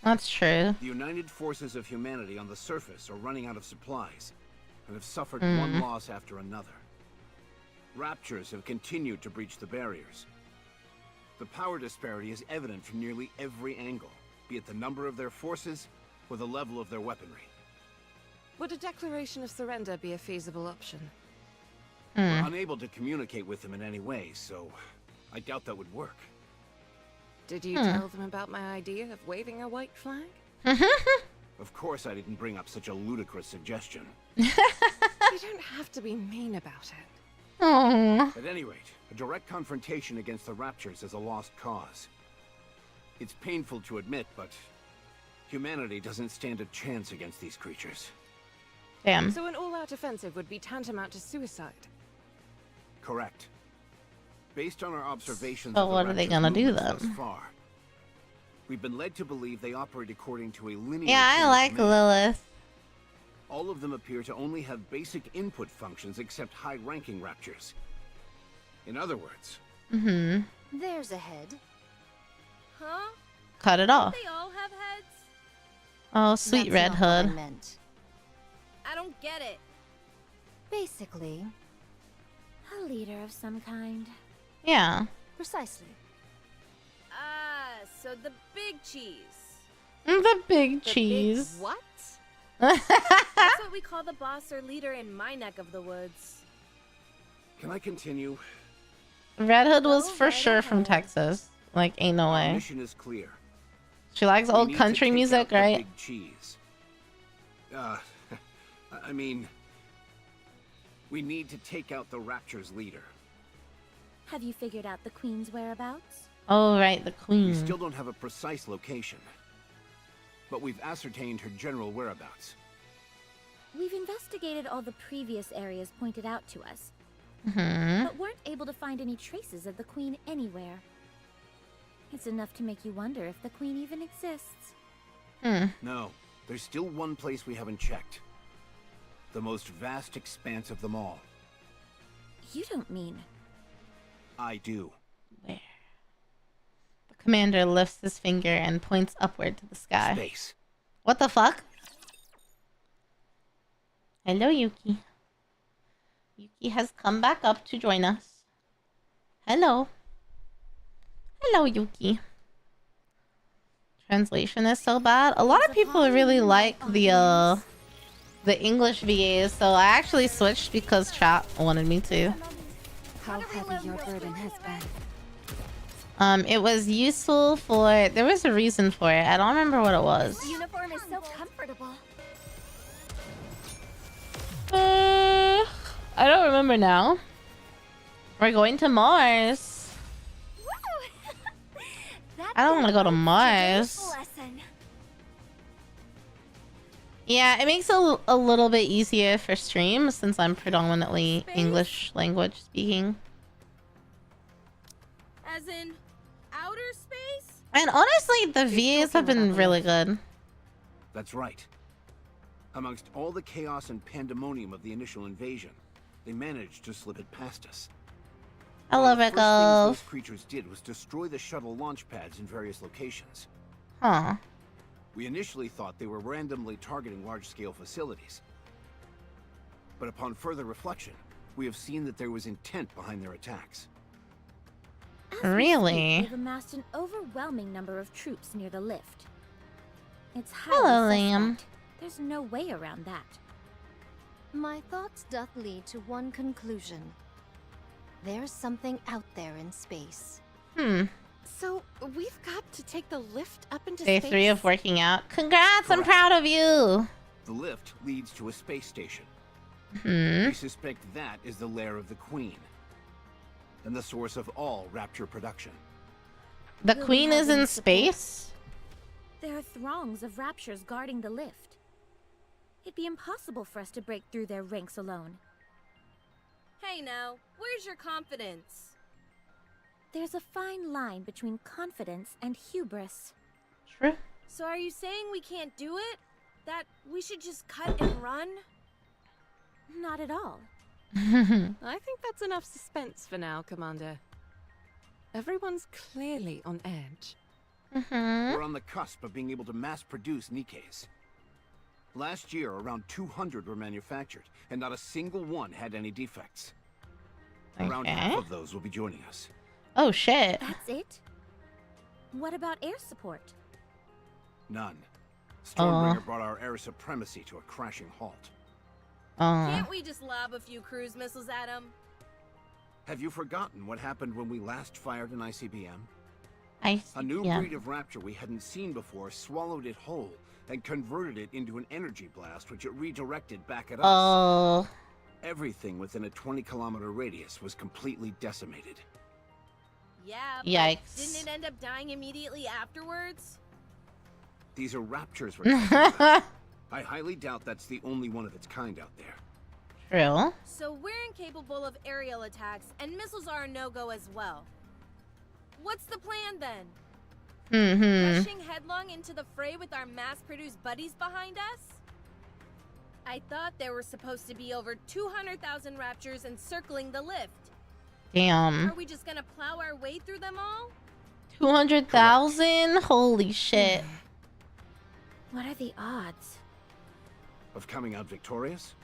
That's true. The united forces of humanity on the surface are running out of supplies, and have suffered one loss after another. Raptures have continued to breach the barriers. The power disparity is evident from nearly every angle, be it the number of their forces or the level of their weaponry. Would a declaration of surrender be a feasible option? We're unable to communicate with them in any way, so I doubt that would work. Did you tell them about my idea of waving a white flag? Of course I didn't bring up such a ludicrous suggestion. You don't have to be mean about it. Aww. At any rate, a direct confrontation against the Raptures is a lost cause. It's painful to admit, but humanity doesn't stand a chance against these creatures. Damn. So an all-out offensive would be tantamount to suicide. Correct. Based on our observations So of the what are they Raptures' gonna do movements then? thus far, we've been led to believe they operate according to a linear Yeah, chain I of like command. Lilith. All of them appear to only have basic input functions except high-ranking Raptures. In other words, There's a head. Huh? Cut it off. They all have heads? Oh, sweet That's Red not what I Hood. meant. I don't get it. Basically, A leader of some kind. Yeah. precisely. Ah, so the big cheese. The big The cheese. Big what? That's what we call the boss or leader in my neck of the woods. can I continue? Red Hood was Go for right sure from ahead. Texas. Like, ain't no Our way. mission is clear. She likes We old need to country take music, out the right? Big cheese. I mean, we need to take out the Rapture's leader. Have you figured out the Queen's whereabouts? Oh, right, the We queen. still don't have a precise location, but we've ascertained her general whereabouts. We've investigated all the previous areas pointed out to us. but weren't able to find any traces of the Queen anywhere. It's enough to make you wonder if the Queen even exists. No, there's still one place we haven't checked. The most vast expanse of them all. You don't mean... I do. Where? The commander lifts his finger and points upward to the sky. Space. What the fuck? Hello, Yuki. Yuki has come back up to join us. Hello. Hello, Yuki. Translation is so bad. A lot of people really like the English VAs, so I actually switched because chat wanted me to. How heavy your burden has been. It was useful for... There was a reason for it. I don't remember what it was. The uniform is so comfortable. I don't remember now. We're going to Mars. I don't want to go to Mars. Yeah, it makes it a little bit easier for stream since I'm predominantly English language speaking. As in outer space? And honestly, the VAs have been really good. That's right. Amongst all the chaos and pandemonium of the initial invasion, they managed to slip it past us. Hello, One of the first things Rico. those creatures did was destroy the shuttle launch pads in various locations. Huh. We initially thought they were randomly targeting large-scale facilities. But upon further reflection, we have seen that there was intent behind their attacks. Really? They've amassed an overwhelming number of troops near the lift. It's Hello, highly Liam. suspect. There's no way around that. My thoughts doth lead to one conclusion. There's something out there in space. So, we've got to take the lift up into Day space? 3 of working out. Congrats, I'm Correct. proud of you. The lift leads to a space station. Hmm. We suspect that is the lair of the Queen, and the source of all Rapture production. The Will we queen have is any in support? space? There are throngs of Raptures guarding the lift. It'd be impossible for us to break through their ranks alone. Hey now, where's your confidence? There's a fine line between confidence and hubris. True. So are you saying we can't do it? That we should just cut and run? Not at all. I think that's enough suspense for now, Commander. Everyone's clearly on edge. We're on the cusp of being able to mass-produce Nikkes. Last year, around 200 were manufactured, and not a single one had any defects. Around half of those will be joining us. Oh, shit. That's it? What about air support? None. Stormbringer brought our air supremacy to a crashing halt. Can't we just lob a few cruise missiles at them? Have you forgotten what happened when we last fired an ICBM? A new ICBM. breed of Rapture we hadn't seen before swallowed it whole and converted it into an energy blast, which it redirected back at us. Oh. Everything within a 20-kilometer radius was completely decimated. Yeah, Yikes. but didn't it end up dying immediately afterwards? These are Raptures we're talking about. I highly doubt that's the only one of its kind out there. True. So we're incapable of aerial attacks, and missiles are a no-go as well. What's the plan then? Rushing headlong into the fray with our mass-produced buddies behind us? I thought there were supposed to be over 200,000 Raptures encircling the lift. Damn. Are we just gonna plow our way through them all? 200,000? Holy shit. What are the odds? Of coming out victorious?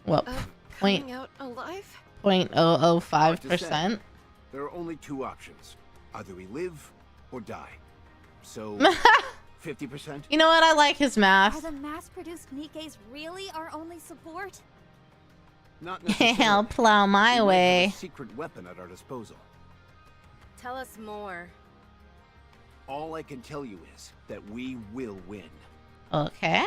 Well, Coming out alive? 0.005%. There are only two options. Either we live or die. So, 50%? You know what? I like his Are math. the mass-produced Nikkes really our only support? Not necessarily. I'll plow my We might have way. a secret weapon at our disposal. Tell us more. All I can tell you is that we will win. Okay.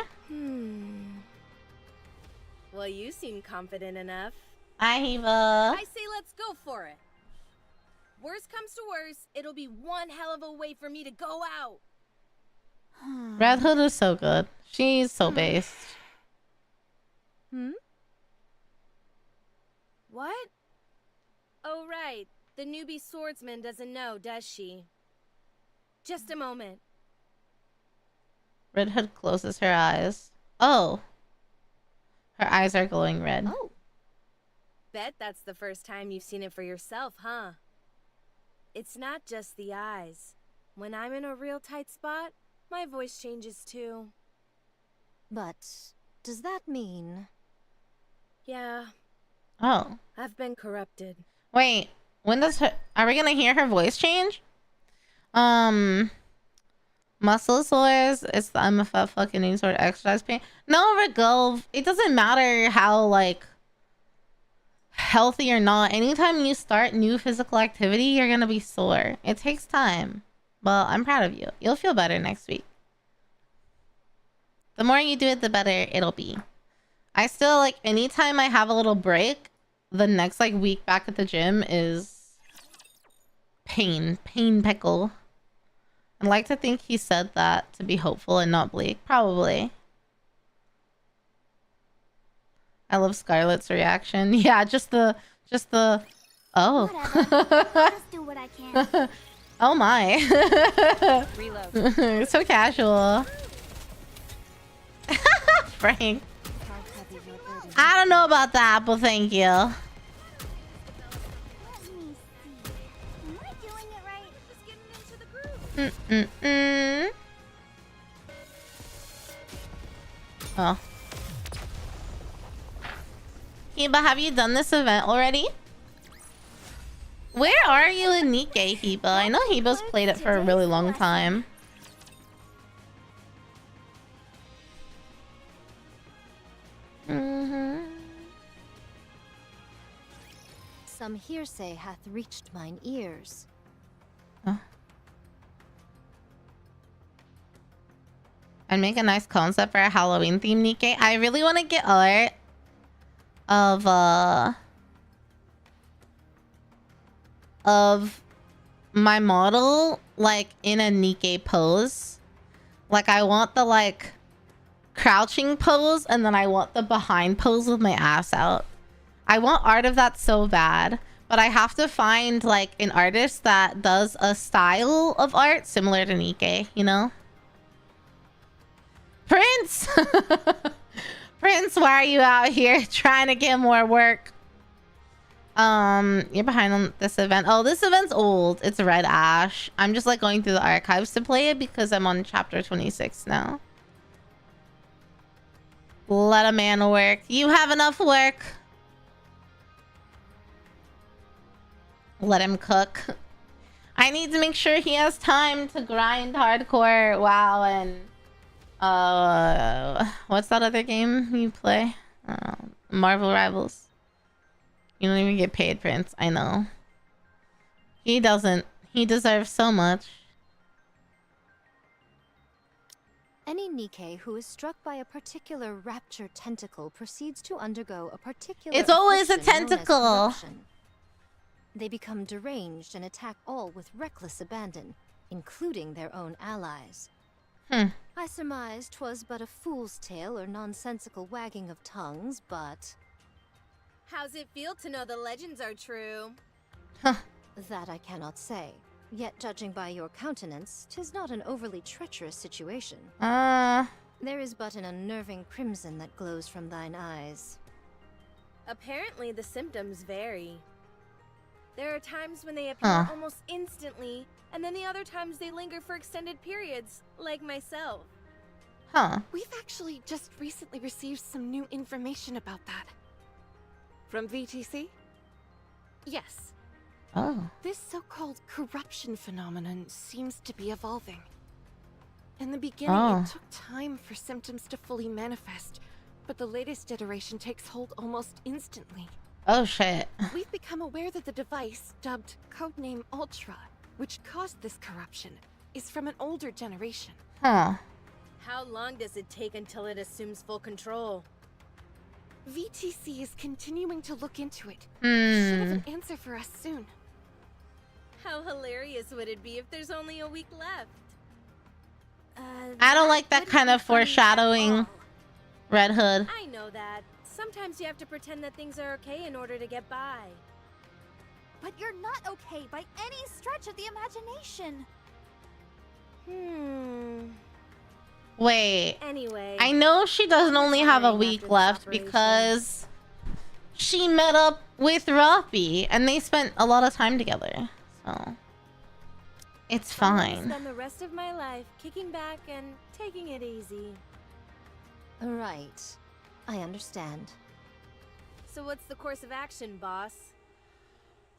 Well, you seem confident enough. Hi, Hiva. I say let's go for it. Worst comes to worst, it'll be one hell of a way for me to go out. Red Hood is so good. She's so based. What? Oh, right. The newbie swordsman doesn't know, does she? Just a moment. Red Hood closes her eyes. Oh. Her eyes are glowing red. Oh. Bet that's the first time you've seen it for yourself, huh? It's not just the eyes. When I'm in a real tight spot, my voice changes too. But does that mean... Yeah. Oh. I've been corrupted. Wait, when does her... Are we gonna hear her voice change? Muscle sores. It's the I'm a fat fucking any sort of exercise pain. No, Regulv. It doesn't matter how, like, healthy or not. Anytime you start new physical activity, you're gonna be sore. It takes time. Well, I'm proud of you. You'll feel better next week. The more you do it, the better it'll be. I still, like, anytime I have a little break, the next, like, week back at the gym is pain pickle. I'd like to think he said that to be hopeful and not bleak. Probably. I love Scarlett's reaction. Yeah, just the oh. Just do what I can. Oh my. Reload. So casual. Frank. I don't know about that, but thank you. Let me see. Am I doing it right? Just getting into the groove. Oh. Heba, have you done this event already? Where are you in Nikke, Heba? I know Heba's played it for a really long time. Some hearsay hath reached mine ears. I'd make a nice concept for a Halloween theme, Nikke. I really want to get art of my model, like, in a Nikke pose. Like, I want the, like, crouching pose, and then I want the behind pose with my ass out. I want art of that so bad, but I have to find, like, an artist that does a style of art similar to Nikke, you know? Prince! Prince, why are you out here trying to get more work? You're behind on this event. Oh, this event's old. It's Red Ash. I'm just, like, going through the archives to play it because I'm on chapter 26 now. Let a man work. You have enough work. Let him cook. I need to make sure he has time to grind hardcore WoW and what's that other game you play? Marvel Rivals. You don't even get paid, Prince. I know. He doesn't. He deserves so much. Any Nikke who is struck by a particular rapture tentacle proceeds to undergo a particular... It's always a affliction known as tentacle! corruption. They become deranged and attack all with reckless abandon, including their own allies. I surmise 'twas but a fool's tale or nonsensical wagging of tongues, but... How's it feel to know the legends are true? That I cannot say. Yet judging by your countenance, 'tis not an overly treacherous situation. There is but an unnerving crimson that glows from thine eyes. Apparently the symptoms vary. There are times when they appear almost instantly, and then the other times they linger for extended periods, like myself. We've actually just recently received some new information about that. From VTC? Yes. This so-called corruption phenomenon seems to be evolving. In the beginning, it took time for symptoms to fully manifest, but the latest iteration takes hold almost instantly. Oh shit. We've become aware that the device, dubbed Codename Ultra, which caused this corruption, is from an older generation. How long does it take until it assumes full control? VTC is continuing to look into it. Should have an answer for us soon. How hilarious would it be if there's only a week left? I don't like that kind of foreshadowing, Red Hood. I know that. Sometimes you have to pretend that things are okay in order to get by. But you're not okay by any stretch of the imagination. Wait. Anyway, I know she doesn't only have a retiring week after this left operation. because she met up with Rafi and they spent a lot of time together. So it's I'm gonna fine. spend the rest of my life kicking back and taking it easy. Right. I understand. So what's the course of action, boss?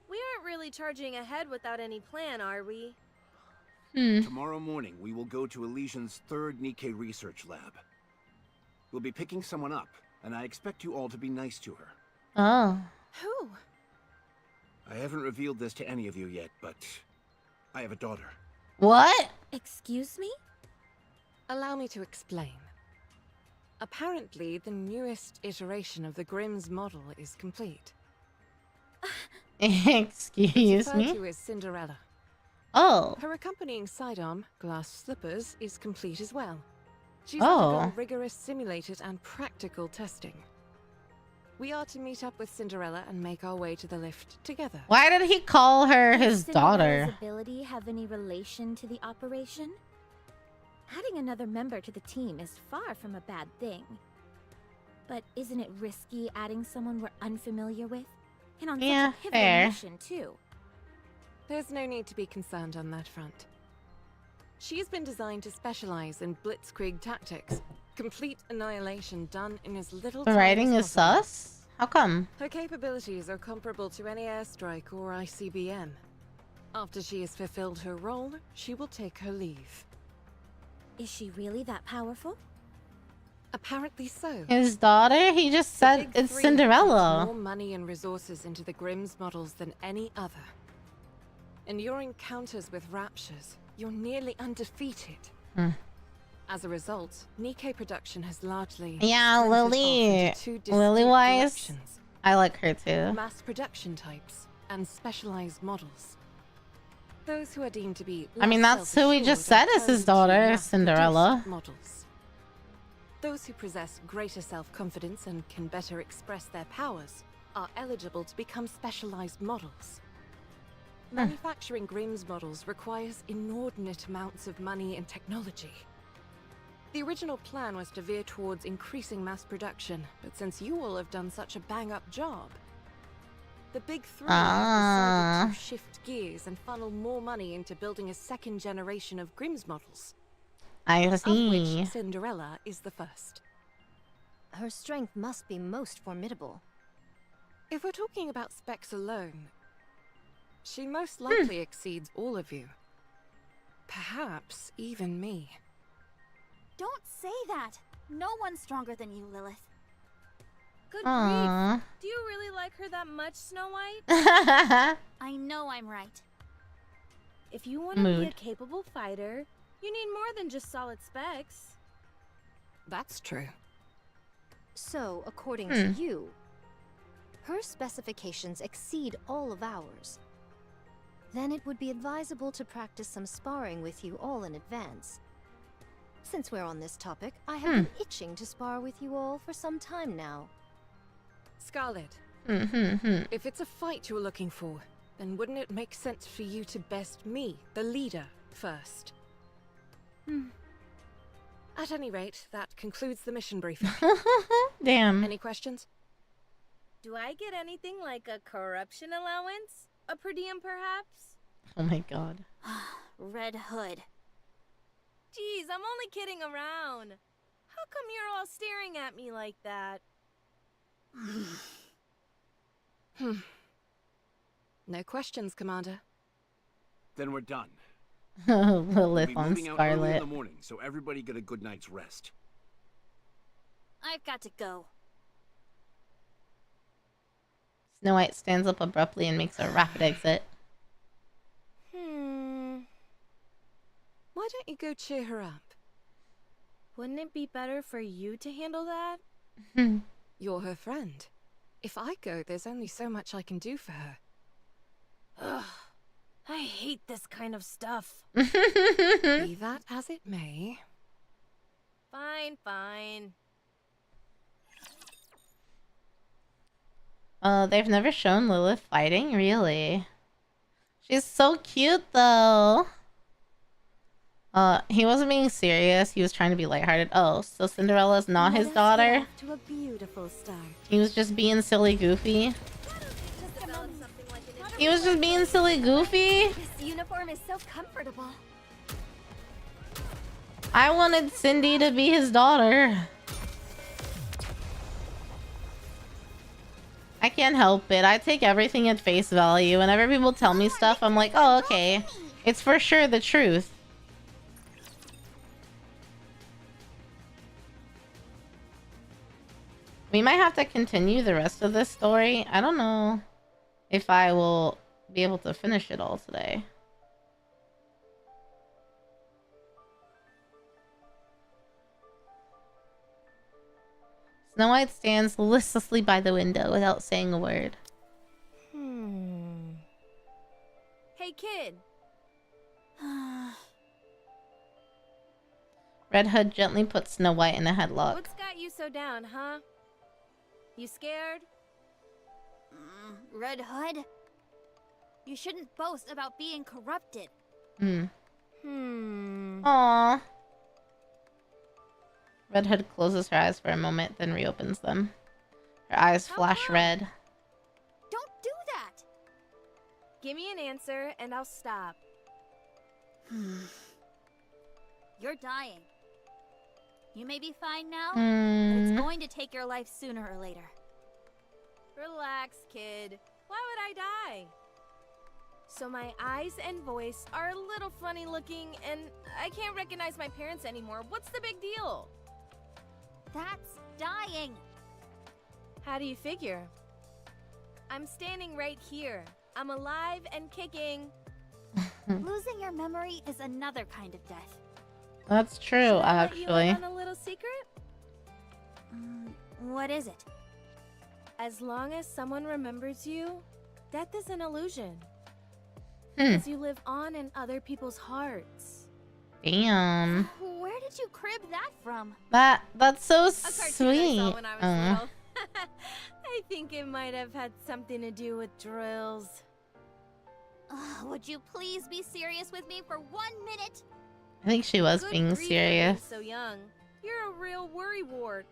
We aren't really charging ahead without any plan, are we? Tomorrow morning, we will go to Elysian's third Nikke research lab. We'll be picking someone up, and I expect you all to be nice to her. Oh. Who? I haven't revealed this to any of you yet, but I have a daughter. What? Excuse me? Allow me to explain. Apparently, the newest iteration of the Grimm's model is complete. Excuse Referred me? to as Cinderella. Oh. Her accompanying sidearm, glass slippers, is complete as well. She's Oh. undergone rigorous simulated and practical testing. We are to meet up with Cinderella and make our way to the lift together. Why did he call her his Does daughter? Cinderella's ability have any relation to the operation? Adding another member to the team is far from a bad thing. But isn't it risky adding someone we're unfamiliar with? And on Yeah, such a pivotal fair. mission, too. There's no need to be concerned on that front. She's been designed to specialize in blitzkrieg tactics. Complete annihilation done in as little The time writing as is possible. sus? How come? Her capabilities are comparable to any airstrike or ICBM. After she has fulfilled her role, she will take her leave. Is she really that powerful? Apparently so. His daughter? He just The said Big it's Three Cinderella. pumped more money and resources into the Grimm's models than any other. In your encounters with Raptures, you're nearly undefeated. As a result, Nikke production has largely Yeah, splintered off Lily. into two distinct Lily-wise, directions. I like her too. Mass production types and specialized models. Those who are deemed to be I mean, less that's who we just said self-assured is his are turned to daughter, mass-produced Cinderella. models. Those who possess greater self-confidence and can better express their powers are eligible to become specialized models. Manufacturing Grimm's models requires inordinate amounts of money and technology. The original plan was to veer towards increasing mass production, but since you all have done such a bang-up job, the Big Three have decided to shift gears and funnel more money into building a second generation of Grimm's models. I Of see. which Cinderella is the first. Her strength must be most formidable. If we're talking about specs alone, she most likely exceeds all of you. Perhaps even me. Don't say that. No one's stronger than you, Lilith. Good Aww. grief. Do you really like her that much, Snow White? I know I'm right. If you want to be a Mood. capable fighter, you need more than just solid specs. That's true. So, according to you, her specifications exceed all of ours. Then it would be advisable to practice some sparring with you all in advance. Since we're on this topic, I have been itching to spar with you all for some time now. Scarlet, if it's a fight you're looking for, then wouldn't it make sense for you to best me, the leader, first? At any rate, that concludes the mission briefing. Damn. Any questions? Do I get anything like a corruption allowance? A per diem, perhaps? Oh my god. Red Hood. Geez, I'm only kidding around. How come you're all staring at me like that? No questions, Commander. Then we're done. We'll Lilith be on moving out early in Scarlet. the morning, so everybody get a good night's rest. I've got to go. Snow White stands up abruptly and makes a rapid exit. Why don't you go cheer her up? Wouldn't it be better for you to handle that? You're her friend. If I go, there's only so much I can do for her. Ugh, I hate this kind of stuff. Be that as it may. Fine, fine. They've never shown Lilith fighting, really. She's so cute though. He wasn't being serious. He was trying to be lighthearted. Oh, so Cinderella's not his daughter? To a beautiful start. He was just being silly goofy. He was just being silly goofy. This uniform is so comfortable. I wanted Cindy to be his daughter. I can't help it. I take everything at face value. Whenever people tell me stuff, I'm like, oh, okay. It's for sure the truth. We might have to continue the rest of this story. I don't know if I will be able to finish it all today. Snow White stands listlessly by the window without saying a word. Hey, kid. Red Hood gently puts Snow White in a headlock. What's got you so down, huh? You scared? Red Hood? You shouldn't boast about being corrupted. Aww. Red Hood closes her eyes for a moment, then reopens them. Her eyes flash red. Don't do that! Give me an answer, and I'll stop. You're dying. You may be fine now, but it's going to take your life sooner or later. Relax, kid. Why would I die? So my eyes and voice are a little funny looking, and I can't recognize my parents anymore. What's the big deal? That's dying. How do you figure? I'm standing right here. I'm alive and kicking. Losing your memory is another kind of death. That's true, actually. Let you in on a little secret? What is it? As long as someone remembers you, death is an illusion. Because you live on in other people's hearts. Damn. Where did you crib that from? That's so A cartoon sweet. I saw when I was little. I think it might have had something to do with drills. Would you please be serious with me for 1 minute? I think she was Good being grief, serious. so young. You're a real worrywart.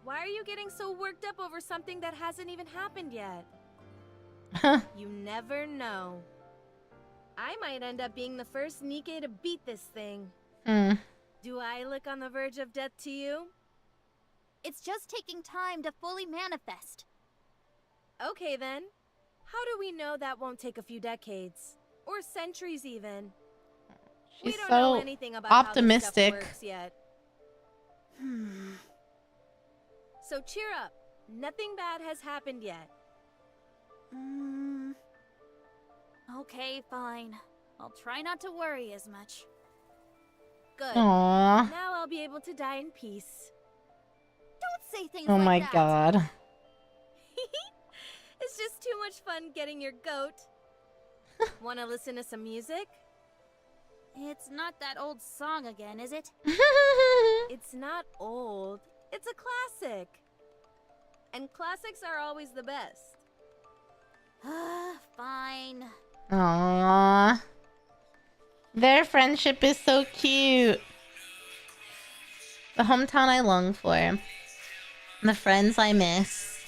Why are you getting so worked up over something that hasn't even happened yet? You never know. I might end up being the first Nikke to beat this thing. Do I look on the verge of death to you? It's just taking time to fully manifest. Okay then. How do we know that won't take a few decades? Or centuries even? She's we don't so know anything about optimistic. how this stuff works yet. So cheer up. Nothing bad has happened yet. Okay, fine. I'll try not to worry as much. Good. Aww. Now I'll be able to die in peace. Don't say things Oh like my that. god. It's just too much fun getting your goat. Wanna listen to some music? It's not that old song again, is it? It's not old. It's a classic. And classics are always the best. Fine. Aww. Their friendship is so cute. The hometown I long for. The friends I miss.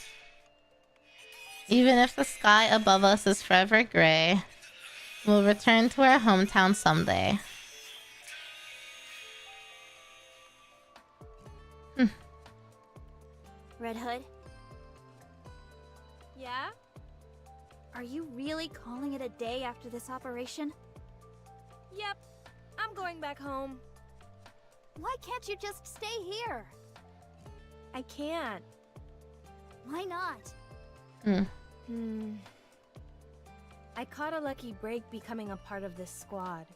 Even if the sky above us is forever gray, we'll return to our hometown someday. Red Hood, Yeah? are you really calling it a day after this operation? Yep. I'm going back home. Why can't you just stay here? I can't. Why not? I caught a lucky break becoming a part of this squad.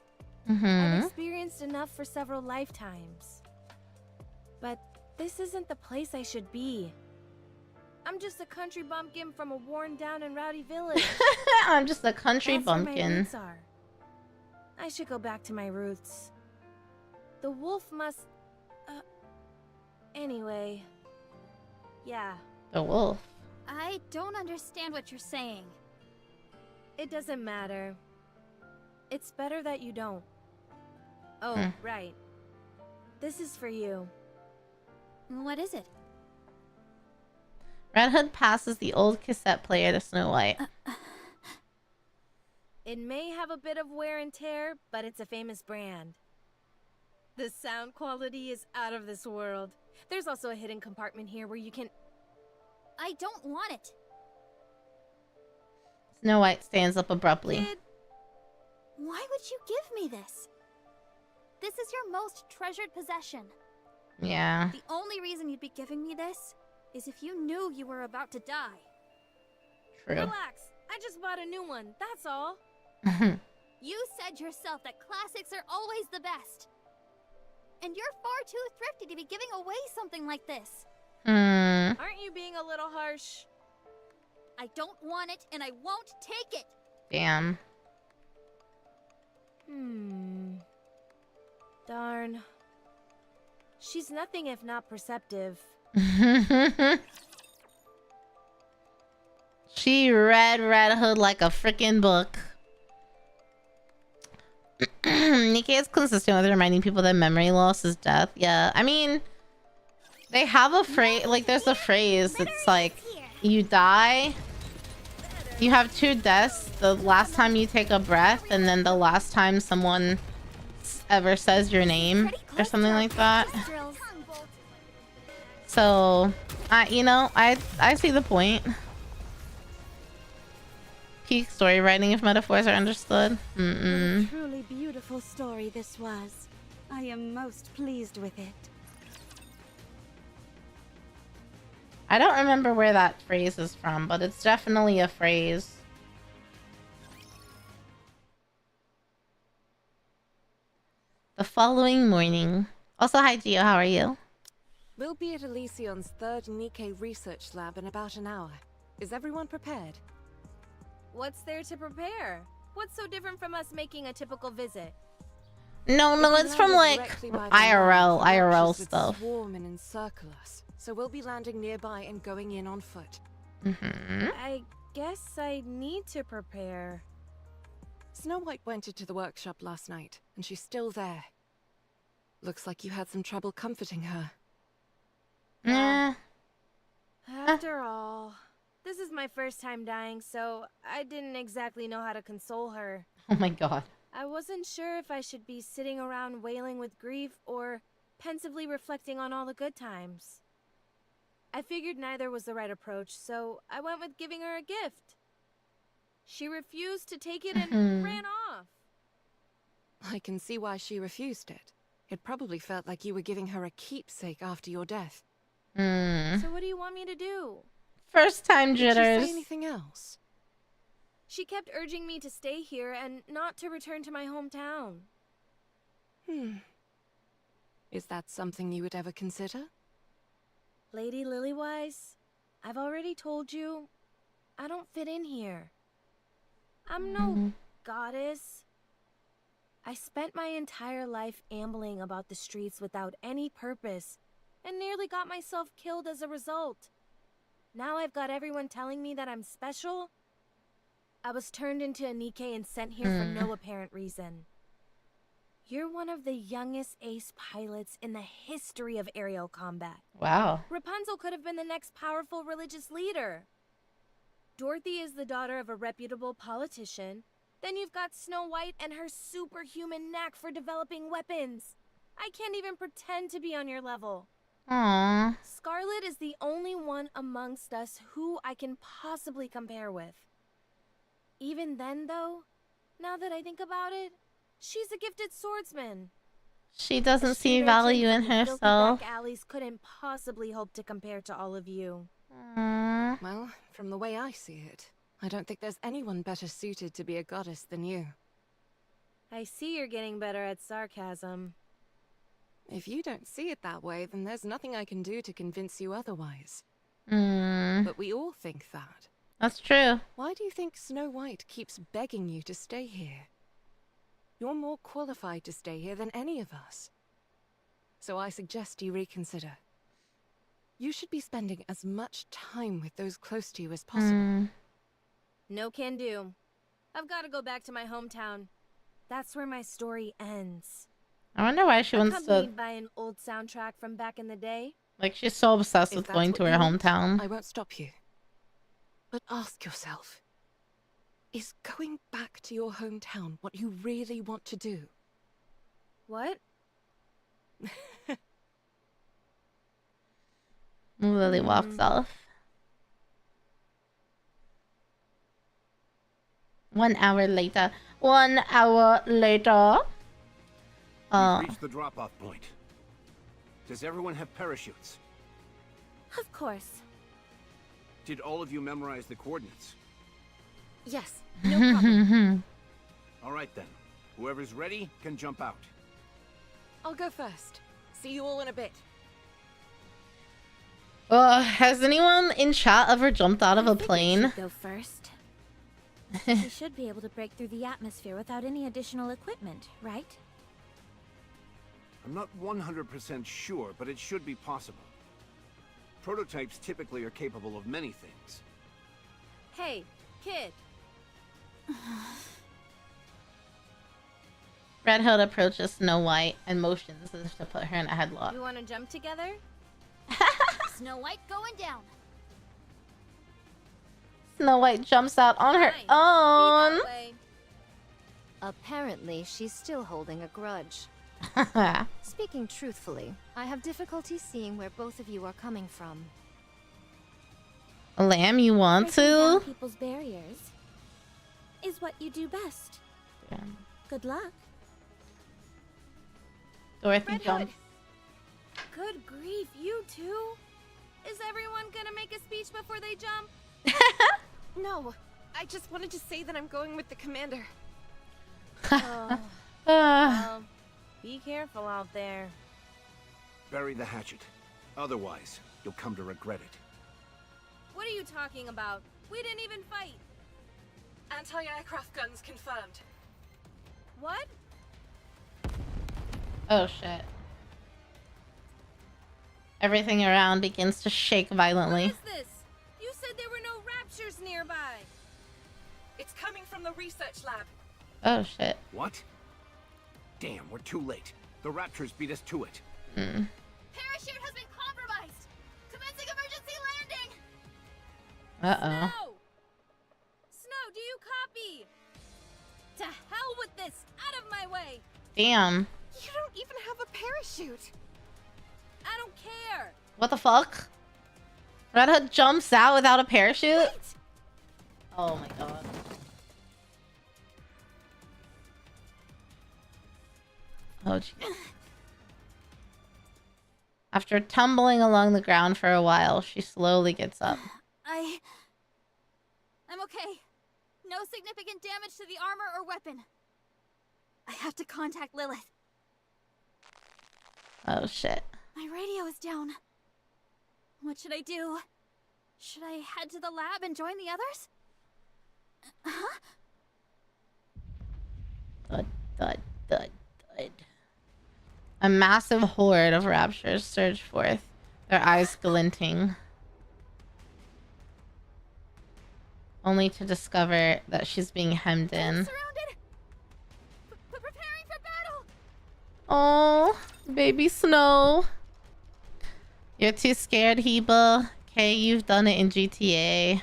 Mm-hmm. I've experienced enough for several lifetimes. But this isn't the place I should be. I'm just a country bumpkin from a worn down and rowdy village. I'm just a country That's where my bumpkin. roots are. I should go back to my roots. The wolf must... Anyway. Yeah. The wolf. I don't understand what you're saying. It doesn't matter. It's better that you don't. Oh, right. This is for you. What is it? Red Hood passes the old cassette player to Snow White. It may have a bit of wear and tear, but it's a famous brand. The sound quality is out of this world. There's also a hidden compartment here where you can... I don't want it. Snow White stands up abruptly. Kid. Why would you give me this? This is your most treasured possession. Yeah. The only reason you'd be giving me this is if you knew you were about to die. True. Relax. I just bought a new one. That's all. You said yourself that classics are always the best. And you're far too thrifty to be giving away something like this. Aren't you being a little harsh? I don't want it, and I won't take it. Damn. Darn. She's nothing if not perceptive. She read Red Hood like a freaking book. Nikke is consistent with reminding people that memory loss is death. Yeah, I mean, they have a phrase, like there's a phrase. It's like, you die, you have 2 deaths. The last time you take a breath, and then the last time someone ever says your name, or something like that. So, you know, I see the point. Peak story writing if metaphors are understood. What a truly beautiful story this was. I am most pleased with it. I don't remember where that phrase is from, but it's definitely a phrase. The following morning. Also, hi Gio, how are you? We'll be at Elysion's 3rd Nikke research lab in about an hour. Is everyone prepared? What's there to prepare? What's so different from us making a typical visit? No, it's from like IRL stuff. Swarm and encircle us, so we'll be landing nearby and going in on foot. I guess I need to prepare. Snow White went into the workshop last night, and she's still there. Looks like you had some trouble comforting her. After all, this is my first time dying, so I didn't exactly know how to console her. Oh my god. I wasn't sure if I should be sitting around wailing with grief or pensively reflecting on all the good times. I figured neither was the right approach, so I went with giving her a gift. She refused to take it and ran off. I can see why she refused it. It probably felt like you were giving her a keepsake after your death. So what do you want me to do? First time jitters. Did she say anything else? She kept urging me to stay here and not to return to my hometown. Is that something you would ever consider? Lady Lilywise, I've already told you, I don't fit in here. I'm no goddess. I spent my entire life ambling about the streets without any purpose, and nearly got myself killed as a result. Now I've got everyone telling me that I'm special. I was turned into a Nikke and sent here for no apparent reason. You're one of the youngest ace pilots in the history of aerial combat. Wow. Rapunzel could have been the next powerful religious leader. Dorothy is the daughter of a reputable politician. Then you've got Snow White and her superhuman knack for developing weapons. I can't even pretend to be on your level. Aww. Scarlet is the only one amongst us who I can possibly compare with. Even then, though, now that I think about it, she's a gifted swordsman. She doesn't see value in herself. Back alleys couldn't possibly hope to compare to all of you. Well, from the way I see it, I don't think there's anyone better suited to be a goddess than you. I see you're getting better at sarcasm. If you don't see it that way, then there's nothing I can do to convince you otherwise. But we all think that. That's true. Why do you think Snow White keeps begging you to stay here? You're more qualified to stay here than any of us. So I suggest you reconsider. You should be spending as much time with those close to you as possible. No can do. I've got to go back to my hometown. That's where my story ends. I wonder why she wants to... Accompanied by an old soundtrack from back in the day. Like, she's so obsessed with going to her hometown. I won't stop you. But ask yourself, is going back to your hometown what you really want to do? What? Lily walks off. 1 hour later. 1 hour later. We've reached the drop-off point. Does everyone have parachutes? Of course. Did all of you memorize the coordinates? Yes, no problem. All right then. Whoever's ready can jump out. I'll go first. See you all in a bit. Has anyone in chat ever jumped out of a plane? Go first. We should be able to break through the atmosphere without any additional equipment, right? I'm not 100% sure, but it should be possible. Prototypes typically are capable of many things. Hey, kid. Red Hood approaches Snow White and motions as if to put her in a headlock. You want to jump together? Snow White going down. Snow White jumps out on her own. Apparently, she's still holding a grudge. Speaking truthfully, I have difficulty seeing where both of you are coming from. Lamb, you want Breaking down to? people's barriers is what you do best. Yeah. Good luck. Dorothy jumps. Good grief, you two? Is everyone gonna make a speech before they jump? No, I just wanted to say that I'm going with the commander. Well, be careful out there. Bury the hatchet. Otherwise, you'll come to regret it. What are you talking about? We didn't even fight. Anti-aircraft guns confirmed. What? Oh shit. Everything around begins to shake violently. What is this? You said there were no raptures nearby. It's coming from the research lab. Oh shit. What? Damn, we're too late. The Raptors beat us to it. Parachute has been compromised. Commencing emergency landing. Uh-oh. Snow, do you copy? To hell with this! Out of my way! Damn. You don't even have a parachute. I don't care. What the fuck? Red Hood jumps out without a parachute? Wait. Oh my god. Oh gee. After tumbling along the ground for a while, she slowly gets up. I'm okay. No significant damage to the armor or weapon. I have to contact Lilith. Oh shit. My radio is down. What should I do? Should I head to the lab and join the others? Huh? Thud, thud, thud, thud. A massive horde of raptors surge forth, their eyes glinting. Only to discover that she's being hemmed in. Surrounded. Preparing for battle. Oh, baby Snow. You're too scared, Heba. Okay, you've done it in GTA.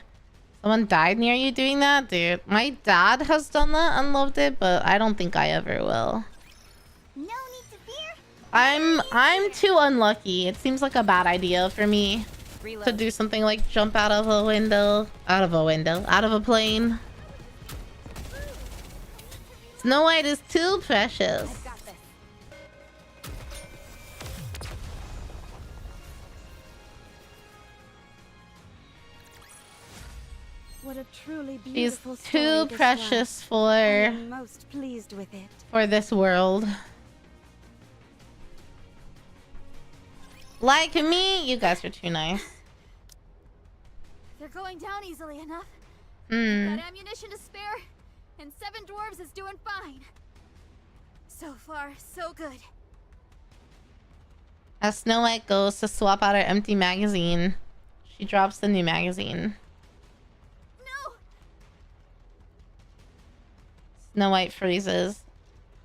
Someone died near you doing that? Dude, my dad has done that and loved it, but I don't think I ever will. No need to fear. I'm too unlucky. It seems like a bad idea for me to do something like jump out of a window. Out of a plane. Snow White is too precious. What a truly She's beautiful too story this precious was. for I'm most pleased with it. this world. Like me, you guys are too nice. They're going down easily enough. Hmm. Got ammunition to spare, and 7 dwarves is doing fine. So far, so good. As Snow White goes to swap out her empty magazine, she drops the new magazine. No! Snow White freezes.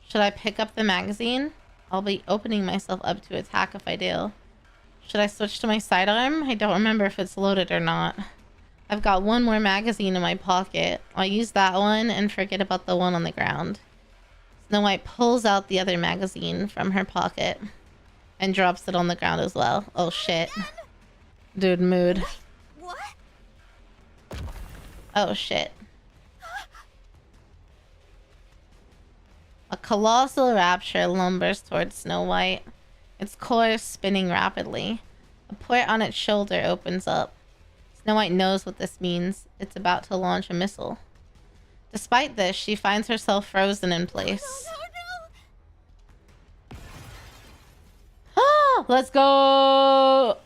Should I pick up the magazine? I'll be opening myself up to attack if I do. Should I switch to my sidearm? I don't remember if it's loaded or not. I've got one more magazine in my pocket. I'll use that one and forget about the one on the ground. Snow White pulls out the other magazine from her pocket and drops it on the ground as well. Oh shit. Dude, mood. What? Oh shit. A colossal rapture lumbers towards Snow White, its course spinning rapidly. A port on its shoulder opens up. Snow White knows what this means. It's about to launch a missile. Despite this, she finds herself frozen in place. Oh, let's go!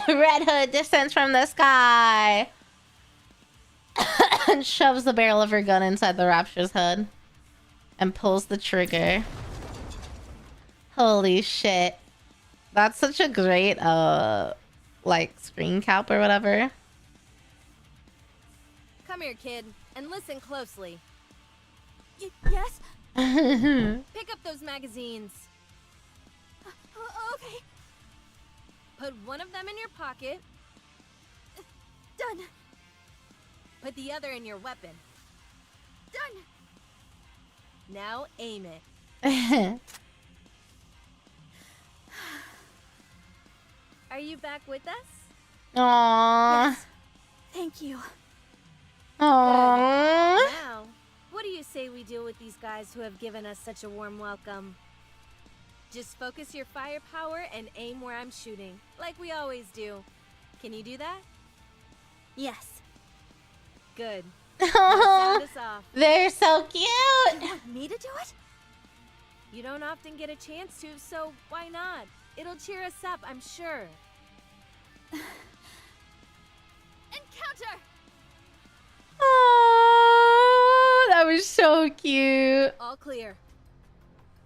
Red Hood descends from the sky and shoves the barrel of her gun inside the Rapture's head and pulls the trigger. Holy shit. That's such a great, like, screen cap or whatever. Come here, kid, and listen closely. Yes? Pick up those magazines. Okay. Put one of them in your pocket. Done. Put the other in your weapon. Done. Now aim it. Are you back with us? Aww. Yes. Thank you. Aww. Now, what do you say we deal with these guys who have given us such a warm welcome? Just focus your firepower and aim where I'm shooting, like we always do. Can you do that? Yes. Good. Now sound us off. They're so cute. You want me to do it? You don't often get a chance to, so why not? It'll cheer us up, I'm sure. Encounter! Oh, that was so cute. All clear.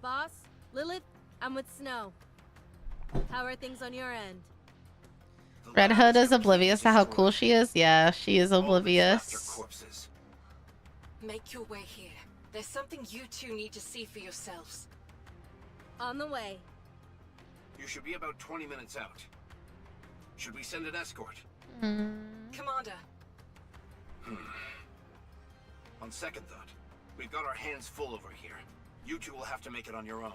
Boss, Lilith, I'm with Snow. How are things on your end? Red Hood is oblivious to how cool she is. Yeah, she is oblivious. Make your way here. There's something you two need to see for yourselves. On the way. You should be about 20 minutes out. Should we send an escort? Commander. On second thought, we've got our hands full over here. You two will have to make it on your own.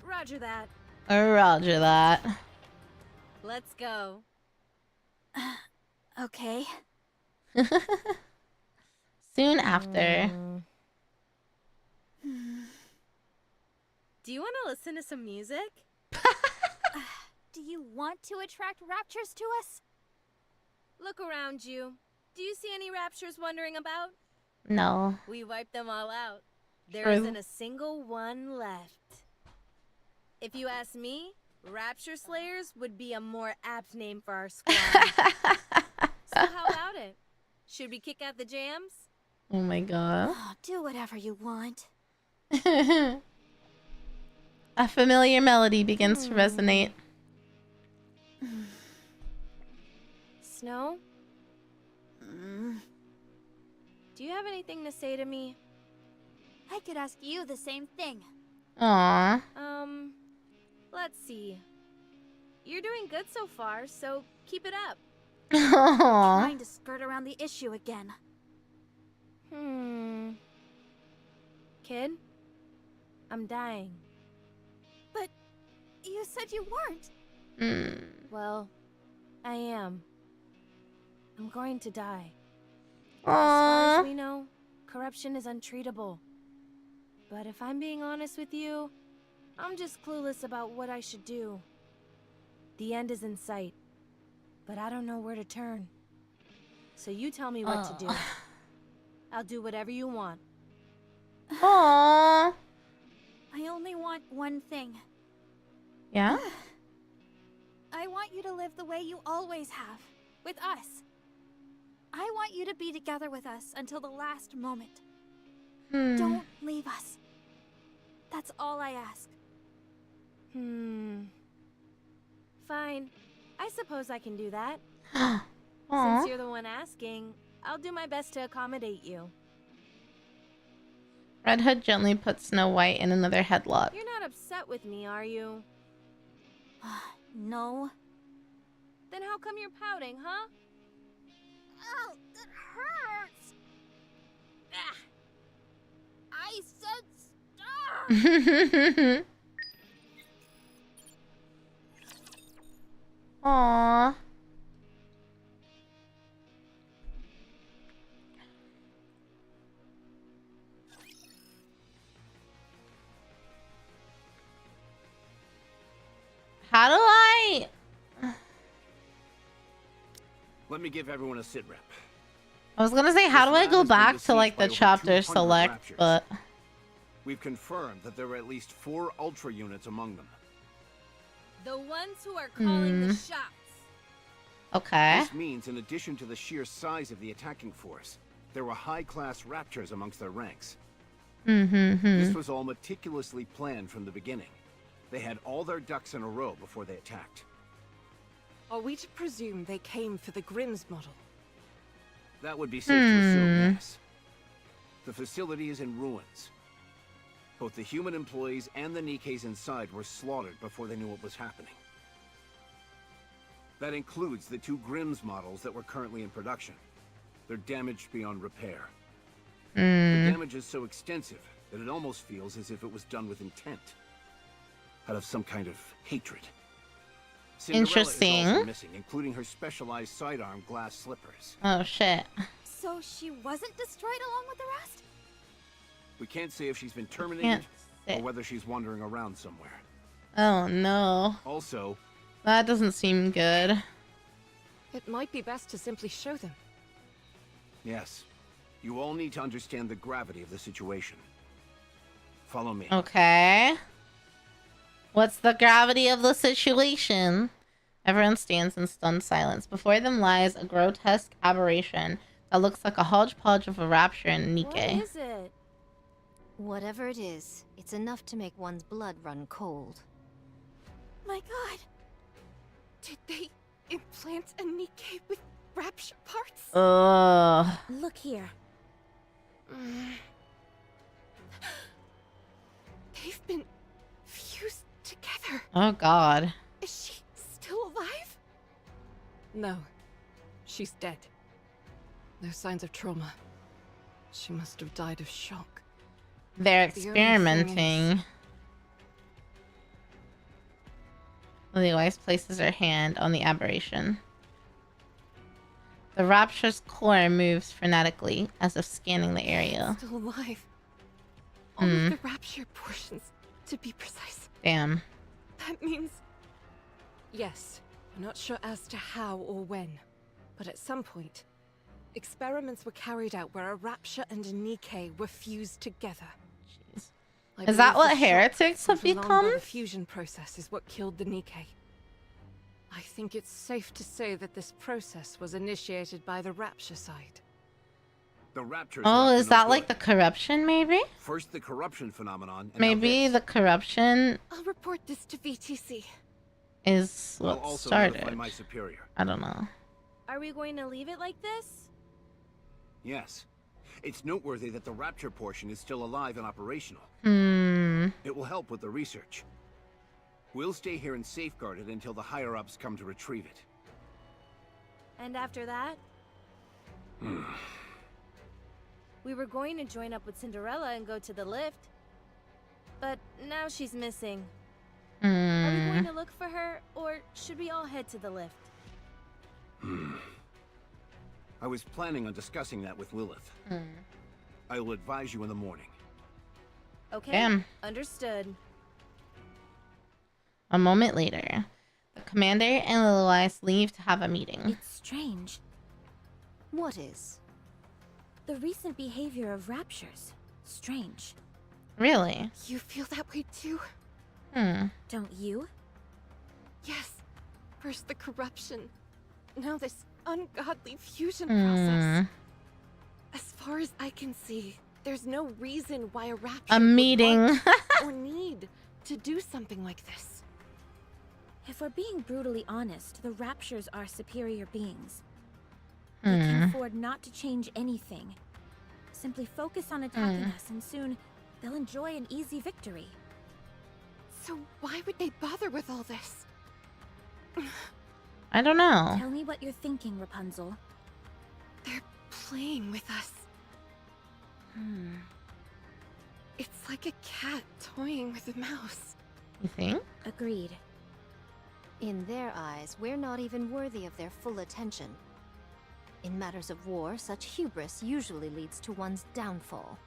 Roger that. Roger that. Let's go. Okay. Soon after. Do you want to listen to some music? Do you want to attract raptures to us? Look around you. Do you see any raptures wandering about? No. We wiped them all out. There True. isn't a single one left. If you ask me, Rapture Slayers would be a more apt name for our squad. So how about it? Should we kick out the jams? Oh my god. Oh, do whatever you want. A familiar melody begins to resonate. Snow? Do you have anything to say to me? I could ask you the same thing. Aww. Let's see. You're doing good so far, so keep it up. Aww. Trying to skirt around the issue again. Kid? I'm dying. But you said you weren't. Well, I am. I'm going to die. As Aww. far as we know, corruption is untreatable. But if I'm being honest with you, I'm just clueless about what I should do. The end is in sight, but I don't know where to turn. So you tell me what to do. I'll do whatever you want. Aww. I only want one thing. Yeah? I want you to live the way you always have, with us. I want you to be together with us until the last moment. Don't leave us. That's all I ask. Fine. I suppose I can do that. Aww. Since you're the one asking, I'll do my best to accommodate you. Red Hood gently puts Snow White in another headlock. You're not upset with me, are you? No. Then how come you're pouting, huh? Oh, that hurts! Ah. I said stop! Aww. How do I? Let me give everyone a sit rep. I was gonna say, how do I go back to like the chapter select, but we've confirmed that there are at least 4 Ultra units among them. The ones who are calling the shots. Okay. This means, in addition to the sheer size of the attacking force, there were high-class Raptors amongst their ranks. This was all meticulously planned from the beginning. They had all their ducks in a row before they attacked. Are we to presume they came for the Grimm's model? That would be safe to assume, yes. The facility is in ruins. Both the human employees and the Nikkes inside were slaughtered before they knew what was happening. That includes the 2 Grimm's models that were currently in production. They're damaged beyond repair. The damage is so extensive that it almost feels as if it was done with intent. Out of some kind of hatred. Interesting. Cinderella is also missing, including her specialized sidearm glass slippers. Oh shit. So she wasn't destroyed along with the rest? We can't say if she's been terminated or whether she's wandering around somewhere. Oh no. Also, that doesn't seem good. It might be best to simply show them. Yes. You all need to understand the gravity of the situation. Follow me. Okay. What's the gravity of the situation? Everyone stands in stunned silence. Before them lies a grotesque aberration that looks like a hodgepodge of a rapture and Nikke. What is it? Whatever it is, it's enough to make one's blood run cold. My god! Did they implant a Nikke with rapture parts? Ugh. Look here. They've been fused together. Oh god. Is she still alive? No. She's dead. No signs of trauma. She must have died of shock. They're experimenting. Lily places her hand on the aberration. The rapture's core moves frenetically, as if scanning the area. Still alive. All of the rapture portions, to be precise. Damn. That means... Yes, I'm not sure as to how or when, but at some point, experiments were carried out where a rapture and a Nikke were fused together. Jeez. Is that what heretics have become? The fusion process is what killed the Nikke. I think it's safe to say that this process was initiated by the rapture side. The rapture. Oh, is that like the corruption, maybe? First the corruption phenomenon. And maybe the corruption. I'll report this to VTC. Is what started. My superior. I don't know. Are we going to leave it like this? Yes. It's noteworthy that the rapture portion is still alive and operational. It will help with the research. We'll stay here and safeguard it until the higher-ups come to retrieve it. And after that? We were going to join up with Cinderella and go to the lift. But now she's missing. Are we going to look for her, or should we all head to the lift? I was planning on discussing that with Lilith. I will advise you in the morning. Okay, Damn. Understood. A moment later, the commander and Lilith leave to have a meeting. It's strange. What is? The recent behavior of raptures. Strange. Really? You feel that way too? Don't you? Yes. First the corruption. Now this ungodly fusion process. As far as I can see, there's no reason why a rapture a meeting would want or need to do something like this. If we're being brutally honest, the raptures are superior beings. They can afford not to change anything. Simply focus on attacking us, and soon they'll enjoy an easy victory. So why would they bother with all this? I don't know. Tell me what you're thinking, Rapunzel. They're playing with us. It's like a cat toying with a mouse. You think? Agreed. In their eyes, we're not even worthy of their full attention. In matters of war, such hubris usually leads to one's downfall.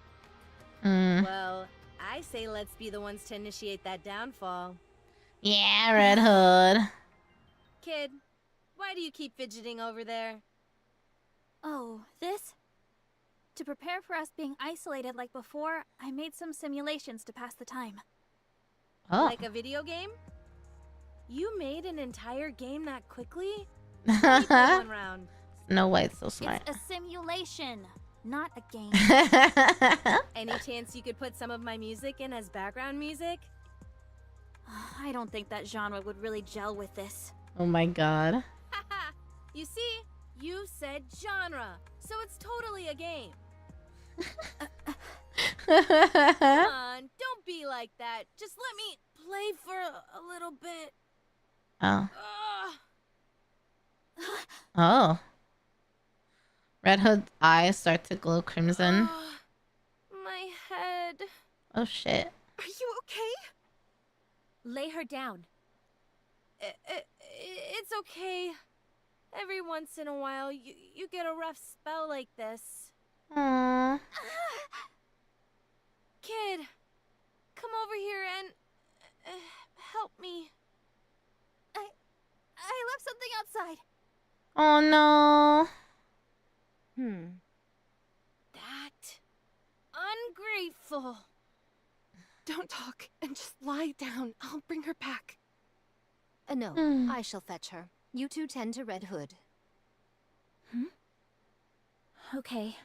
Well, I say let's be the ones to initiate that downfall. Yeah, Red Hood. Kid, why do you keep fidgeting over there? Oh, this? To prepare for us being isolated like before, I made some simulations to pass the time. Oh. Like a video game? You made an entire game that quickly? Let me play one round. Snow White's so smart. It's a simulation, not a game. Any chance you could put some of my music in as background music? I don't think that genre would really gel with this. Oh my god. Haha! You see? You said genre, so it's totally a game. Come on, don't be like that. Just let me play for a little bit. Oh. Oh. Red Hood's eyes start to glow crimson. My head. Oh shit. Are you okay? Lay her down. It's okay. Every once in a while, you get a rough spell like this. Aww. Kid, come over here and help me. I left something outside. Oh no. That ungrateful. Don't talk and just lie down. I'll bring her back. No, I shall fetch her. You two tend to Red Hood. Okay.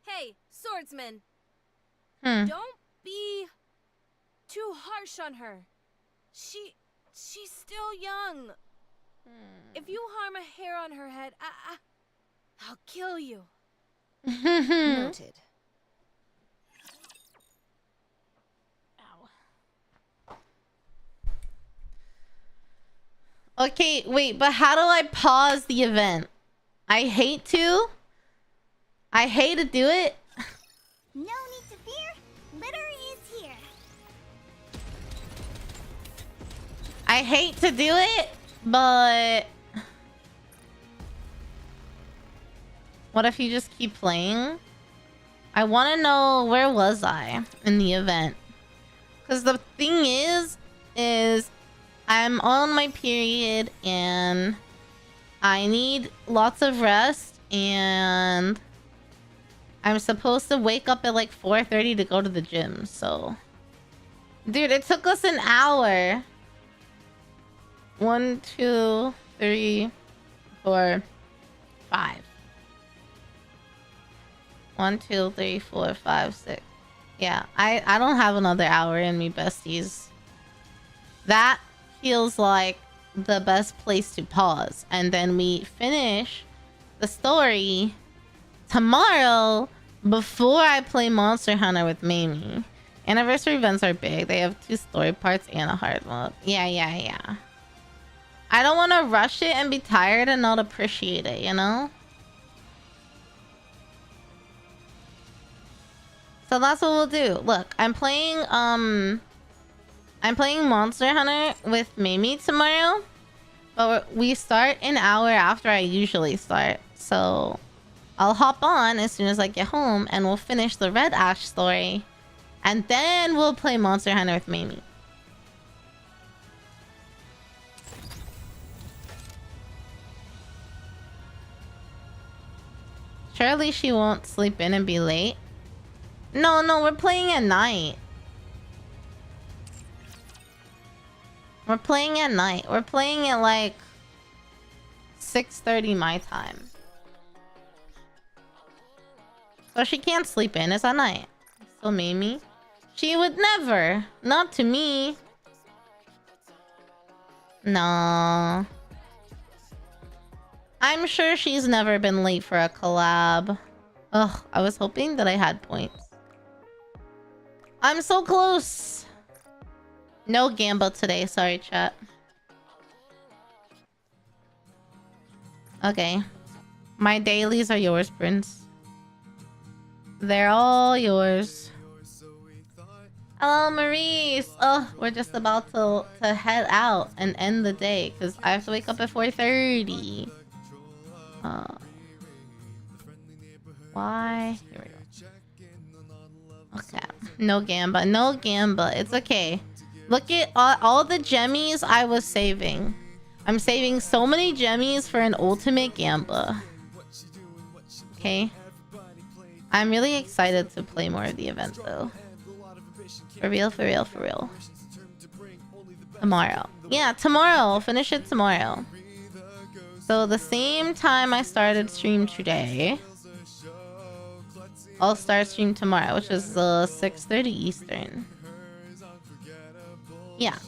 Hey, swordsman. Don't be too harsh on her. She's still young. If you harm a hair on her head, I'll kill you. Noted. Okay, wait, but how do I pause the event? I hate to. I hate to do it. No need to fear. Litter is here. I hate to do it, but what if you just keep playing? I want to know, where was I in the event? Because the thing is I'm on my period and I need lots of rest, and I'm supposed to wake up at like 4:30 to go to the gym. So, dude, it took us an hour. 1, 2, 3, 4, 5. 1, 2, 3, 4, 5, 6. Yeah, I don't have another hour in me, besties. That feels like the best place to pause, and then we finish the story tomorrow before I play Monster Hunter with Mamie. Anniversary events are big. They have 2 story parts and a hard mode. Yeah. I don't want to rush it and be tired and not appreciate it, you know? So that's what we'll do. Look, I'm playing Monster Hunter with Mamie tomorrow, but we start an hour after I usually start. So I'll hop on as soon as I get home and we'll finish the Red Ash story, and then we'll play Monster Hunter with Mamie. Surely she won't sleep in and be late. No, we're playing at night. We're playing at night. We're playing at like 6:30 my time. So she can't sleep in. It's at night. So Mamie, she would never. Not to me. No. I'm sure she's never been late for a collab. Ugh, I was hoping that I had points. I'm so close. No Gamba today. Sorry, chat. Okay. My dailies are yours, Prince. They're all yours. Hello, Maurice. Oh, we're just about to head out and end the day because I have to wake up at 4:30. Why? Here we go. Okay. No Gamba. No Gamba. It's okay. Look at all the gemmies I was saving. I'm saving so many gemmies for an ultimate Gamba. Okay. I'm really excited to play more of the event though. For real, for real, for real. Tomorrow. Yeah, tomorrow. I'll finish it tomorrow. So the same time I started stream today, I'll start stream tomorrow, which is 6:30 Eastern. Yeah.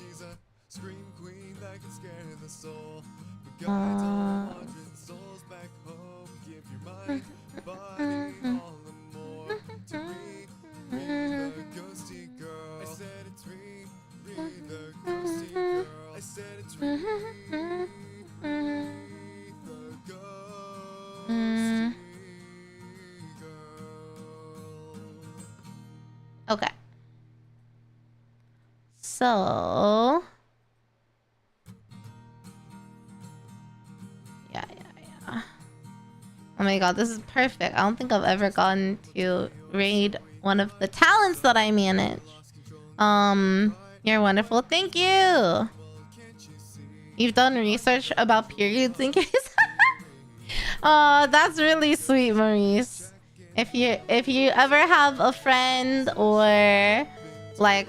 Okay. So yeah. Oh my god, this is perfect. I don't think I've ever gotten to raid one of the talents that I manage. You're wonderful. Thank you. You've done research about periods in case. Oh, that's really sweet, Maurice. If you ever have a friend or like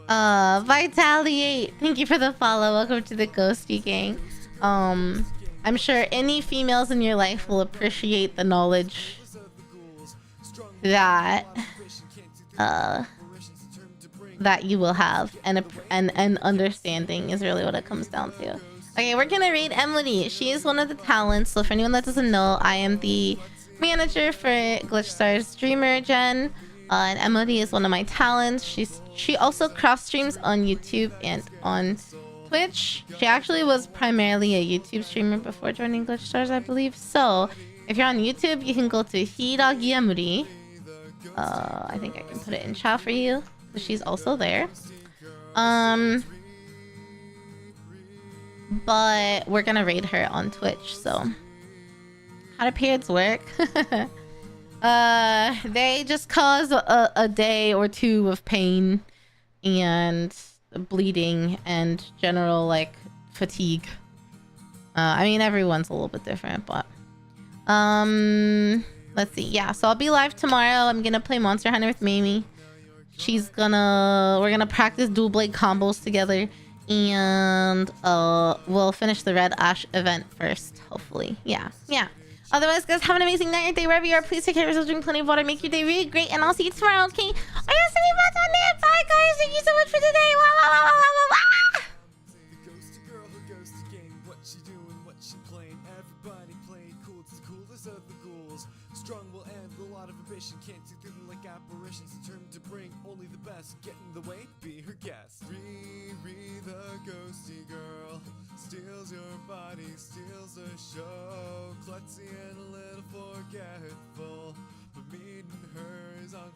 Vitaliate, thank you for the follow. Welcome to the Ghosty Gang. I'm sure any females in your life will appreciate the knowledge that that you will have, and understanding is really what it comes down to. Okay, we're gonna read Emily. She is one of the talents. So for anyone that doesn't know, I am the manager for Glitch Stars Streamer Gen, and Emily is one of my talents. She also cross streams on YouTube and on Twitch. She actually was primarily a YouTube streamer before joining Glitch Stars, I believe. So if you're on YouTube, you can go to Hiragi Emuri. I think I can put it in chat for you. She's also there. But we're gonna raid her on Twitch. So how do periods work? They just cause a day or two of pain and bleeding and general like fatigue. I mean, everyone's a little bit different, but let's see. Yeah, so I'll be live tomorrow. I'm gonna play Monster Hunter with Mamie. We're gonna practice dual blade combos together, and we'll finish the Red Ash event first, hopefully. Yeah. Otherwise, guys, have an amazing night or day wherever you are. Please take care of yourselves, drink plenty of water, make your day really great, and I'll see you tomorrow, okay? I guess we back on there. Bye, guys. Thank you so much for today. Can't see through them like apparitions, determined to bring only the best. Get in the way, be her guest. Riri, the ghosty girl, steals your body, steals the show. Klutzy and a little forgetful, but meeting her is on